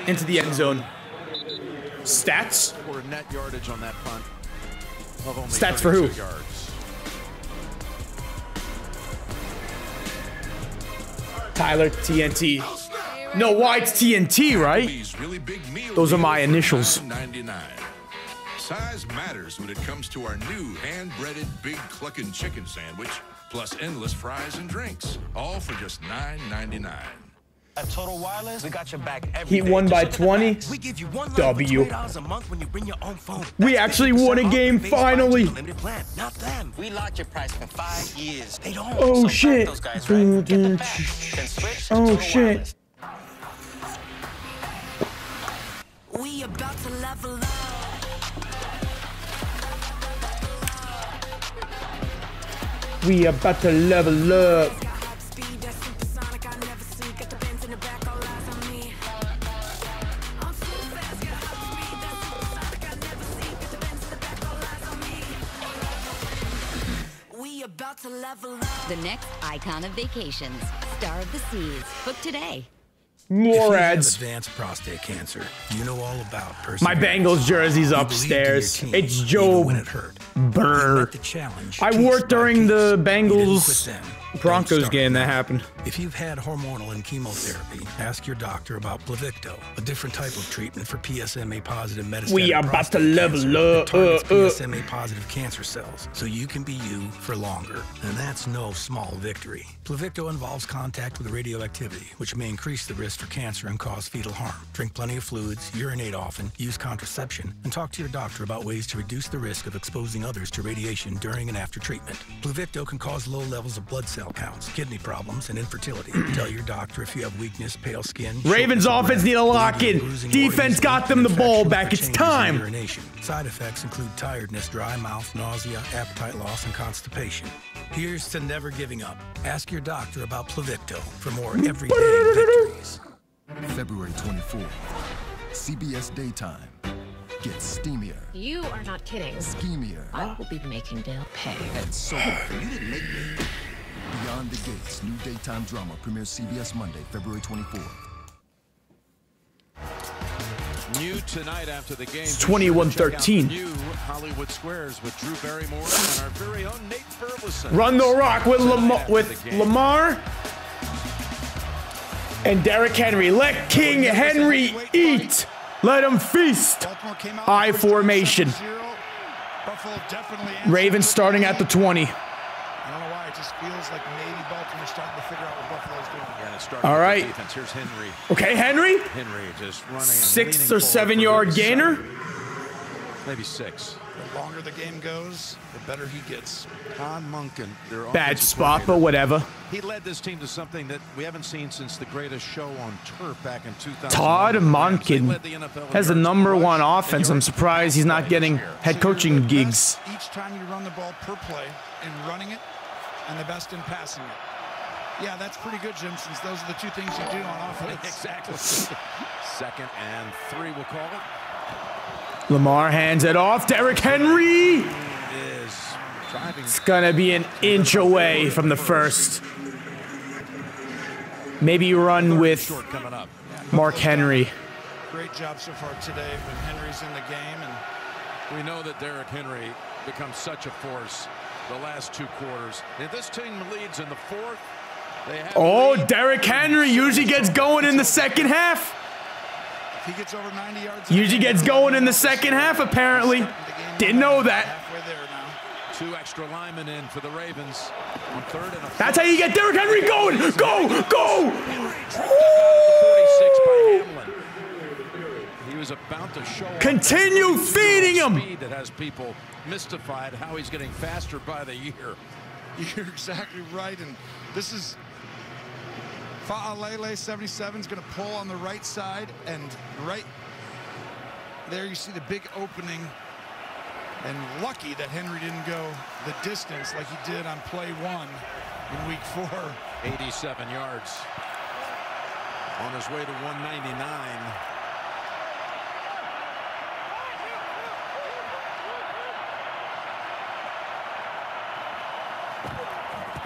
Into the end zone. Stats. Or net yardage on that punt. Of only Stats for who? Yards. Tyler TNT. No, why it's TNT, right? Really big meal Those are my deal for initials. $9.99. Size matters when it comes to our new hand-breaded Big Cluckin' Chicken Sandwich, plus endless fries and drinks, all for just $9.99. At Total Wireless, we got your back every He day. won by Just look at the 20. facts. We give you one line W. for $20 a month when you bring your own phone. We actually won a game finally. Limited plan, not them. We locked your price for 5 years. They don't. Oh So shit. back those guys, right? Get the facts. Then switch to Oh Total shit. Wireless. We about to level up. We about to level up. The next icon of vacations, Star of the Seas. Book today. More ads. Advanced prostate cancer. You know all about My Bengals jersey's upstairs. It's Joe Burr. I wore it during the Bengals Broncos game that happened. If you've had hormonal and chemotherapy, ask your doctor about Pluvicto, a different type of treatment for PSMA-positive metastatic We are about to prostate level cancer up. that targets PSMA-positive cancer cells, so you can be you for longer. And that's no small victory. Pluvicto involves contact with radioactivity, which may increase the risk for cancer and cause fetal harm. Drink plenty of fluids, urinate often, use contraception, and talk to your doctor about ways to reduce the risk of exposing others to radiation during and after treatment. Pluvicto can cause low levels of blood cell counts, kidney problems, and infertility. Tell your doctor if you have weakness, pale skin. Ravens offense need a lock in. Defense got them the ball back. It's time. Urination. Side effects include tiredness, dry mouth, nausea, appetite loss, and constipation. Here's to never giving up. Ask your doctor about Pluvicto for more everyday victories. February 24th, CBS Daytime gets steamier. You are not kidding. Schemier. I will be making Dale pay. And so you didn't make me. Beyond the Gates, new daytime drama premieres CBS Monday, February 24th. New tonight after the game. It's 21-13. New Hollywood Squares with Drew Barrymore and our very own Nate Burleson. Run the rock with Lamar and Derrick Henry. Let King Henry eat. Let him feast. I formation. Ravens starting at the 20. I don't know why, it just feels like maybe Baltimore's starting to figure out what Buffalo's doing. Yeah, it started All right. with the defense. Here's Henry. Okay, Henry. Henry just running. 6 or 7 yard gainer. Maybe 6. The longer the game goes, the better he gets. Todd Monken, their Bad offensive spot, coordinator. but whatever. He led this team to something that we haven't seen since the greatest show on turf back in 2000. Todd Monken has the #1 offense. I'm surprised he's not getting head coaching gigs. Each time you run the ball per play in running it and the best in passing it. Yeah, that's pretty good, Jim, since those are the two things you do on offense. Exactly. 2nd and 3, we'll call it. Lamar hands it off. Derrick Henry. Is driving. It's gonna be an inch away from the first. Maybe run with Mark Henry. Great job so far today when Henry's in the game. And we know that Derrick Henry becomes such a force the last 2 quarters. If this team leads in the 4th, they have Oh, Derrick Henry usually gets going in the second half. If he gets over 90 yards, Usually gets going in the second half, apparently. Didn't know that. halfway there now. 2 extra linemen in for the Ravens on 3rd and a 4th. That's how you get Derrick Henry going. Go, go. 46 by Hamlin. He was about to show Continue feeding him. speed that has people mystified how he's getting faster by the year. You're exactly right, and this is Fa'alele 77 is going to pull on the right side, and right there you see the big opening, and lucky that Henry didn't go the distance like he did on play 1 in week 4. 87 yards on his way to 199.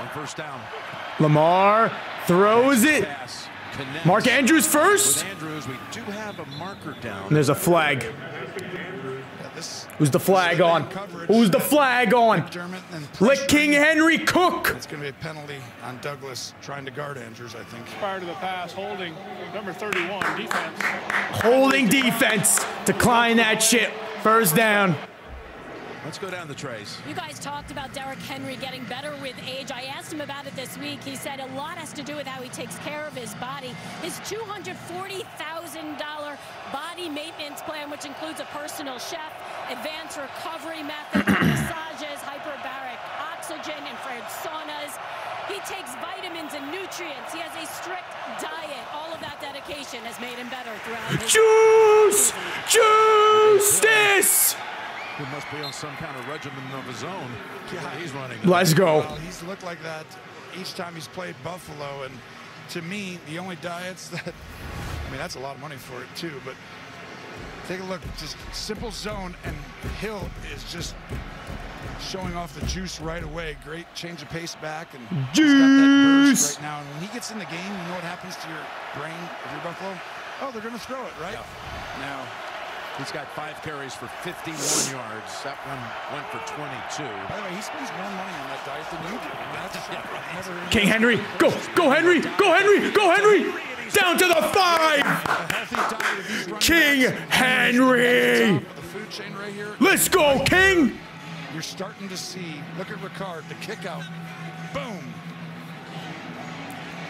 On 1st down. Lamar throws it. Pass connects. Mark Andrews first. With Andrews, we do have a marker down. And there's a flag. Who's the flag on? Who's the flag on? Let King Henry cook. It's going to be a penalty on Douglas trying to guard Andrews, I think. Prior to the pass, holding number 31, defense. Holding defense. Decline that shit. First down. Let's go down the trays. You guys talked about Derrick Henry getting better with age. I asked him about it this week. He said a lot has to do with how he takes care of his body. His $240,000 body maintenance plan, which includes a personal chef, advanced recovery methods, massages, hyperbaric oxygen, infrared saunas. He takes vitamins and nutrients. He has a strict diet. All of that dedication has made him better throughout his Juice! Justice! He must be on some kind of regimen of his own. Yeah, he's running. Let's go. Well, he's looked like that each time he's played Buffalo, and to me, the only diets that, I mean, that's a lot of money for it too, but take a look, just simple zone, and Hill is just showing off the juice right away. Great change of pace back, and he's got that burst right now. And when he gets in the game, you know what happens to your brain if you're Buffalo? Oh, they're going to throw it, right? Yeah. Now, he's got 5 carries for 51 yards. That one went for 22. By the way, he spends more money on that diet than you do. That's King Henry, go, go Henry, go Henry, go Henry! Down to the 5! King Henry! Let's go, King! You're starting to see, look at Ricard, the kick out. Boom!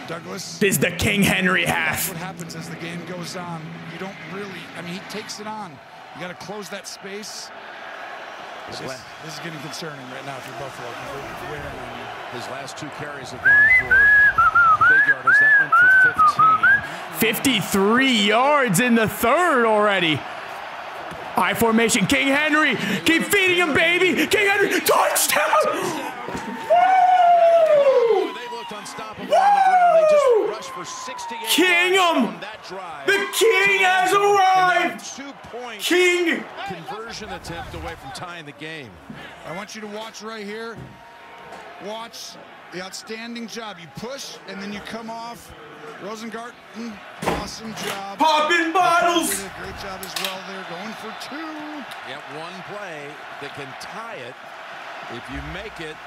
Douglas. This is the King Henry half. That's what happens as the game goes on. You don't really, I mean, he takes it on. You got to close that space. This is getting concerning right now for Buffalo. His last 2 carries have gone for big yardage. That went for 15. 53 yards in the third already. I formation, King Henry. Keep feeding him, baby. King Henry, touchdown! Woo! They looked unstoppable on the ground. They just rushed for 68 King yards him! on that drive. The King has arrived! 2-point King! conversion attempt away from tying the game. I want you to watch right here. Watch the outstanding job. You push, and then you come off. Rosengarten, awesome job. Popping bottles! Did a great job as well there, going for 2. Yep, one play that can tie it if you make it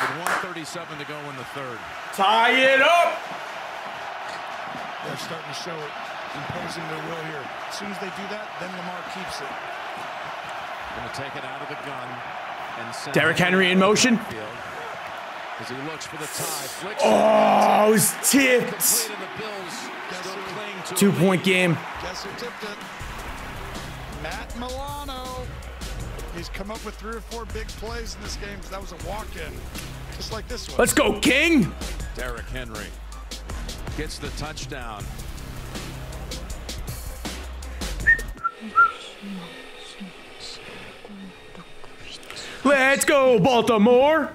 with 1:37 to go in the third. Tie it up! They're starting to show it, imposing their will here. As soon as they do that, then Lamar keeps it. Going to take it out of the gun and send Derrick Henry in motion. As he looks for the tie, flicks Oh, it was tipped. 2-point game. Guess who tipped it? Matt Milano. He's come up with 3 or 4 big plays in this game. That was a walk-in, just like this one. Let's go, King. Derrick Henry gets the touchdown. Let's go, Baltimore.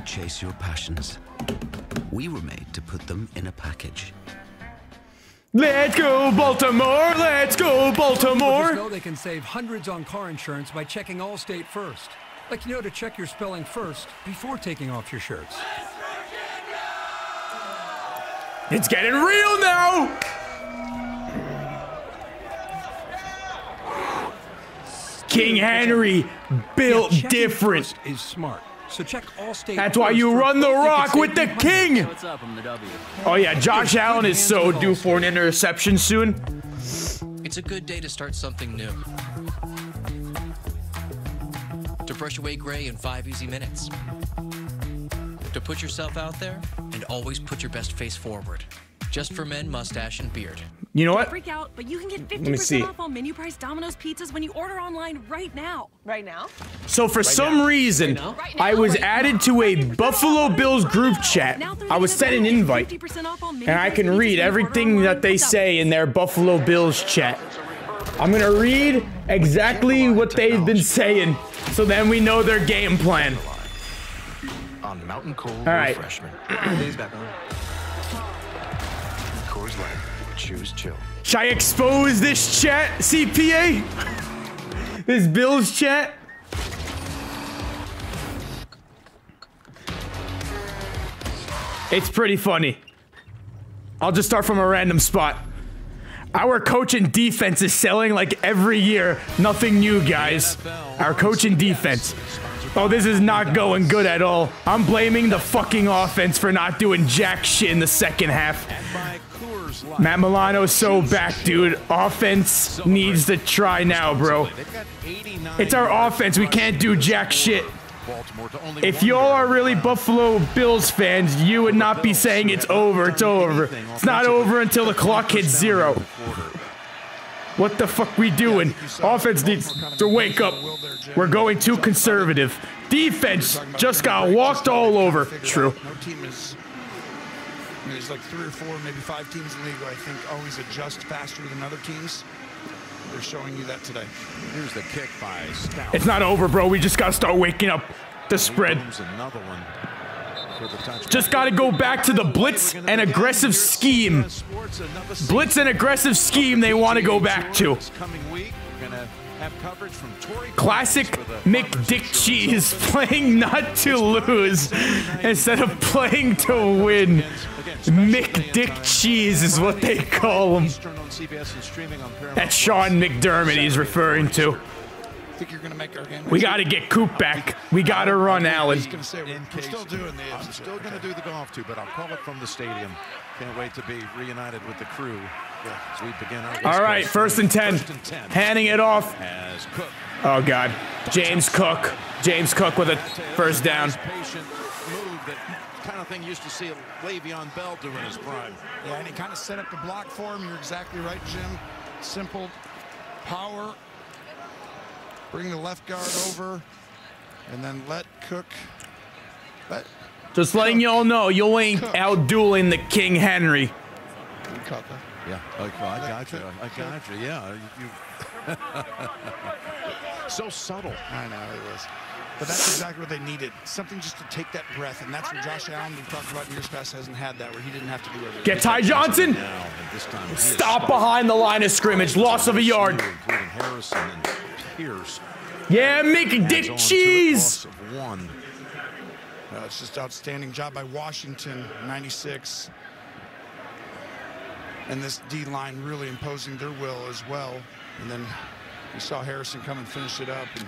Chase your passions. We were made to put them in a package. Let's go, Baltimore! Let's go, Baltimore! Just know they can save hundreds on car insurance by checking Allstate first. Like, you know, to check your spelling first before taking off your shirts. It's getting real now! King Henry built different. Is smart. So check Allstate. That's why you run the rock with the King. What's up? I'm the W. Oh yeah, Josh Allen is so due for an interception soon. It's a good day to start something new. To brush away gray in 5 easy minutes. To put yourself out there and always put your best face forward. Just for men, mustache, and beard. You know what? Freak out, but you can get Let me see. 50% off on menu price Domino's pizzas when you order online right now. Right now? So for some reason, I was added to a Buffalo Bills group chat. I was sent an invite, and I can read everything that they say in their Buffalo Bills chat. I'm gonna read exactly what they've been saying, so then we know their game plan. On Mountain Cold All right. Refreshment. Days back on. Coors Light. Choose chill. Should I expose this chat, CPA? This Bills chat? It's pretty funny. I'll just start from a random spot. Our coach and defense is selling like every year. Nothing new, guys. Our coach and defense. Oh, this is not going good at all. I'm blaming the fucking offense for not doing jack shit in the second half. Matt Milano's so back, dude. Offense needs to try now, bro. It's our offense. We can't do jack shit. If y'all are really Buffalo Bills fans, you would not be saying it's over, it's over. It's not over until the clock hits 0. What the fuck we doing? Offense needs to wake up. We're going too conservative. Defense just got walked all over. True. No team is, I mean, there's like 3 or 4, maybe 5 teams in the league who I think always adjust faster than other teams. They're showing you that today. Here's the kick by Stout. It's not over, bro. We just gotta start waking up the spread. Another one for the touchdown. Just gotta go back to the blitz and aggressive scheme. Blitz and aggressive scheme they want to go back to. Classic McDick Cheese, playing not to lose instead of playing to win. McDick Cheese is what they call him. That's Sean McDermott he's referring to. We gotta get Coop back. We gotta run Allen. I'm still gonna do the golf too, but I'll call it from the stadium. Can't wait to be reunited with the crew as we begin our All right, 1st and 10. Handing it off. Oh God, James Cook. James Cook with a first down. Patient move, that kind of thing you used to see Le'Veon Bell do in his prime. Yeah, and he kind of set up the block for him. You're exactly right, Jim. Simple power. Bring the left guard over, and then let Cook. Just letting y'all know, you ain't out-dueling the King Henry. You caught that. Yeah, I got you. I got you. Yeah, so subtle. I know it was. But that's exactly what they needed. Something just to take that breath, and that's what Josh Allen, we've talked about in years past, hasn't had that, where he didn't have to do everything. Get Ty Johnson. Stop behind the line of scrimmage. Loss of a yard. Including Harrison and Pierce. Yeah, McDick Cheese. It's just outstanding job by Washington, 96. And this D-line really imposing their will as well. And then we saw Harrison come and finish it up. And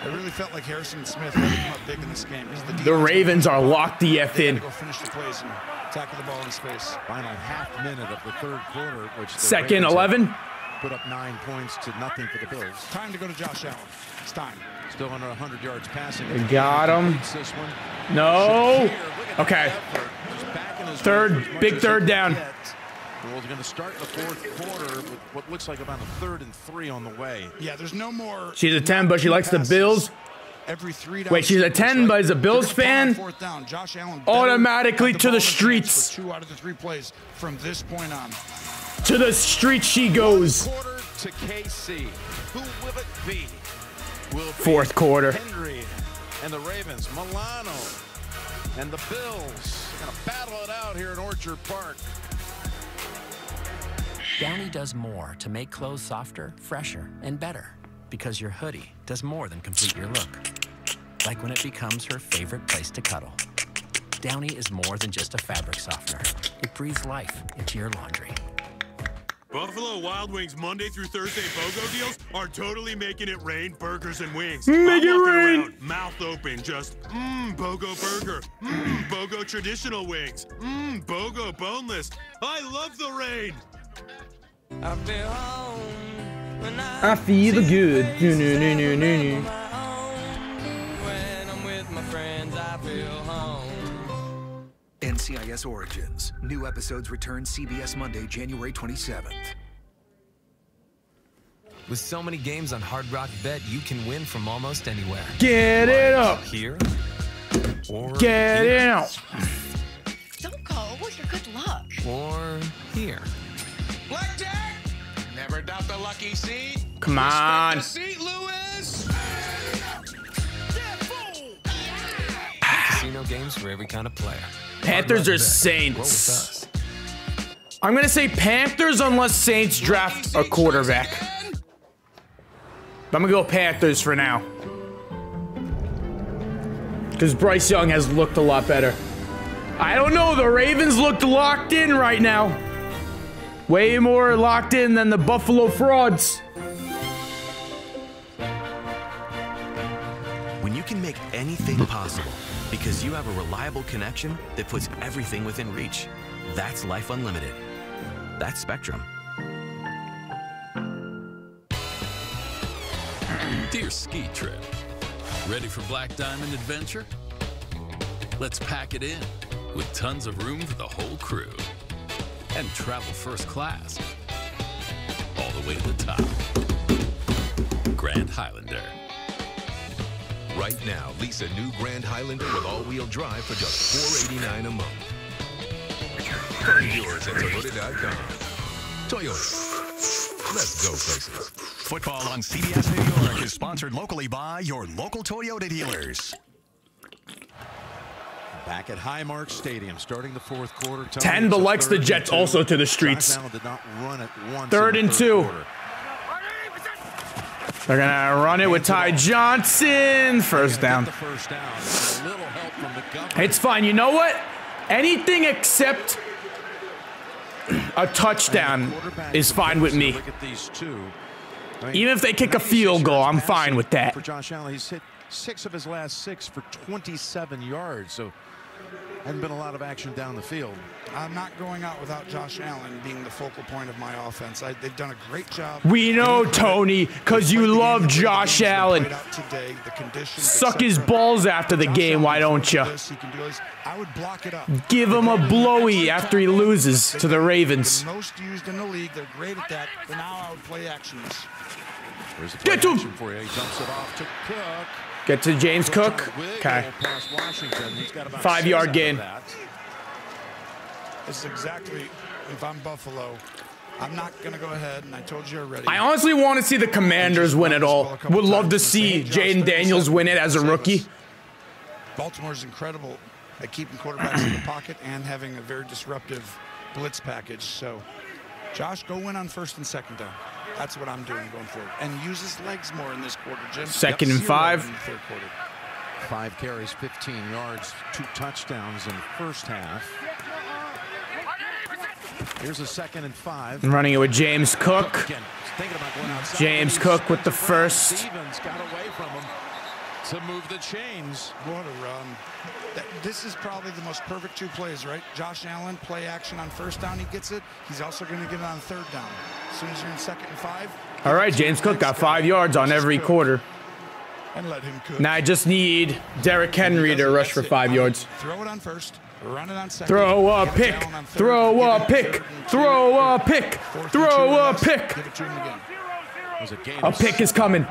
I really felt like Harrison and Smith had to come up big in this game. The Ravens are locked the F in. Go finish the plays and tackle the ball in space. Final half minute of the 3rd quarter, which the second Ravens 11. Put up 9 points to nothing for the Bills. Time to go to Josh Allen. It's time. Still under 100 yards passing. We got him. No. Okay. Big third down. We're going to start the 4th quarter with what looks like about a 3rd and 3 on the way. Yeah, there's no more. She's a 10, but she likes the Bills. Every 3 Wait, she's a 10, but is a Bills fan. Josh Allen automatically to the streets. 2 out of the 3 plays from this point on. To the street she goes. 1 quarter to KC. Who will it be? Will it be 4th quarter. Henry and the Ravens, Milano and the Bills. They're going to battle it out here in Orchard Park. Downy does more to make clothes softer, fresher, and better, because your hoodie does more than complete your look. Like when it becomes her favorite place to cuddle. Downy is more than just a fabric softener. It breathes life into your laundry. Buffalo Wild Wings Monday through Thursday BOGO deals are totally making it rain burgers and wings. Make it rain! Around, mouth open, just BOGO burger, BOGO traditional wings, BOGO boneless. I love the rain. I feel home when I feel good. When I'm with my friends, I feel home. NCIS Origins. New episodes return CBS Monday, January 27th. With so many games on Hard Rock Bet, you can win from almost anywhere. Get it up. Here or get here. it out. Don't go. What's your good luck? Or here. Blackjack! Never doubt the lucky seat. Come on. Respect the seat, Lewis. Casino games for every kind of player. Panthers or Saints? I'm going to say Panthers unless Saints draft a quarterback. But I'm going to go Panthers for now. Because Bryce Young has looked a lot better. I don't know. The Ravens looked locked in right now. Way more locked in than the Buffalo Frauds. When you can make anything possible because you have a reliable connection that puts everything within reach, that's Life Unlimited. That's Spectrum. Dear ski trip, ready for Black Diamond adventure? Let's pack it in with tons of room for the whole crew and travel first class all the way to the top. Grand Highlander. Right now, lease a new Grand Highlander with all-wheel drive for just $489 a month. Find yours at Toyota.com. Toyota. Let's go places. Football on CBS New York is sponsored locally by your local Toyota dealers. Back at Highmark Stadium, starting the fourth quarter. Tampa likes the Jets also to the streets. Josh Allen did not run it once. Third and 2. They're gonna run it with Ty Johnson. First down. It's fine. You know what? Anything except a touchdown is fine with me. Even if they kick a field goal, I'm fine with that. For Josh Allen, he's hit 6 of his last 6 for 27 yards. So hasn't been a lot of action down the field. I'm not going out without Josh Allen being the focal point of my offense. They've done a great job. We know, Tony, because you love Josh Allen. Suck his balls after the game, why don't you? I would block it up. Give him a blowy after he loses to the Ravens. Most used in the league. They're great at that. But now I would play actions. Get to him. For you. He dumps it off to Cook. Get to James Cook. Okay. 5-yard gain. This is exactly, if I'm Buffalo, I'm not going to go ahead, and I told you already. I honestly want to see the Commanders win it all. Would love to see Jaden Daniels win it as a rookie. Baltimore's incredible at keeping quarterbacks in the pocket and having a very disruptive blitz package. So, Josh, go win on first and second down. That's what I'm doing going forward. And use his legs more in this quarter, Jim. Second and 5. In the third quarter. 5 carries, 15 yards, 2 touchdowns in the first half. Here's a 2nd and 5. I'm running it with James Cook. James Cook with the first. Stevens got away from him to move the chains. What a run. This is probably the most perfect 2 plays, right? Josh Allen, play action on first down, he gets it. He's also going to get it on third down. As soon as you're in 2nd and 5. All right, James Cook got 5 yards on every quarter. And let him cook. Now I just need Derrick Henry to rush for 5 yards. Throw it on first. Run it on second. Throw a pick. Throw a pick. Throw a pick. Throw a pick. Give it to him again. A pick is coming.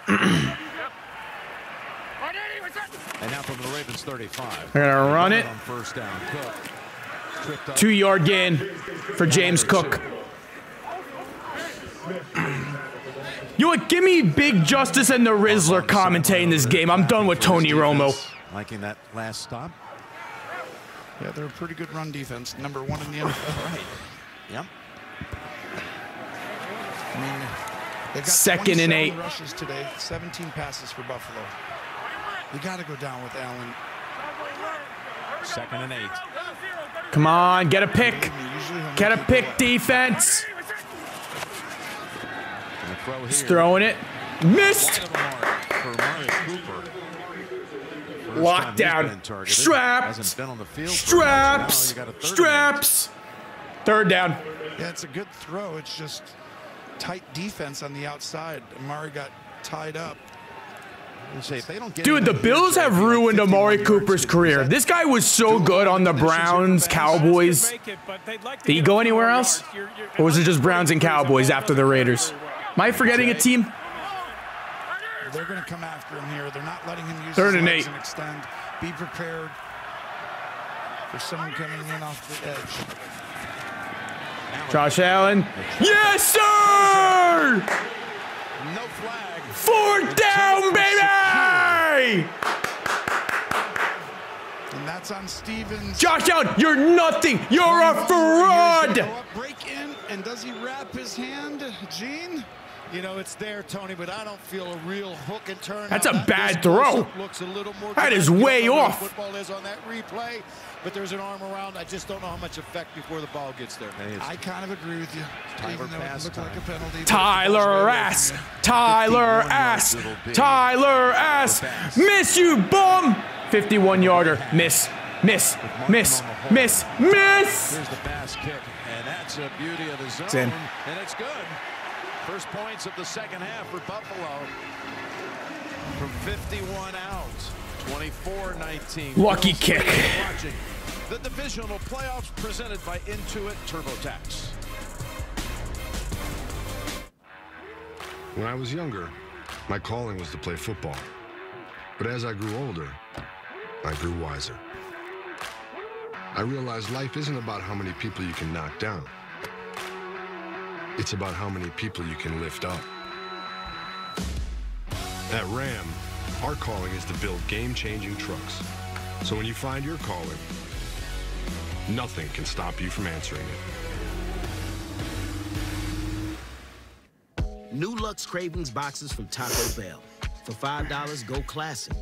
And now from the Ravens 35. They're gonna run it. On first down. Cook. 2-yard gain for James Cook. You know what? Give me Big Justice and the Rizzler commentating this game. I'm done with Tony Romo. Liking that last stop. Yeah, they're a pretty good run defense. Number 1 in the NFL. Right. Yep. I mean, they've got 2nd and 8. rushes today, 17 passes for Buffalo. You got to go down with Allen. 2nd and 8. Come on, get a pick. Get a pick, defense. He's throwing it. Missed. Lockdown. Straps. Straps. Straps. Third down. Yeah, it's a good throw. It's just tight defense on the outside. Amari got tied up. Dude, the Bills have ruined Amari Cooper's career. This guy was so good on the Browns, Cowboys. Did he go anywhere else? Or was it just Browns and Cowboys after the Raiders? Am I forgetting a team? They're going to come after him here. They're not letting him use 3rd his and legs 8. and extend. Be prepared for someone coming in off the edge. Josh Allen. Yes, sir! No flag. 4th down, baby! That's on Stevens. Josh Allen, you're nothing. You're a fraud. Break in, and does he wrap his hand, Gene? You know, it's there, Tony, but I don't feel a real hook and turn. That's a bad throw. Looks a little more that is way off. Football is on that replay, but there's an arm around. I just don't know how much effect before the ball gets there. I kind of agree with you. Even though it looked like a penalty. Tyler ass. Tyler ass. Tyler ass. Miss, you bum. 51-yarder. Miss. Miss. Miss. Miss. Miss. Here's the pass kick, and that's a beauty of the zone. It's in. And it's good. First points of the second half for Buffalo. From 51 out, 24-19. Lucky kick. Watching the divisional playoffs presented by Intuit TurboTax. When I was younger, my calling was to play football. But as I grew older, I grew wiser. I realized life isn't about how many people you can knock down. It's about how many people you can lift up. At Ram, our calling is to build game-changing trucks. So when you find your calling, nothing can stop you from answering it. New Lux Cravings boxes from Taco Bell. For $5, go classic.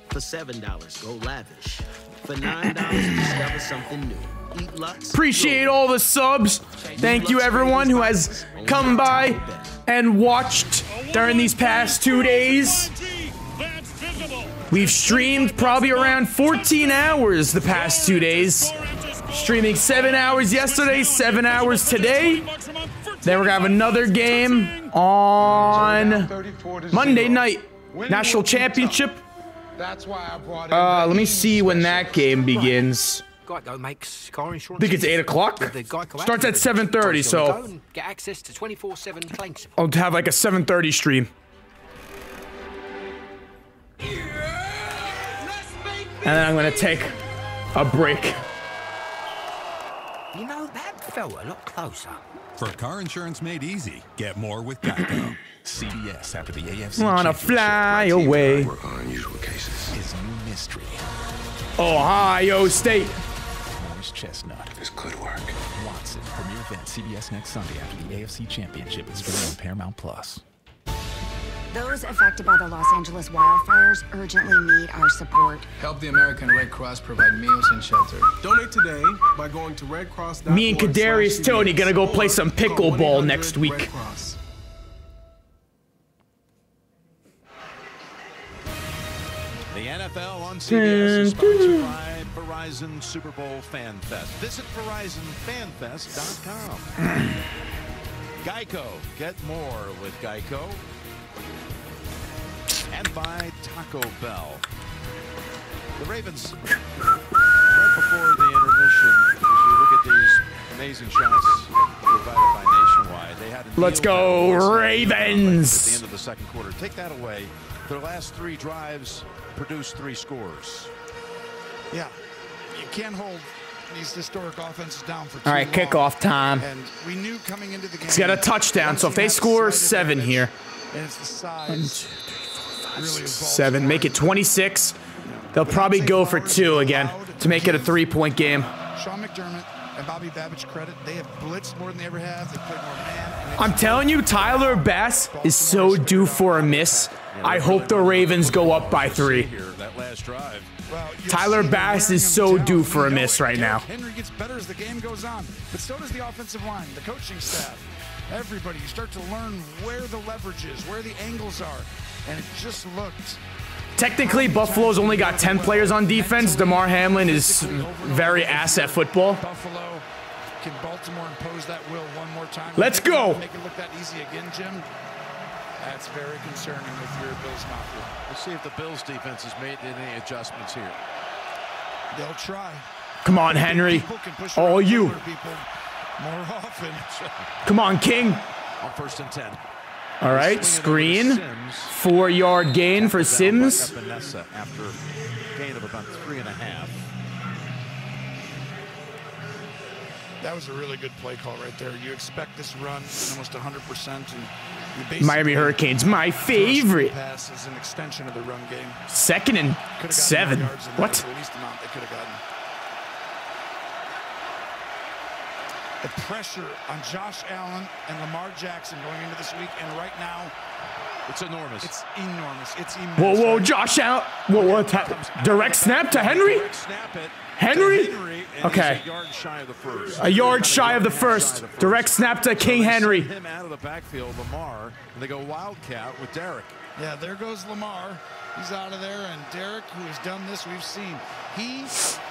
For $7, go lavish. For $9, discover something new. Eat Lux. Appreciate all the subs. Thank you everyone who has come by and watched during these past 2 days. We've streamed probably around 14 hours the past 2 days. Streaming 7 hours yesterday, 7 hours today. Then we're gonna have another game on Monday night. National Championship. That's why I brought in let me see when that game begins. Geico makes car insurance. I think it's 8 o'clock. Starts at 7:30, so get access to 24/7 claim support. I'll have like a 7:30 stream. And then I'm gonna take a break. You know, that felt a lot closer. For car insurance made easy, get more with Geico. CBS after the AFC Wanna fly away. Work on unusual cases. His new mystery. Ohio State. Morris Chestnut. This could work. Watson. Premiere event CBS next Sunday after the AFC Championship is streaming on Paramount Plus. Those affected by the Los Angeles wildfires urgently need our support. Help the American Red Cross provide meals and shelter. Donate today by going to redcross.org. Me and Kadarius Toney gonna go play some pickleball next week. The NFL on CBS is sponsored by Verizon Super Bowl Fan Fest. Visit VerizonFanFest.com. Geico. Get more with Geico. And by Taco Bell. The Ravens, right before the intermission, as you look at these amazing shots provided by Nationwide, they had a Let's go, Ravens! At the end of the second quarter. Take that away. Their last 3 drives produced 3 scores. Yeah, you can't hold these historic offenses down for too All right, long. kickoff time. And we knew coming into the game. He's got a touchdown, so if they score 7 here. And it's the size. Really 7, make it 26. They'll probably go for 2 again to make it a 3-point game. Sean McDermott and Bobby Babbage credit, they have blitzed more than they ever have. They played more man. I'm telling you, Tyler Bass is so due for a miss. I hope the Ravens go up by 3. That last drive. Tyler Bass is so due for a miss right now. Henry gets better as the game goes on, but so does the offensive line, the coaching staff, everybody. You start to learn where the leverage is, where the angles are, and it just looked. Technically, Buffalo's only got 10 players on defense. DeMar Hamlin is very ass at football. Buffalo, can Baltimore impose that will one more time? Let's go. Make it look that easy again, Jim. That's very concerning if you're a Bills Mafia. Let's see if the Bills defense has made any adjustments here. They'll try. Come on, Henry. All you. More often. Come on, King. On 1st and 10. All right, screen. 4-yard gain for Sims. After a gain of about 3.5. That was a really good play call right there. You expect this run almost 100%, and Miami Hurricanes, my favorite. Pass is an extension of the run game. 2nd and 7. What? The least amount they could have gotten. the pressure on Josh Allen and Lamar Jackson going into this week, and right now, it's enormous. It's enormous. It's immense. Whoa, whoa, Josh Allen. Whoa, what? Direct snap to Henry? Henry? Okay. A yard shy of the first. A yard shy of the first. Direct snap to King Henry. Him out of the backfield, Lamar, and they go Wildcat with Derek. Yeah, there goes Lamar. He's out of there, and Derek, who has done this, we've seen. He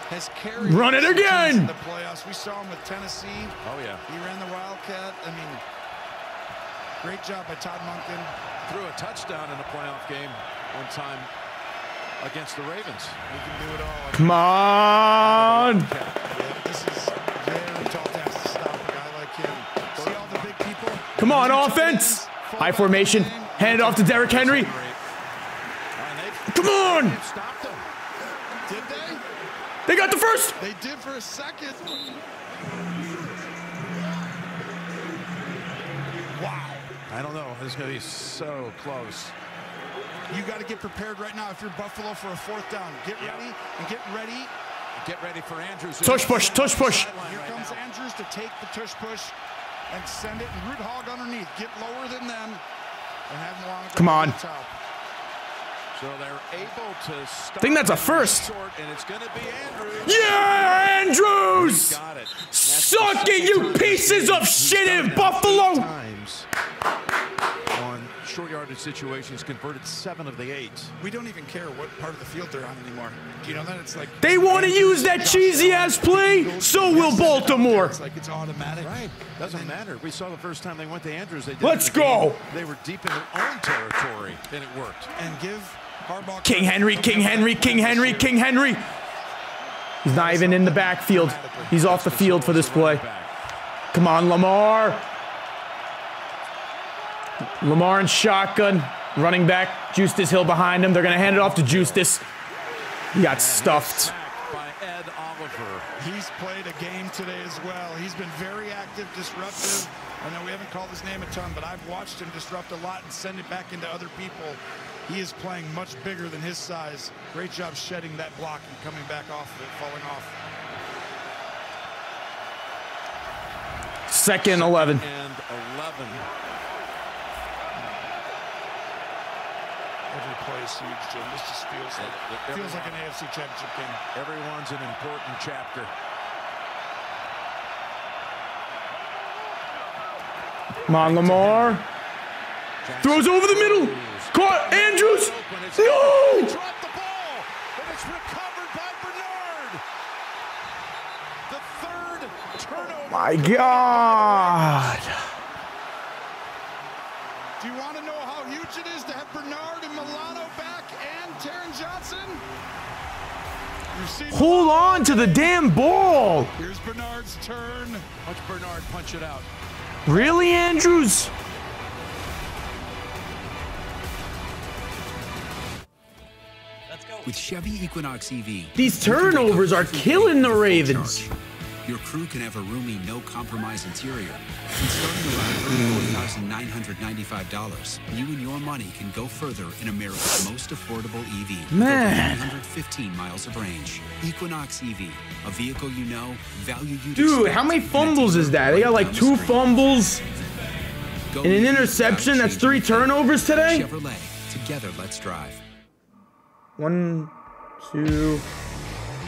has carried. Run it again! In the playoffs. We saw him with Tennessee. Oh yeah. He ran the Wildcat. I mean, great job by Todd Monken. Threw a touchdown in a playoff game one time against the Ravens. He can do it all. Come on! Yeah, this is very tall task to stop a guy like him. See all the big people? Come on, offense! High formation. Hand it off to Derrick Henry. Come on! Did they? They got the first! They did for a second. Wow. I don't know. This is going to be so close. You got to get prepared right now if you're Buffalo for a fourth down. Get ready and get ready. Get ready for Andrews. Tush push, tush push. Here comes Andrews to take the tush push and send it and root hog underneath. Get lower than them and have them along. Come on. Top. So they're able to stop. I think that's a first. And it's going to be Andrews. Yeah, Andrews! Got it. Suck it, you pieces of shit in Buffalo! Times on short yardage situations, converted 7 of the 8. We don't even care what part of the field they're on anymore. Do you know that? It's like they want to use that cheesy ass play, so will Baltimore. It's like it's automatic. Right. Doesn't matter. We saw the first time they went to Andrews. They did Let's go. They were deep in their own territory, and it worked. And give Harbaugh King Henry, King Henry, King Henry, King Henry. He's not even in the backfield. He's off the field for this play. Come on, Lamar. Lamar in shotgun. Running back. Justice Hill behind him. They're going to hand it off to Justice. He got stuffed. By Ed Oliver. He's played a game today as well. He's been very active, disruptive. I know we haven't called his name a ton, but I've watched him disrupt a lot and send it back into other people. He is playing much bigger than his size. Great job shedding that block and coming back off of it, falling off. 2nd and 11. And 11. Every play is huge, Jim. This just feels like an AFC Championship game. Everyone's an important chapter. Come on, Lamar. Throws over the middle. Caught Andrews. No! He dropped the ball, and it's recovered by Bernard. The 3rd turnover. My God. Do you want to know how huge it is to have Bernard and Milano back and Taron Johnson? Hold on to the damn ball. Here's Bernard's turn. Watch Bernard punch it out. Really, Andrews? With Chevy Equinox EV, these turnovers are killing the Ravens. Your crew can have a roomy, no-compromise interior. And starting around $34,995, you and your money can go further in America's most affordable EV. Man. 115 miles of range. Equinox EV, a vehicle you know, value you. Dude, how many fumbles is that? They got like 2 fumbles and an interception. That's 3 turnovers today. Chevrolet, together, let's drive. 1, 2.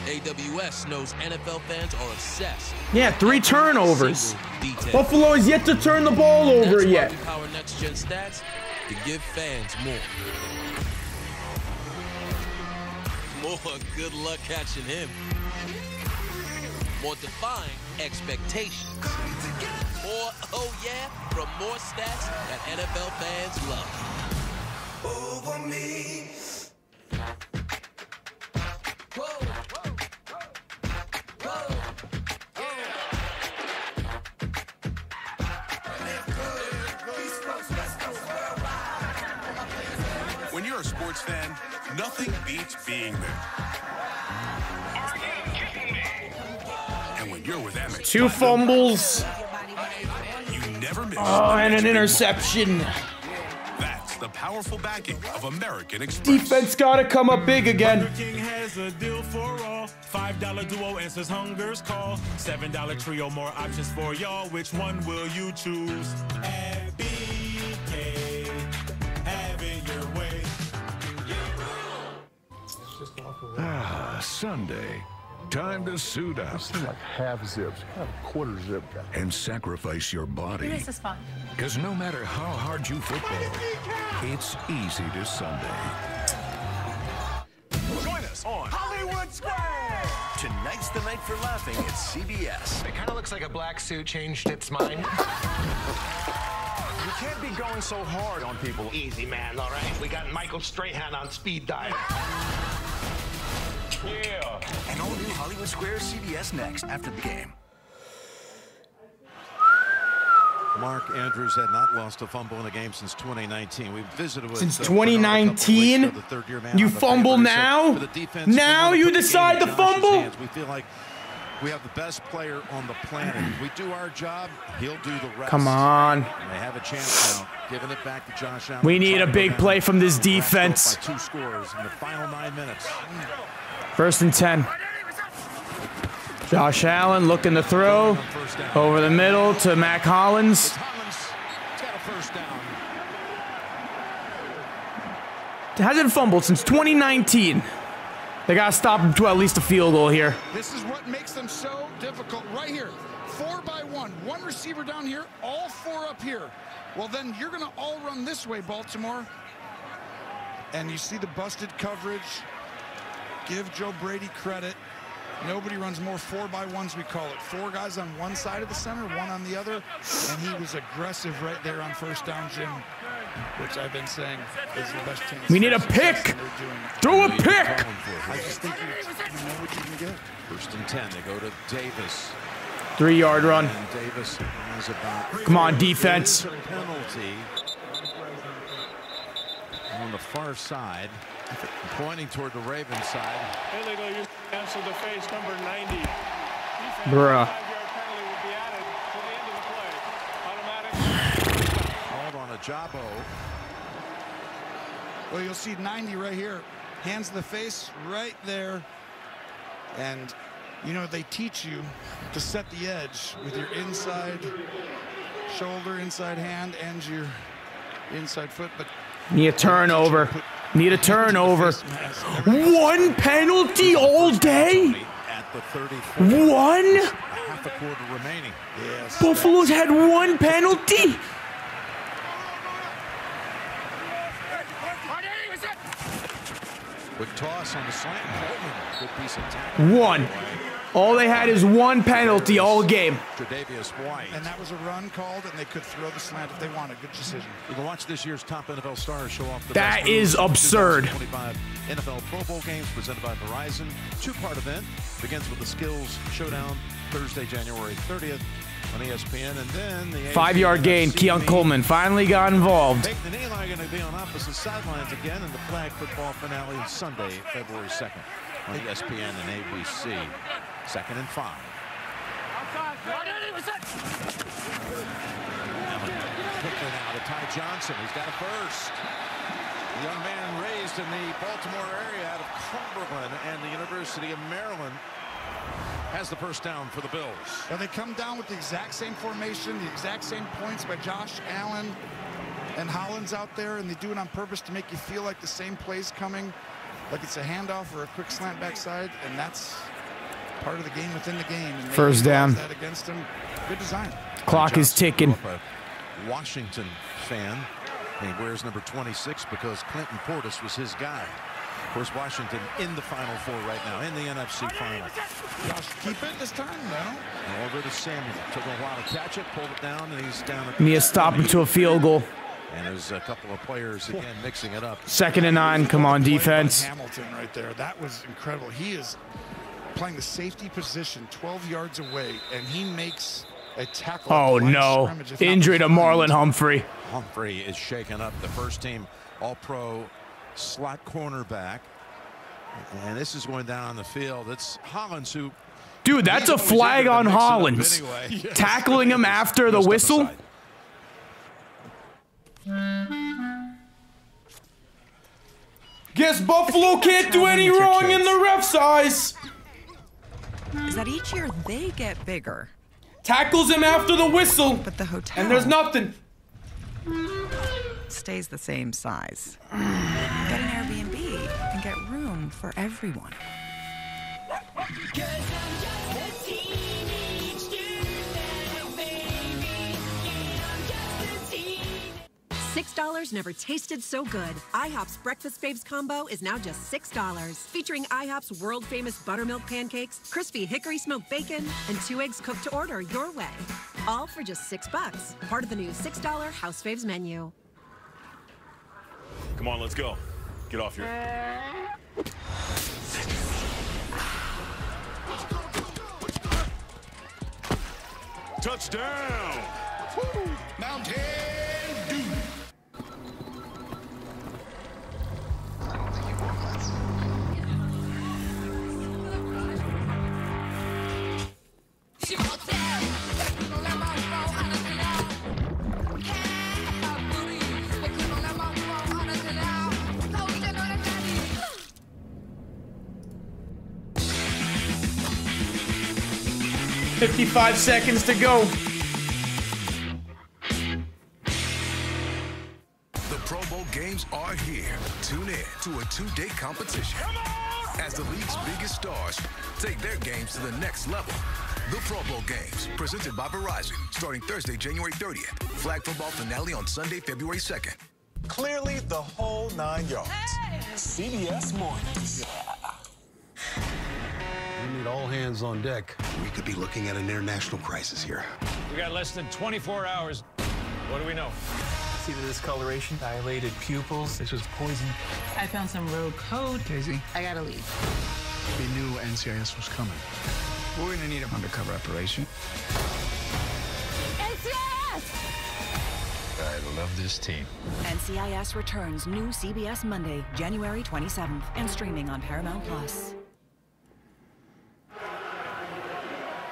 AWS knows NFL fans are obsessed. Yeah, 3 turnovers. Buffalo is yet to turn the ball over yet. That's why we power Next Gen Stats to give fans more. More good luck catching him. More defying expectations. More, oh yeah, from more stats that NFL fans love. Over me. When you're a sports fan, nothing beats being there. And when you're with Amex, 2 fumbles. you never miss. Oh, and an interception. That's the power. powerful backing of American Express. Defense gotta come up big again. Burger King has a deal for all. $5 duo answers hunger's call. $7 trio, more options for y'all. Which one will you choose? At BK, have it your way. Ah, Sunday. Time to suit up. Like half zips, half quarter zip. And sacrifice your body. This is fun. Because no matter how hard you football, it's easy to Sunday. Join us on Hollywood Square. Tonight's the night for laughing at CBS. It kind of looks like a black suit changed its mind. You can't be going so hard on people. Easy, man, all right? We got Michael Strahan on speed dial. Yeah. And all new Hollywood Square CBS next after the game. Mark Andrews had not lost a fumble in a game since 2019. We've visited with since 2019. You fumble now? Now you decide to fumble? We feel like we have the best player on the planet. If we do our job, he'll do the rest. Come on. And they have a chance now, giving it back to Josh Allen. We need a big play from this defense. By 2 scores in the final 9 minutes. 1st and 10. Josh Allen looking to throw over the middle to Mac Hollins. Hasn't fumbled since 2019. They got to stop him to at least a field goal here. This is what makes them so difficult right here. 4 by 1. One receiver down here, all 4 up here. Well, then you're going to all run this way, Baltimore. And you see the busted coverage. Give Joe Brady credit. Nobody runs more 4 by 1s, we call it. 4 guys on one side of the center, 1 on the other. And he was aggressive right there on 1st down, Jim, which I've been saying is the best chance. We need a pick. Throw a pick. I just think you know what you can get. 1st and 10. They go to Davis. 3-yard run. And Davis has about Come on, defense. Penalty on the far side, pointing toward the Ravens side. Illegal use of the face, number 90. Bruh. Called on a Jabo. Well, you'll see 90 right here. Hands to the face right there. And, you know, they teach you to set the edge with your inside shoulder, inside hand, and your inside foot. But need a turnover. Need a turnover. 1 penalty all day? At the 34. 1? Half a quarter remaining. Yes. Buffalo's had 1 penalty? Quick toss on the slant. Good piece of tackle. 1. All they had is 1 penalty all game. Tre'Davious White. And that was a run called, and they could throw the slant if they wanted. Good decision. You can watch this year's top NFL stars show off the That best is absurd. 25 NFL Pro Bowl games presented by Verizon. 2-part event. Begins with the Skills Showdown Thursday, January 30th on ESPN. And then the 5-yard gain. Keon Coleman finally got involved. Nathan Eli going to be on opposite sidelines again in the flag football finale on Sunday, February 2nd on ESPN and ABC. 2nd and 5. Quickly now to Ty Johnson. He's got a first. The young man raised in the Baltimore area out of Cumberland and the University of Maryland has the first down for the Bills. Well, they come down with the exact same formation, the exact same points by Josh Allen and Hollins out there, and they do it on purpose to make you feel like the same play's coming, like it's a handoff or a quick slant backside, and that's part of the game within the game. And first down. That against him. Good design. Clock is ticking. A Washington fan. He wears number 26 because Clinton Portis was his guy. Of course, Washington in the Final Four right now, in the NFC Final. Josh, keep it this time, no? And over to Samuel. Took a while to catch it, pulled it down, and he's down. Need to stop him to a field goal. And there's a couple of players, again, mixing it up. 2nd and 9. Come on, defense. Hamilton right there. That was incredible. He is playing the safety position 12 yards away, and he makes a tackle. Oh, no. Injury to Marlon Humphrey. Humphrey is shaken up. The first team All-Pro slot cornerback. And this is going down on the field. It's Hollins who... Dude, that's a flag on Hollins. Anyway. Yes. Tackling him after the whistle. Guess Buffalo can't do any wrong in the ref's eyes. Is that each year they get bigger? Tackles him after the whistle. But the hotel. And there's nothing. Stays the same size. Get an Airbnb and get room for everyone. $6 never tasted so good. IHOP's Breakfast Faves combo is now just $6. Featuring IHOP's world-famous buttermilk pancakes, crispy hickory smoked bacon, and 2 eggs cooked to order your way. All for just $6. Part of the new $6 House Faves menu. Come on, let's go. Get off your... Touchdown! Woo! Mountain Dew! $55 seconds to go. The Pro Bowl games are here. Tune in to a 2-day competition as the league's biggest stars take their games to the next level. The Pro Bowl games, presented by Verizon, starting Thursday, January 30th. Flag football finale on Sunday, February 2nd. Clearly the whole 9 yards. CBS Mornings. We need all hands on deck. We could be looking at an international crisis here. We got less than 24 hours. What do we know? See the discoloration, dilated pupils. This was poison. I found some rogue code. Casey, I gotta leave. they knew NCIS was coming. We're gonna need an undercover operation. NCIS! I love this team. NCIS returns new CBS Monday, January 27th, and streaming on Paramount+.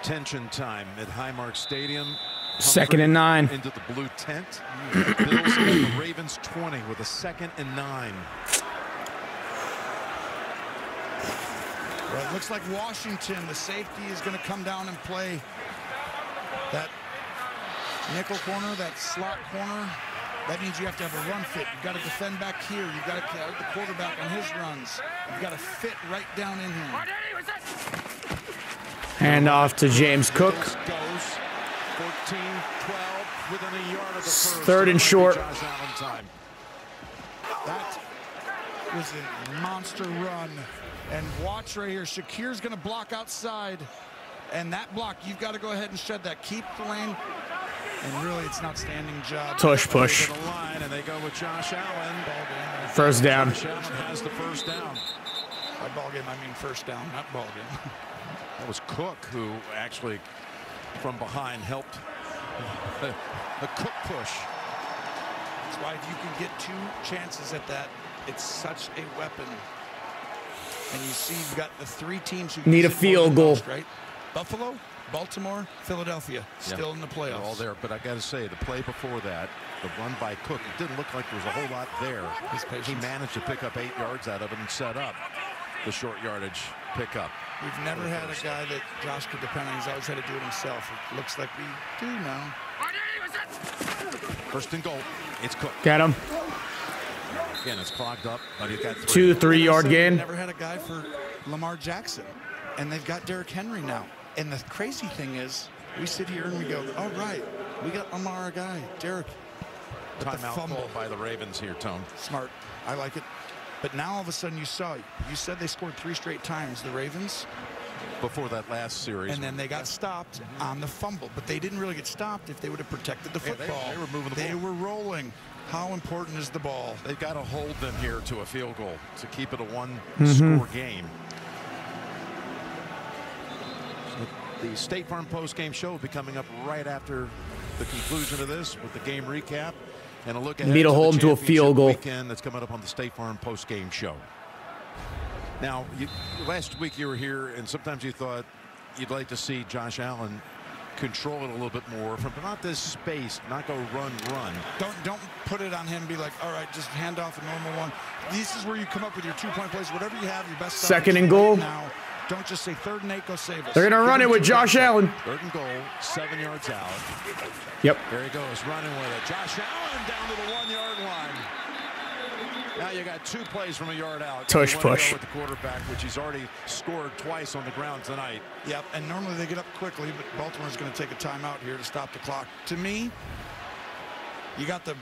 Tension time at Highmark Stadium. 2nd and 9. Into the blue tent. Bills at the Ravens 20 with a 2nd and 9. Well, it looks like Washington, the safety, is going to come down and play that nickel corner, that slot corner. That means you have to have a run fit. You've got to defend back here. You've got to guard the quarterback on his runs. You've got to fit right down in here. Hand off to James Cook. Goes 14-12 within a yard of the first. 3rd and short. That was a monster run. And watch right here. Shakir's going to block outside. And that block, you've got to go ahead and shed that. Keep the lane. And really, it's an outstanding job. Tush push. Line, and they go with Josh Allen. First down. Josh Allen has the first down. By ball game, I mean first down, not ball game. That was Cook who actually, from behind, helped the Cook push. That's why if you can get 2 chances at that, it's such a weapon. And you see you've got the 3 teams who need a field goal. Most, right? Buffalo, Baltimore, Philadelphia, still in the playoffs. They're all there, but I got to say, the play before that, the run by Cook, it didn't look like there was a whole lot there. He managed to pick up 8 yards out of it and set up the short yardage pickup. We've never had a guy that Josh could depend on. He's always had to do it himself. It looks like we do now. 1st and goal. It's Cook. Got him. Again, it's clogged up, but he's got 2 3-yard gain. Never had a guy for Lamar Jackson, and they've got Derrick Henry now. And the crazy thing is, we sit here and we go, "All right, we got Lamar, a guy, Derrick." Timeout called by the Ravens here, Tone. Smart. I like it. But now all of a sudden you saw, you said they scored 3 straight times, the Ravens. Before that last series. And then they got stopped on the fumble. But they didn't really get stopped if they would have protected the football. They were moving the ball. They were rolling. How important is the ball? They've got to hold them here to a field goal to keep it a 1-score game. So the State Farm post-game show will be coming up right after the conclusion of this with the game recap and a look ahead to hold them to a field goal weekend that's coming up on the State Farm post-game show. Now, last week you were here, and sometimes you thought you'd like to see Josh Allen control it a little bit more from not this space, not go run. Don't put it on him and be like, all right, just hand off a normal one. This is where you come up with your 2-point plays, whatever you have, your best stuff. Second and goal. Now, don't just say 3rd and 8, go save us. They're going to run it with Josh Allen. 3rd and goal, 7 yards out. Yep. There he goes, running with it. Josh Allen down to the 1-yard line. Now you got 2 plays from a yard out. Tush push. With the quarterback, which he's already scored twice on the ground tonight. Yep, and normally they get up quickly, but Baltimore's going to take a timeout here to stop the clock. To me, you got the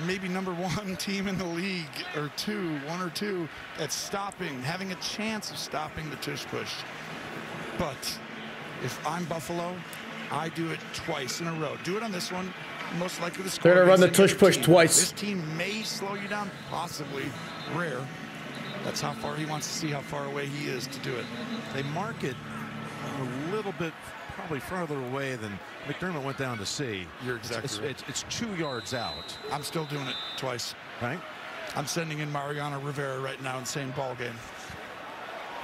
maybe #1 team in the league, or 1 or 2, that's stopping, having a chance of stopping the tush push. But if I'm Buffalo, I do it twice in a row. Do it on this one. Most likely to score. They're going to run the tush push twice. This team may slow you down, possibly. Rare. That's how far he wants to see how far away he is to do it. They mark it a little bit, probably farther away than McDermott went down to see. You're exactly right. It's 2 yards out. I'm still doing it twice. Right? I'm sending in Mariano Rivera right now and saying ball game.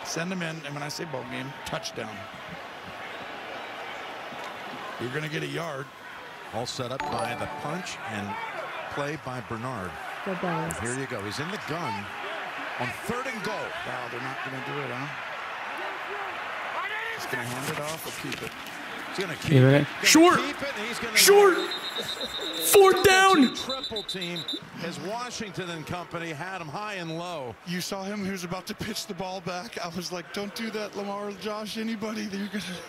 Send him in, and when I say ball game, touchdown. You're going to get a yard. All set up by the punch and play by Bernard. And here you go. He's in the gun on 3rd and goal. Wow, they're not going to do it, huh? He's going to hand it off or keep it. He's going to keep it. Short. Short. 4th down. Triple team as Washington and company had him high and low. You saw him. He was about to pitch the ball back. I was like, don't do that, Lamar, Josh, anybody.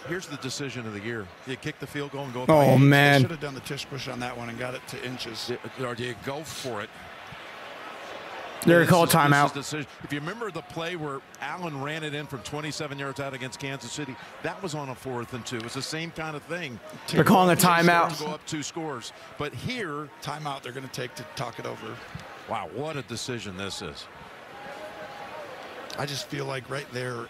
Here's the decision of the year. You kick the field goal and go. Oh, man. Should have done the tush push on that one and got it to inches. Or do you go for it? They're going to call a timeout. If you remember the play where Allen ran it in from 27 yards out against Kansas City, that was on a 4th and 2. It's the same kind of thing. They're calling a timeout. Go up 2 scores. But here, timeout they're going to take to talk it over. Wow, what a decision this is. I just feel like right there,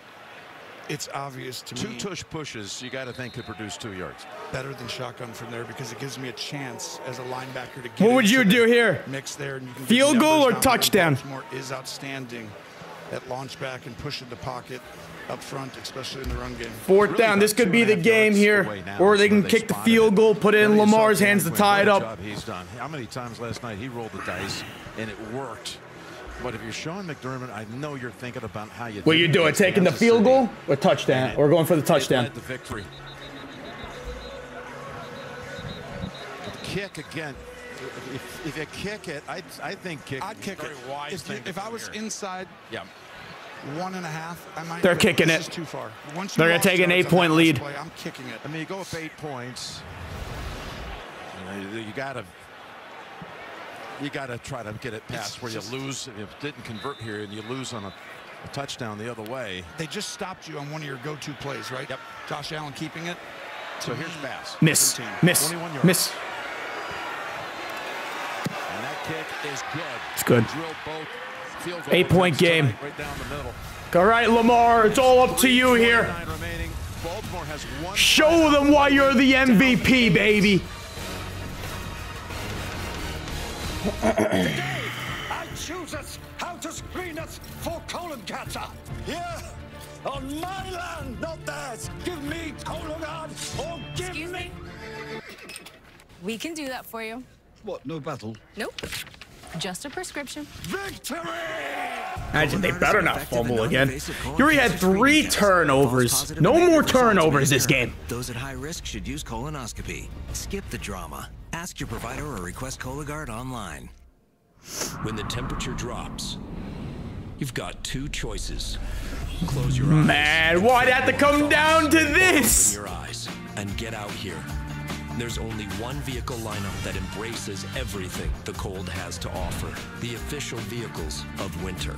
it's obvious to me. 2 tush pushes, you got to think could produce 2 yards. Better than shotgun from there because it gives me a chance as a linebacker to get. What would you do here? Mix there, and you can field goal or touchdown? Baltimore is outstanding at launch back and pushing the pocket up front, especially in the run game. 4th down. This could be the game here, or they can kick the field goal, put it in Lamar's hands to tie it up. He's done. How many times last night he rolled the dice and it worked? But if you're Sean McDermott, I know you're thinking about how you. What you doing? Taking the field goal or touchdown, or going for the touchdown? The victory. Kick again. If you kick it, I think kick. I'd kick it. If I was inside. Yeah. 1.5. I might. They're kicking it. This is too far. They're gonna take an 8-point lead. I'm kicking it. I mean, you go up 8 points. You gotta try to get it past where you lose. If it didn't convert here and you lose on a touchdown the other way. They just stopped you on one of your go-to plays, right? Yep. Josh Allen keeping it. So here's Bass. Miss. 21 yards. Miss. And that kick is good. It's good. 8-point game. Right down the middle. All right, Lamar, it's all up to you here. Baltimore has one. Show them why you're the MVP, baby. Today, I choose us how to screen us for colon cancer. Here, on my land, not theirs. Give me Cologuard or give me... We can do that for you. What, no battle? Nope. Just a prescription. Victory! Imagine they better not fumble again. You already had 3 turnovers. No more turnovers this game. Those at high risk should use colonoscopy. Skip the drama. Ask your provider or request Cologuard online. When the temperature drops, you've got 2 choices. Close your eyes. Man, why'd it have to come down to this? Open your eyes and get out here. There's only one vehicle lineup that embraces everything the cold has to offer. The official vehicles of winter.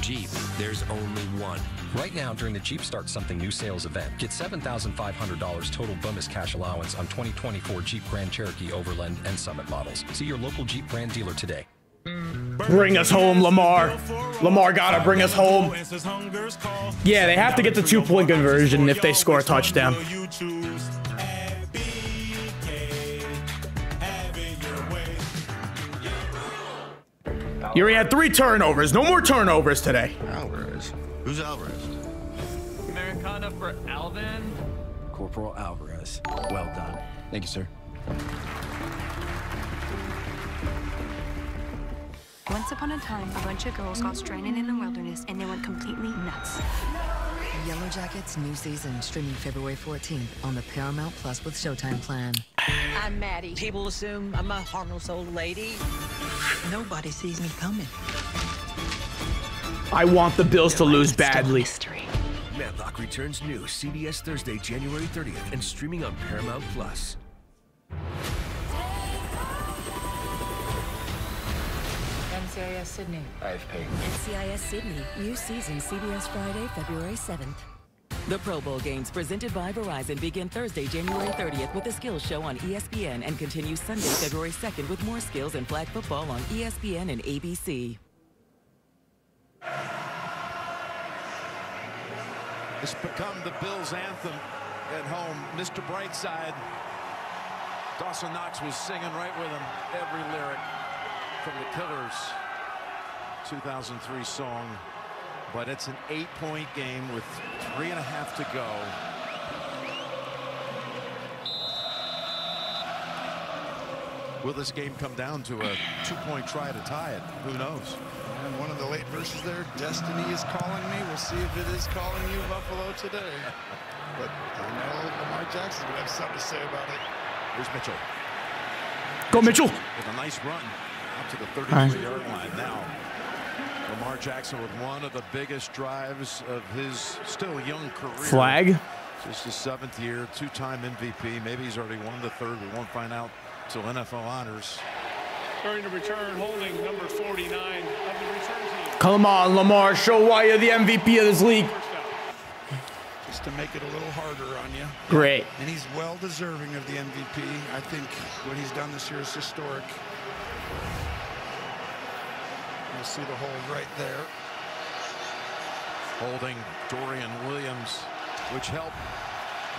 Jeep, there's only one. Right now, during the Jeep Start Something New sales event, get $7,500 total bonus cash allowance on 2024 Jeep Grand Cherokee Overland and Summit models. See your local Jeep brand dealer today. Bring us home, Lamar. Lamar gotta bring us home. Yeah, they have to get the 2-point conversion if they score a touchdown. You already had 3 turnovers. No more turnovers today. Alvarez. Who's Alvarez? Americana for Alvin. Corporal Alvarez. Well done. Thank you, sir. Once upon a time, a bunch of girls got stranded in the wilderness and they went completely nuts. Yellow Jackets new season streaming February 14th on the Paramount Plus with Showtime plan. I'm Maddie. People assume I'm a harmless old lady. Nobody sees me coming. I want the Bills to lose badly. Matlock returns new CBS Thursday, January 30th, and streaming on Paramount Plus. NCIS Sydney. IFP. NCIS Sydney new season CBS Friday, February 7th. The Pro Bowl games presented by Verizon begin Thursday, January 30th with a skills show on ESPN and continue Sunday, February 2nd with more skills and flag football on ESPN and ABC. It's become the Bills' anthem at home. Mr. Brightside. Dawson Knox was singing right with him every lyric from the Killers' 2003 song. But it's an 8-point game with 3.5 to go. Will this game come down to a 2-point try to tie it? Who knows? And one of the late verses there, Destiny is calling me. We'll see if it is calling you, Buffalo, today. But I know Lamar Jackson would have something to say about it. Here's Mitchell. Go Mitchell. With a nice run up to the 33-yard line now. Lamar Jackson with one of the biggest drives of his still young career. Flag. Just his 7th year, 2-time MVP. Maybe he's already won the 3rd. We won't find out till NFL honors. Starting to return, holding number 49 of the return team. Come on, Lamar. Show why you're the MVP of this league. Just to make it a little harder on you. Great. And he's well deserving of the MVP. I think what he's done this year is historic. You'll see the hold right there. Holding Dorian Williams, which helped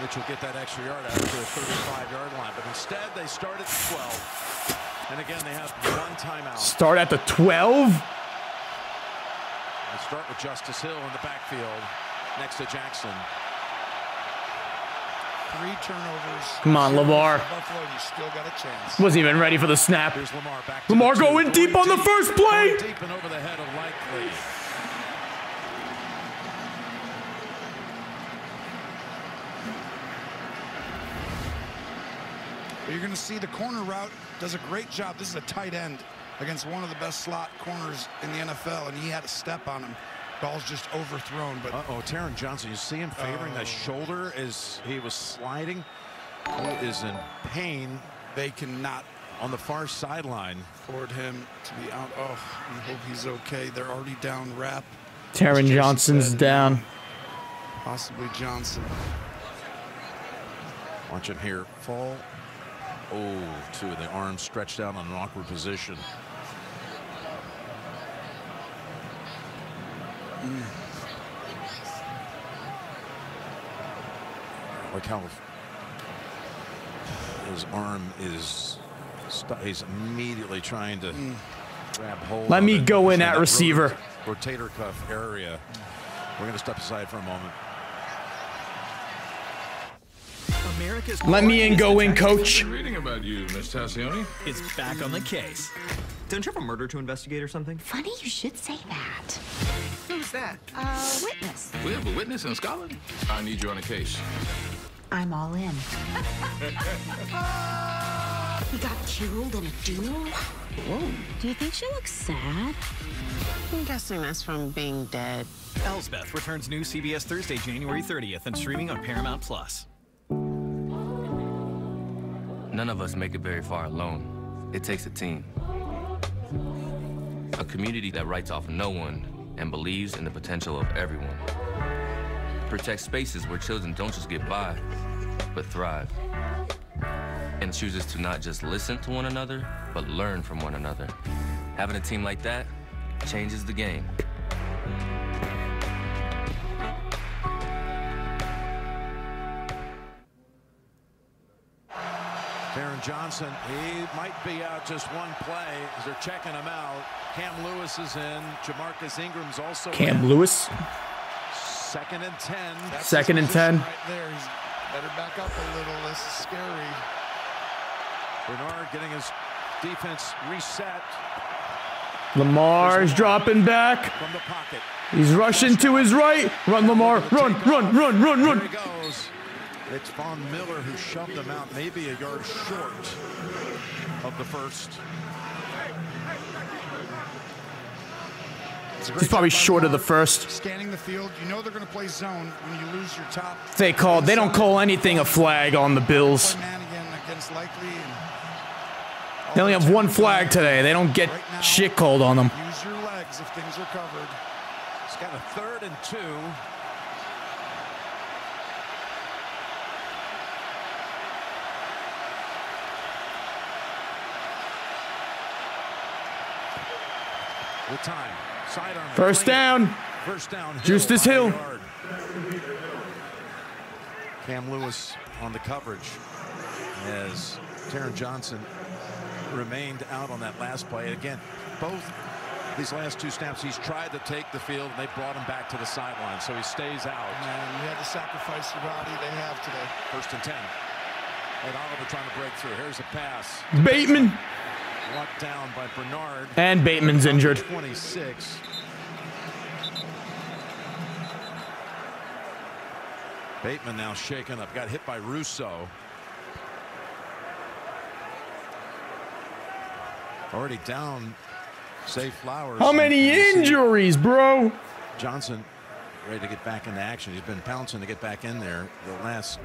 Mitchell get that extra yard out to the 35-yard line. But instead, they start at 12. And again, they have one timeout. Start at the 12? They start with Justice Hill in the backfield next to Jackson. 3 turnovers. Come on, Lamar. Buffalo, you still got a chance. Wasn't even ready for the snap. Here's Lamar back to Lamar the going deep on the first play. Deep and over the head of Likely. You're going to see the corner route does a great job. This is a tight end against one of the best slot corners in the NFL, and he had a step on him. Ball's just overthrown. But Taron Johnson, you see him favoring the shoulder as he was sliding. He is in pain. They cannot on the far sideline afford him to be out. Oh, I hope he's okay. They're already down wrap. Taron Johnson's down. Possibly Johnson. Watch him here fall. Oh, to the arms stretched out on an awkward position. Like how his arm is, he's immediately trying to grab hold. Let me go in at that receiver. Rotator cuff area. We're going to step aside for a moment. Let me in, go in, coach. Reading about you, Miss Tassioni. It's back on the case. Don't you have a murder to investigate or something? Funny you should say that. Who's that? Witness. We have a witness in Scotland. I need you on a case. I'm all in. He got killed in a duel? Whoa. Do you think she looks sad? I'm guessing that's from being dead. Elsbeth returns new CBS Thursday, January 30th and streaming on Paramount Plus. None of us make it very far alone. It takes a team. A community that writes off no one and believes in the potential of everyone. Protects spaces where children don't just get by, but thrive. And chooses to not just listen to one another, but learn from one another. Having a team like that changes the game. Taron Johnson, he might be out just one play as they're checking him out. Cam Lewis is in. Jamarcus Ingram's also Cam in. Lewis. 2nd and 10. That's 2nd and 10. right there. Better back up a little. This is scary. Bernard getting his defense reset. Lamar's dropping back. From the pocket. He's rushing to his right. Run, Lamar. Run, run, run, run, run. There he goes. It's Von Miller who shoved him out, maybe a yard short of the first. He's probably short of the first. Scanning the field, you know they're going to play zone when you lose your top. They don't call anything a flag on the Bills. They only have one flag today. They don't get shit called on them. Use your legs if things are covered. It's got a 3rd and 2. With time. Sidearm. First down. First down. Justice Hill. Cam Lewis on the coverage as Taron Johnson remained out on that last play. Again, both these last 2 snaps, he's tried to take the field, and they brought him back to the sideline, so he stays out. Man, you had to sacrifice your body. They have today. 1st and 10. And Oliver trying to break through. Here's a pass. Bateman. Locked down by Bernard. And Bateman's injured. 26. Bateman now shaken up. Got hit by Russo. Already down. Zay Flowers. How many injuries, bro? Johnson ready to get back into action. He's been pouncing to get back in there the last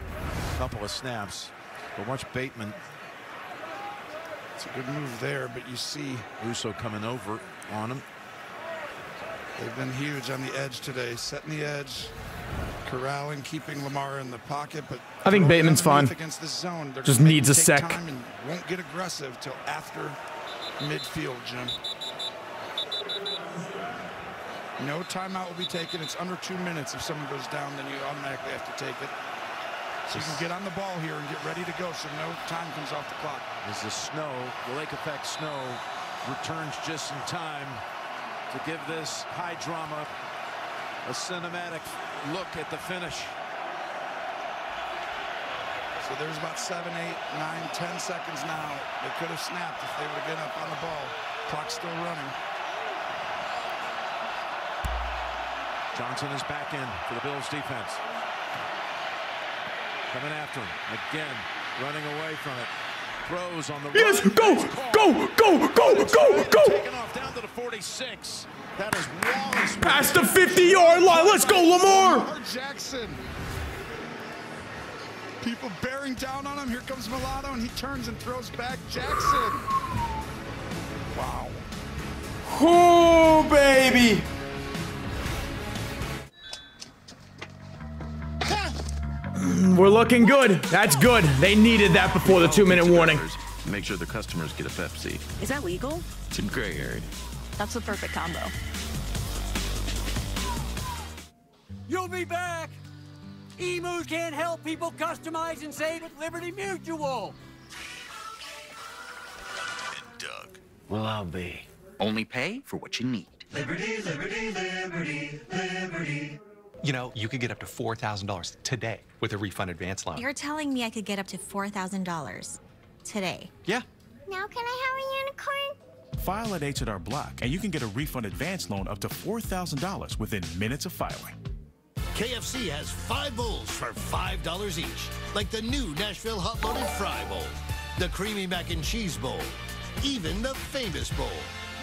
couple of snaps. But watch Bateman. It's a good move there, but you see Russo coming over on him. They've been huge on the edge today, setting the edge, corralling, keeping Lamar in the pocket. But I think Bateman's fine. Against this zone, just needs a sec. Time and won't get aggressive till after midfield, Jim. No timeout will be taken. It's under 2 minutes. If someone goes down, then you automatically have to take it. So you can get on the ball here and get ready to go so no time comes off the clock. As the snow, the lake effect snow, returns just in time to give this high drama a cinematic look at the finish. So there's about 7, 8, 9, 10 seconds now. They could have snapped if they would have gotten up on the ball. Clock's still running. Johnson is back in for the Bills defense. Coming after him again, running away from it. Throws on the yes, run. go, go, go, go, go, go. Taking off down to the 46. That is Wallace. Past the 50-yard line. Let's go, Lamar. Jackson. People bearing down on him. Here comes Milano, and he turns and throws back Jackson. Wow. Oh, baby. We're looking good. That's good. They needed that before the 2-minute warning. Make sure the customers get a Pepsi. Is that legal? It's a gray area. That's the perfect combo. You'll be back. Emu can't help people customize and save at Liberty Mutual. And Doug. Well, I'll be. Only pay for what you need. Liberty, liberty, liberty, liberty. You know, you could get up to $4,000 today with a refund advance loan. You're telling me I could get up to $4,000 today? Yeah. Now can I have a unicorn? File at H&R Block, and you can get a refund advance loan up to $4,000 within minutes of filing. KFC has 5 bowls for $5 each, like the new Nashville Hot Loaded Fry Bowl, the Creamy Mac and Cheese Bowl, even the Famous Bowl.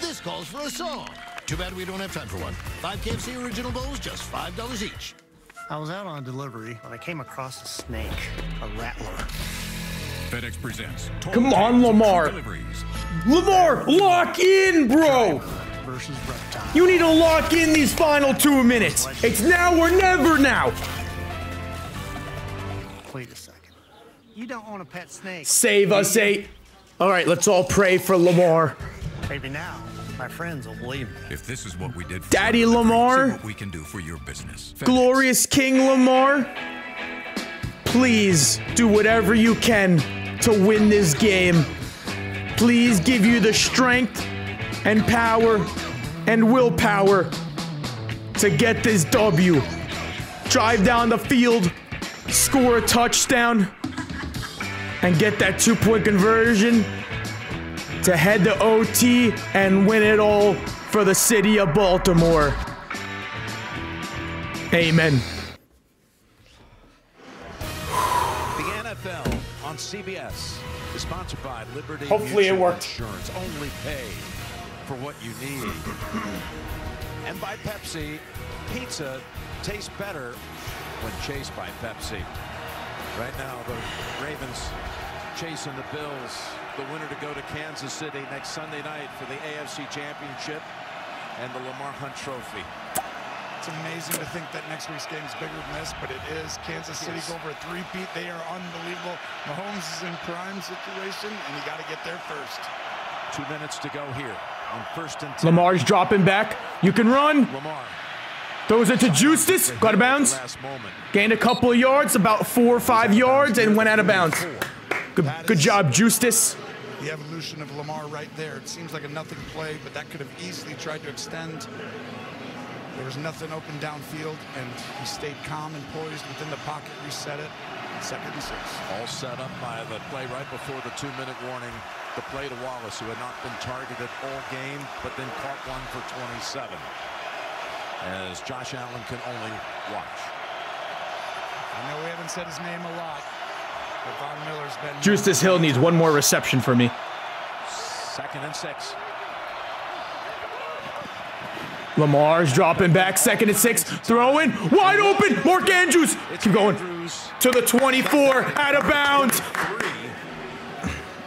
This calls for a song. Too bad we don't have time for one. 5 KFC original bowls, just $5 each. I was out on a delivery when I came across a snake, a rattler. FedEx presents. Come on, Lamar. Lamar, lock in, bro. Versus reptile. You need to lock in these final 2 minutes. It's now or never now. Wait a second. You don't own a pet snake. Save us 8. All right, let's all pray for Lamar. Maybe now. My friends will believe me. If this is what we did for Daddy Lamar, what we can do for your business. Glorious King Lamar, please do whatever you can to win this game. Please give you the strength and power and willpower to get this W. Drive down the field score a touchdown, and get that 2-point conversion to head to OT and win it all for the city of Baltimore. Amen. The NFL on CBS is sponsored by Liberty Hopefully it Mutual worked. Insurance. Only pay for what you need. And by Pepsi, pizza tastes better when chased by Pepsi. Right now, the Ravens chasing the Bills, the winner to go to Kansas City next Sunday night for the AFC Championship and the Lamar Hunt Trophy. It's amazing to think that next week's game is bigger than this, but it is. Kansas City go for a three-peat. They are unbelievable. Mahomes is in prime situation, and you got to get there first. 2 minutes to go here on 1st and 10. Lamar's dropping back. You can run. Lamar Throws it to Justice. Got out of bounds. Gained a couple of yards, about 4 or 5 yards, and went out of bounds. Good job, Justice. The evolution of Lamar right there. It seems like a nothing play, but that could have easily tried to extend. There was nothing open downfield, and he stayed calm and poised within the pocket, reset it. 2nd and 6. All set up by the play right before the 2-minute warning. The play to Wallace, who had not been targeted all game, but then caught one for 27. As Josh Allen can only watch. I know we haven't said his name a lot, but Von Miller's been... Justice Hill needs one more reception for me. 2nd and 6. Lamar's dropping back, 2nd and 6, throwing, wide open, Mark Andrews. Keep going, to the 24, out of bounds.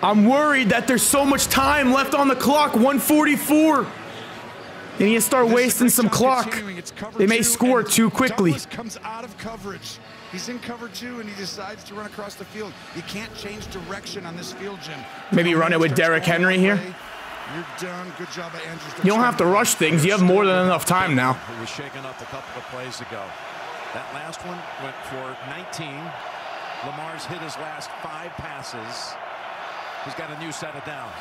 I'm worried that there's so much time left on the clock, 1:44. They need to start wasting some clock. They may score too quickly. Douglas comes out of coverage. He's in cover 2, and he decides to run across the field. You can't change direction on this field, Jim. Maybe run it with Derrick Henry here. You're done. Good job by Andrews. You don't have to rush things. You have more than enough time now. Who was shaken up a couple of plays ago. That last one went for 19. Lamar's hit his last 5 passes. He's got a new set of downs.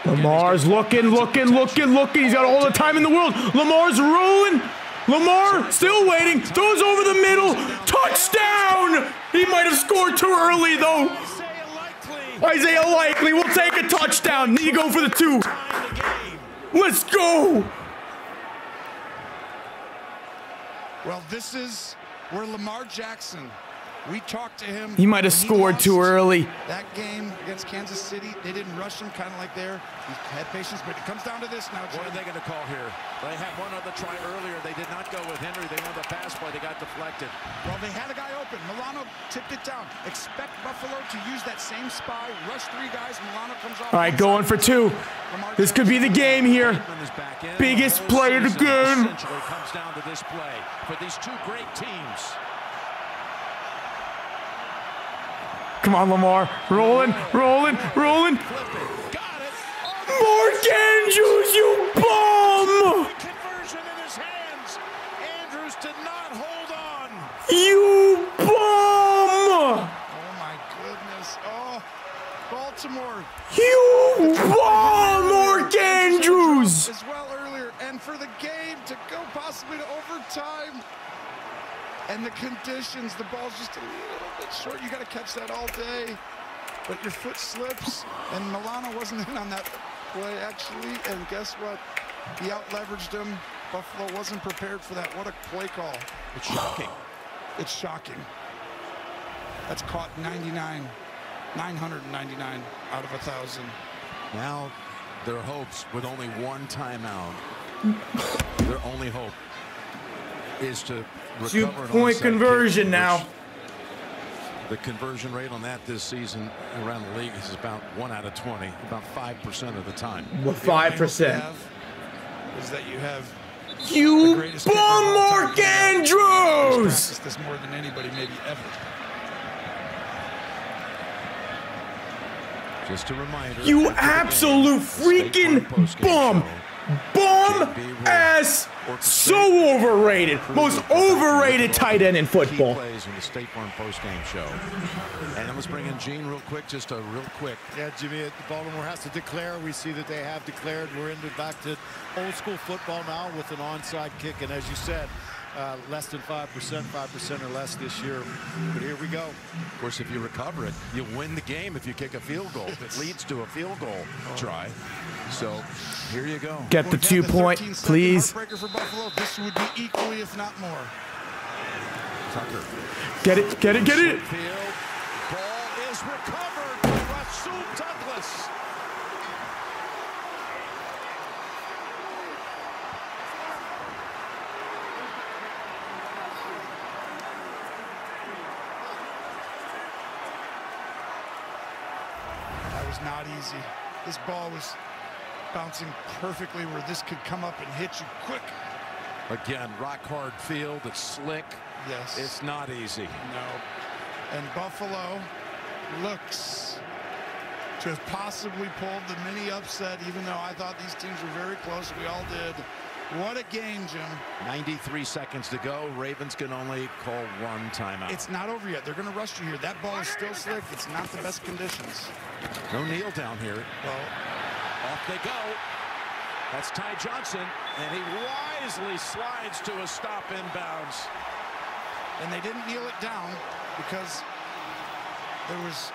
Lamar's looking. He's got all the time in the world. Lamar's rolling. Lamar still waiting. Throws over the middle. Touchdown! He might have scored too early, though. Isaiah Likely will take a touchdown. Need to go for the 2. Let's go. Well, this is where Lamar Jackson, we talked to him. He might have scored too early. That game against Kansas City, they didn't rush him, kind of like there. He had patience, but it comes down to this now. What are they going to call here? They had one other try earlier. They did not go with Henry. They wanted the pass play. They got deflected. Well, they had a guy open. Milano tipped it down. Expect Buffalo to use that same spy. Rush 3 guys. Milano comes off. All right, going for 2. This could be the game here. Biggest play of the game. Essentially comes down to this play for these 2 great teams. Come on, Lamar. Rolling. Mark Andrews, you bum! Conversion in his hands. Andrews did not hold on. You bum! Oh, my goodness. Oh, Baltimore. You bum, Mark Andrews! As well earlier, and for the game to go possibly to overtime. And the conditions, the ball's just a little bit short. You got to catch that all day. But your foot slips, and Milano wasn't in on that play, actually. And guess what? He out-leveraged him. Buffalo wasn't prepared for that. What a play call. It's shocking. It's shocking. That's caught 999 out of 1,000. Now, their hopes with only 1 timeout, their only hope is to recover 2-point conversion now. The conversion rate on that this season around the league is about 1 out of 20, about 5% of the time. Well, 5%. Is that you have you bum, Mark Andrews? This more than anybody maybe ever. Just a reminder. You absolute freaking bum. Bomb-ass, so overrated. Most overrated tight end in football. Plays in the State Farm postgame show. And let's bring in Gene real quick, just a real quick. Yeah, Jimmy, Baltimore has to declare. We see that they have declared. We're back to old school football now with an onside kick. And as you said, less than 5%, 5% or less this year. But here we go. Of course, if you recover it, you win the game if you kick a field goal. It leads to a field goal try. So here you go. Get the 2 point, please. Heartbreaker for Buffalo. This would be equally, if not more. Tucker. Get it, get it, get it. Ball is recovered by Rasul Douglas. That was not easy. This ball was bouncing perfectly where this could come up and hit you quick. Again, rock hard field. It's slick. Yes. It's not easy. No. And Buffalo looks to have possibly pulled the mini upset, even though I thought these teams were very close. We all did. What a game, Jim. 93 seconds to go. Ravens can only call one timeout. It's not over yet. They're going to rush you here. That ball is still slick. It's not the best conditions. No kneel down here. Well, off they go. That's Ty Johnson, and he wisely slides to a stop inbounds. And they didn't kneel it down because there was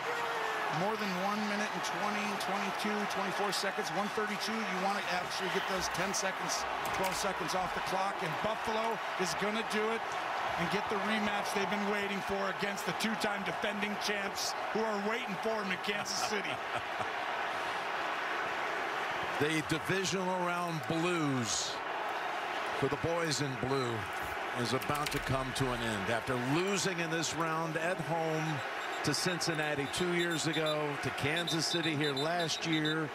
more than 1 minute and 20, 22, 24 seconds, 132. You want to actually get those 10 seconds, 12 seconds off the clock, and Buffalo is going to do it and get the rematch they've been waiting for against the two-time defending champs who are waiting for them in Kansas City. The divisional round blues for the boys in blue is about to come to an end after losing in this round at home to Cincinnati 2 years ago, to Kansas City here last year.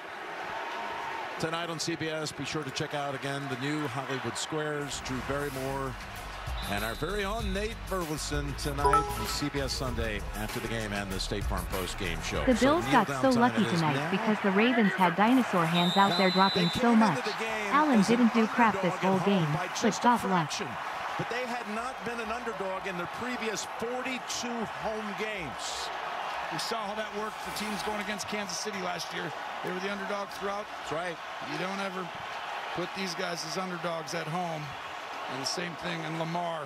Tonight on CBS, be sure to check out again the new Hollywood Squares, Drew Barrymore, and our very own Nate Burleson tonight on CBS Sunday after the game and the State Farm post game show. The Bills got so lucky tonight because the Ravens had dinosaur hands out there dropping so much. Allen didn't do crap this whole game, but got luck. But they had not been an underdog in their previous 42 home games. We saw how that worked for teams going against Kansas City last year. They were the underdog throughout. That's right. You don't ever put these guys as underdogs at home. And the same thing in Lamar.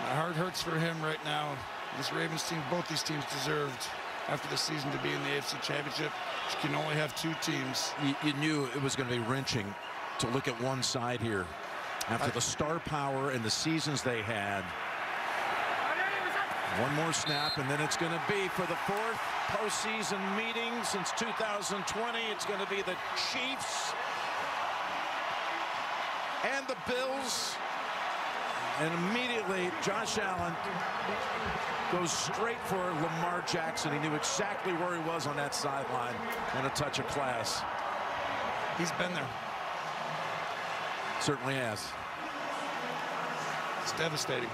My heart hurts for him right now. This Ravens team, both these teams deserved after the season to be in the AFC Championship. You can only have two teams. You knew it was going to be wrenching to look at one side here. After the star power and the seasons they had. One more snap, and then it's going to be for the fourth postseason meeting since 2020. It's going to be the Chiefs and the Bills. And immediately, Josh Allen goes straight for Lamar Jackson. He knew exactly where he was on that sideline, and a touch of class. He's been there. Certainly has. It's devastating.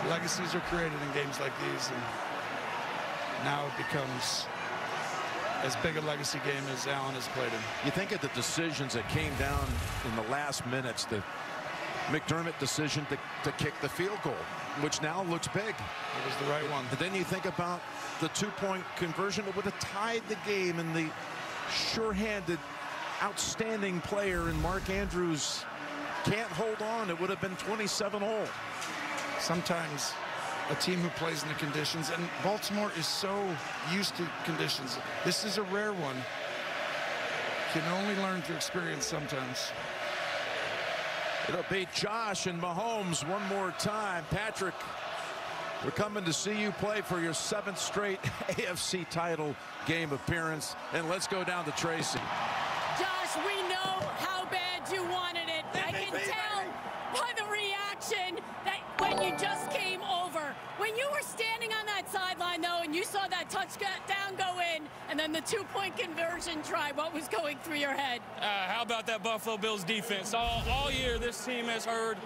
Legacies are created in games like these, and now it becomes as big a legacy game as Allen has played in. You think of the decisions that came down in the last minutes, the McDermott decision to kick the field goal, which now looks big. It was the right one. And then you think about the two-point conversion that would have tied the game, and the sure-handed, outstanding player in Mark Andrews can't hold on. It would have been 27-all. Sometimes a team who plays in the conditions, and Baltimore is so used to conditions. This is a rare one. Can only learn through experience sometimes. It'll be Josh and Mahomes one more time. Patrick, we're coming to see you play for your 7th straight AFC title game appearance. And let's go down to Tracy. Josh, we know how bad you wanted it. I can tell by the reaction that when you just came over. When you were standing on that sideline, though, and you saw that touchdown go in, and then the two-point conversion try, what was going through your head? How about that Buffalo Bills defense? All year, this team has heard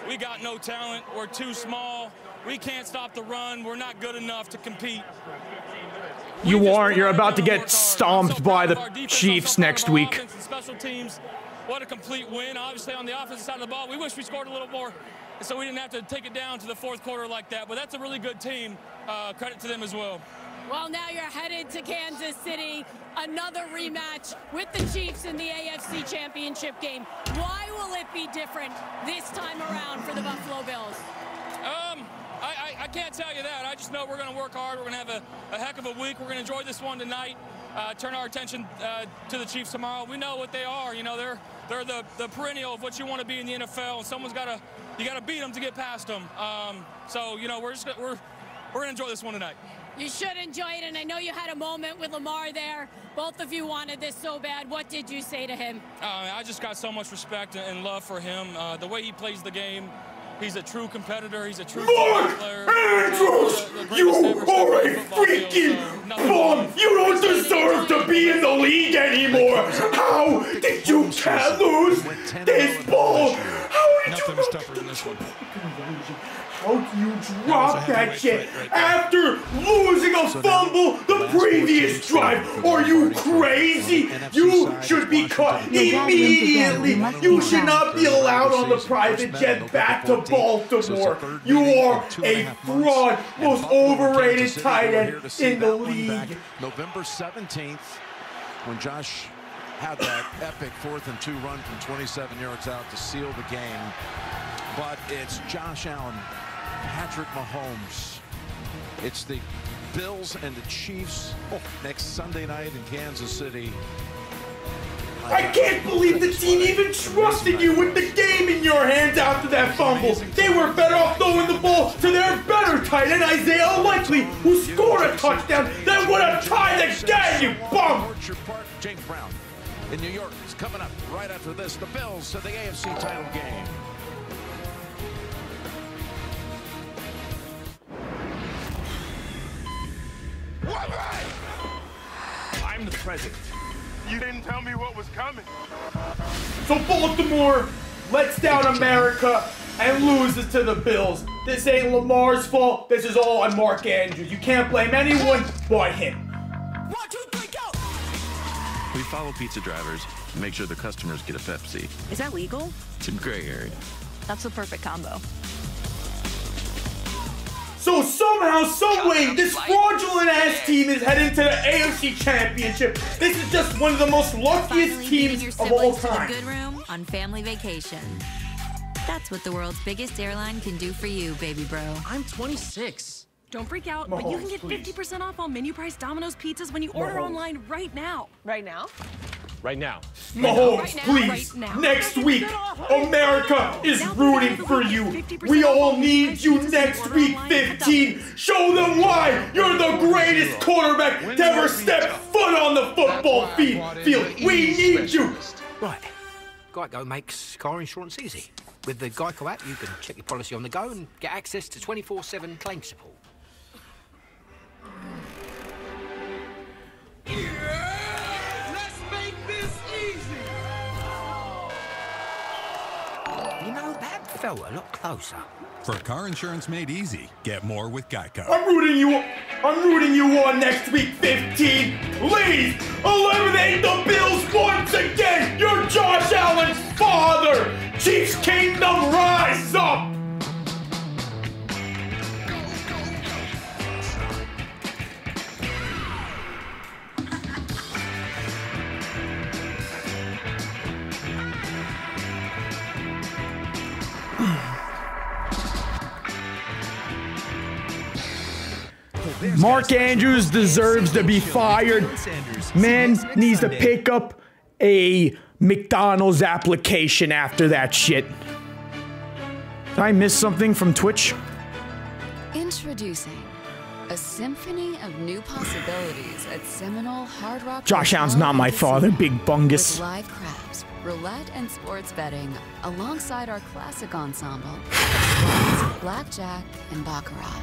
we got no talent. We're too small. We can't stop the run. We're not good enough to compete. You aren't. You're about to get stomped by the Chiefs next week. Special teams, what a complete win. Obviously, on the offensive side of the ball, we wish we scored a little more, so we didn't have to take it down to the fourth quarter like that. But that's a really good team. Credit to them as well. Well, now you're headed to Kansas City. Another rematch with the Chiefs in the AFC Championship game. Why will it be different this time around for the Buffalo Bills? I can't tell you that. I just know we're going to work hard. We're going to have a heck of a week. We're going to enjoy this one tonight. Turn our attention to the Chiefs tomorrow. We know what they are. You know, they're the perennial of what you want to be in the NFL. And someone's got to beat them to get past them. So you know, we're going to enjoy this one tonight. You should enjoy it, and I know you had a moment with Lamar there. Both of you wanted this so bad. What did you say to him? I just got so much respect and love for him. The way he plays the game, he's a true competitor. He's a true player. Andrews, you are a freaking bum. You don't deserve to be in the league anymore. How did you lose this ball? How did Nothing was tougher than this one. How do you drop that shit after losing a fumble the previous drive? Are you crazy? You should be cut immediately. You should not be allowed on the private jet back to Baltimore. You are a fraud, most overrated tight end in the league. November 17th, when Josh had that epic 4th and 2 run from 27 yards out to seal the game. But it's Josh Allen, Patrick Mahomes. It's the Bills and the Chiefs next Sunday night in Kansas City. I can't believe the team even trusted you with the game in your hands after that fumble. They were better off throwing the ball to their better tight end, Isaiah Likely, who scored a touchdown that would have tied the game, you bum! Orchard Park, James Brown in New York is coming up right after this. The Bills to the AFC title game. I'm the president. You didn't tell me what was coming. So Baltimore lets down America and loses to the Bills. This ain't Lamar's fault. This is all on Mark Andrews. You can't blame anyone but him. 1, 2, 3, go! We follow pizza drivers to make sure the customers get a Pepsi. Is that legal? It's a gray area. That's the perfect combo. So somehow, someway, this fraudulent-ass team is heading to the AFC Championship. This is just one of the most luckiest teams of all time. Good room on family vacation. That's what the world's biggest airline can do for you, baby bro. I'm 26. Don't freak out, but you can get 50% off on menu price Domino's pizzas when you order online right now. Right now? Right now. Mahomes, please. Next week, America is rooting for you. We all need you next week, 15. Show them why you're the greatest quarterback to ever step foot on the football field. We need you. Right. Geico makes car insurance easy. With the Geico app, you can check your policy on the go and get access to 24/7 claim support. You know, that felt a lot closer. For car insurance made easy, get more with Geico. I'm rooting you on next week, 15. Please eliminate the Bills once again. You're Josh Allen's father. Chiefs Kingdom, rise up. Mark Andrews deserves to be fired. Man needs to pick up a McDonald's application after that shit. Did I miss something from Twitch? Introducing a symphony of new possibilities at Seminole Hard Rock. Josh Allen's not my father, big bungus. With live craps, roulette, and sports betting, alongside our classic ensemble, blackjack and baccarat.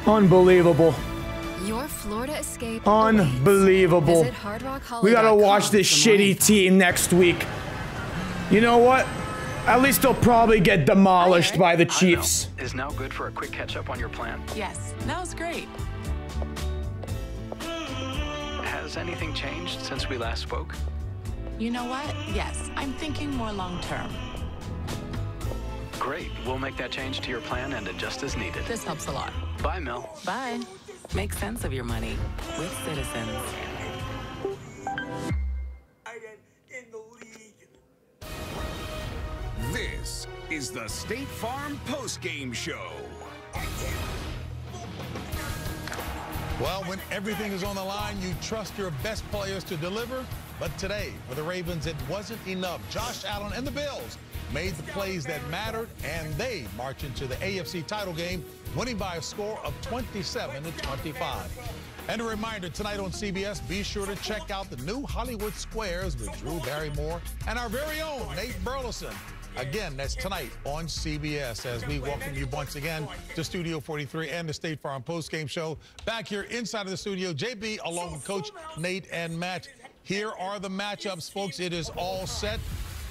Unbelievable. Your Florida escape. Unbelievable. We gotta watch this shitty team next week. You know what? At least they'll probably get demolished by the Chiefs. Is now good for a quick catch up on your plan? Yes, that was great. Has anything changed since we last spoke? You know what? Yes, I'm thinking more long-term. Great. We'll make that change to your plan and adjust as needed. This helps a lot. Bye, Mel. Bye. Make sense of your money with Citizens. This is the State Farm Post-Game Show. Well, when everything is on the line, you trust your best players to deliver. But today, for the Ravens, it wasn't enough. Josh Allen and the Bills made the plays that mattered, and they march into the AFC title game, winning by a score of 27-25. And a reminder, tonight on CBS, be sure to check out the new Hollywood Squares with Drew Barrymore and our very own Nate Burleson. Again, that's tonight on CBS as we welcome you once again to Studio 43 and the State Farm Post-Game Show. Back here inside of the studio, JB along with Coach Nate and Matt. Here are the matchups, folks. It is all set.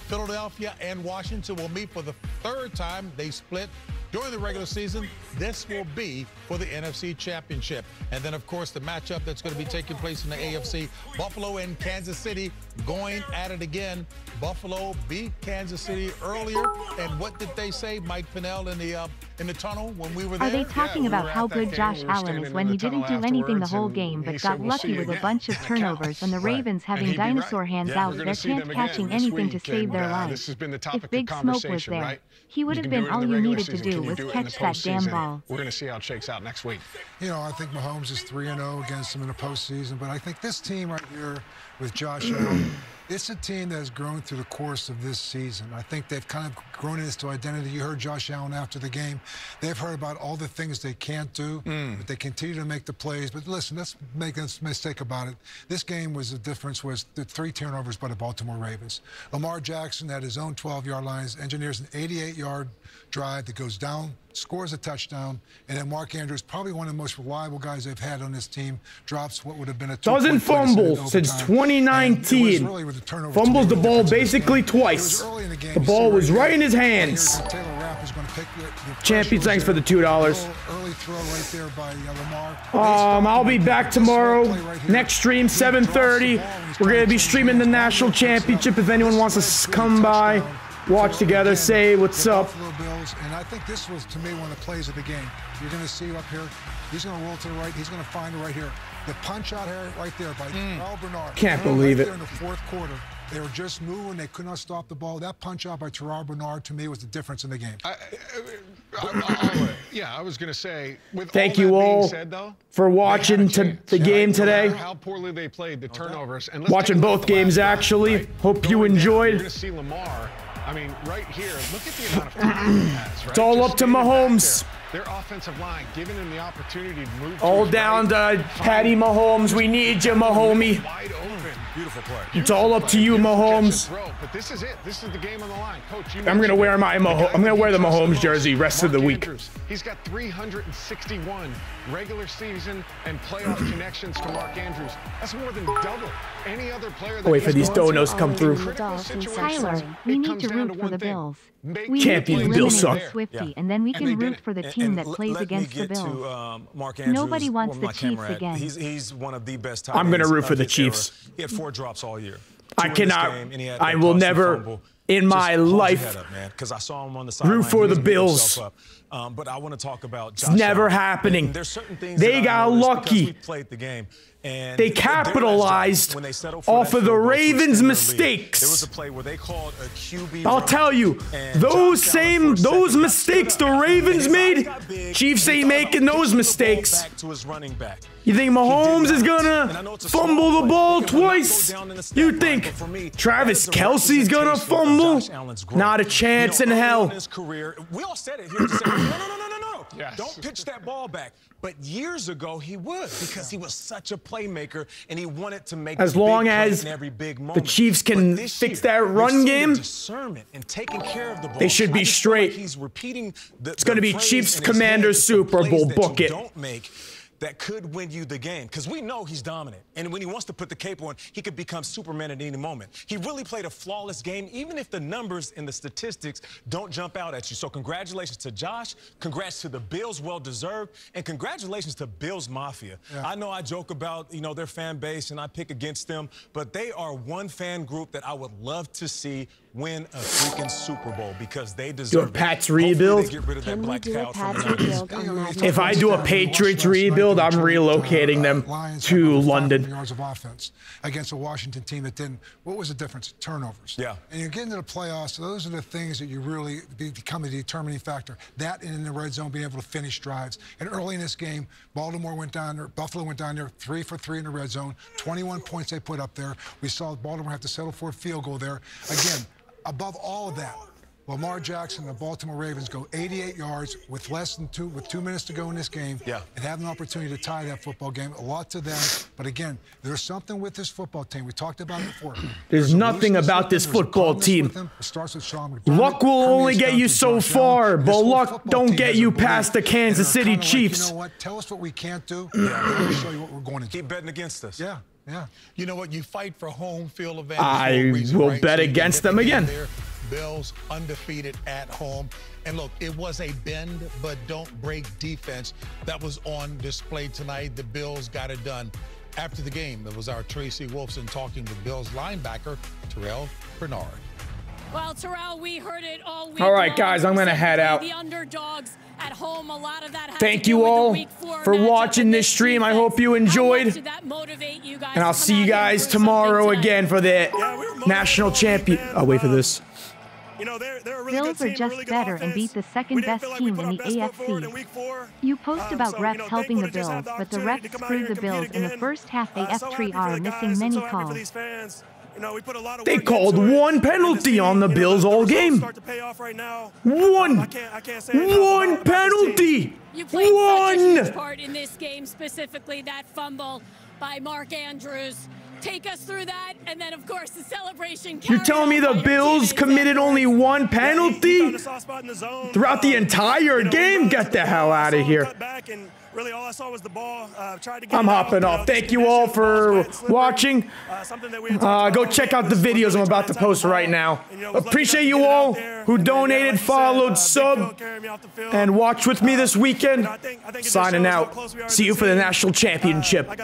Philadelphia and Washington will meet for the third time. They split during the regular season. This will be for the NFC Championship. And then, of course, the matchup that's going to be taking place in the AFC, Buffalo and Kansas City going at it again. Buffalo beat Kansas City earlier. And what did they say, Mike Pinnell, in the tunnel when we were there? Are they talking about how good Josh Allen is when he didn't do anything the whole game but got lucky with a bunch of turnovers and the Ravens having dinosaur hands out their chance catching anything to save their lives? If Big Smoke was there, he would have been all you needed to do was catch that damn ball. We're going to see how it shakes out next week. You know, I think Mahomes is 3-0 against them in the postseason, but I think this team right here with Josh Allen, it's a team that has grown through the course of this season. I think they've kind of grown into identity. You heard Josh Allen after the game. They've heard about all the things they can't do, but they continue to make the plays. But listen, let's make a mistake about it. This game was the difference was the 3 turnovers by the Baltimore Ravens. Lamar Jackson had his own 12-yard lines, engineers an 88-yard drive that goes down, scores a touchdown, and then Mark Andrews, probably one of the most reliable guys they've had on this team, drops what would have been a doesn't fumble since 2019. Really Fumbles the ball basically twice. The ball was right in his hands. Champion, thanks for the $2. I'll be back tomorrow. Next stream, 7:30. We're going to be streaming the national championship. If anyone wants to come by, watch together, say what's up. And I think this was, to me, one of the plays of the game. You're going to see up here, he's going to roll to the right. He's going to find it right here. The punch out here right there by Terrell Bernard. Can't believe it. In the fourth quarter, they were just moving. They could not stop the ball. That punch out by Terrell Bernard, to me, was the difference in the game. Yeah, I was going to say, with thank you all for watching the game today. How poorly they played, the turnovers. And watching both games, actually. Hope you enjoyed. You're going to see Lamar. I mean, right here, look at the amount of time he has, right? It's all up to Mahomes. Their offensive line, giving him the opportunity to move. All down to Patty Mahomes. We need you, Mahomie. Wide open. Beautiful play. It's all up to you, Mahomes. But this is it. This is the game on the line, Coach. I'm gonna wear my I'm gonna wear the Mahomes jersey rest of the week. He's got 361 regular season and playoff connections to Mark Andrews. That's more than double any other player. Wait for these donos come through. Tyler, we need to root for the Bills. We can't need be to the Bills eliminate suck. Swifty, and then we can root for the team that plays against the Bills. Nobody wants the Chiefs again. He's one of the best. I'm gonna root for the Chiefs. He had 4 drops all year. I cannot. I will never in my life root for the Bills. But I want to talk about. It's never happening. They got lucky. Played the game. And they capitalized off of the Ravens' mistakes. There was a play where they called a QB. I'll tell you, those mistakes the Ravens made, Chiefs ain't making those mistakes. You think Mahomes is gonna fumble the ball twice? You think Travis Kelce's gonna fumble? Not a chance in hell. We all said it here. No. Yes. Don't pitch that ball back. But years ago, he would, because he was such a playmaker, and he wanted to make as long as the Chiefs can fix that run game, they should be straight. It's going to be Chiefs Commanders Super Bowl. Book it. that could win you the game. Because we know he's dominant. And when he wants to put the cape on, he could become Superman at any moment. He really played a flawless game, even if the numbers and the statistics don't jump out at you. So congratulations to Josh. Congrats to the Bills, well-deserved. And congratulations to Bills Mafia. Yeah. I know I joke about, you know, their fan base and I pick against them, but they are one fan group that I would love to see win a freaking Super Bowl because they deserve do a Pats rebuild. If I do a Patriots rebuild, I'm relocating them to London. Yards of offense against a Washington team that didn't. What was the difference? Turnovers. Yeah. And you're getting to the playoffs. So those are the things that you really become a determining factor. That and in the red zone, being able to finish drives. And early in this game, Buffalo went down there 3 for 3 in the red zone. 21 points they put up there. We saw Baltimore have to settle for a field goal there. Again, above all of that, Lamar Jackson and the Baltimore Ravens go 88 yards with with 2 minutes to go in this game, and have an opportunity to tie that football game. A lot to them, but again, there's something with this football team. We talked about it before. There's nothing about this football team. Luck will only get you so far, but luck don't get you past the Kansas City Chiefs. You know what? Tell us what we can't do. We'll show you what we're going to do. Keep betting against us. Yeah. Yeah. You know what? You fight for home field advantage. I will bet against them again. Bills undefeated at home. And look, it was a bend but don't break defense that was on display tonight. The Bills got it done. After the game, it was our Tracy Wolfson talking with Bills linebacker Terrell Bernard. Well, Terrell, we heard it all week. All right, guys, I'm going to head out. The underdogs at home, a lot of that. Thank you all for watching this stream. I hope you enjoyed. And I'll see you guys tomorrow again for the national champion. I'll wait for this. Bills are just better and beat the second-best team in the AFC. You post about refs helping the Bills, but the refs screwed the Bills in the first half. AF3 are missing many calls. They called one penalty on the Bills all game. One penalty. You played such a huge part in this game, specifically that fumble by Mark Andrews. Take us through that, and then, of course, the celebration. You're telling me the Bills committed only one penalty throughout the entire game? Get the hell out of here. I'm hopping off. Thank you all for watching. Go check out the videos I'm about to post right now. Appreciate you all who donated, followed, subbed, and watched with me this weekend. Signing out. See you for the national championship.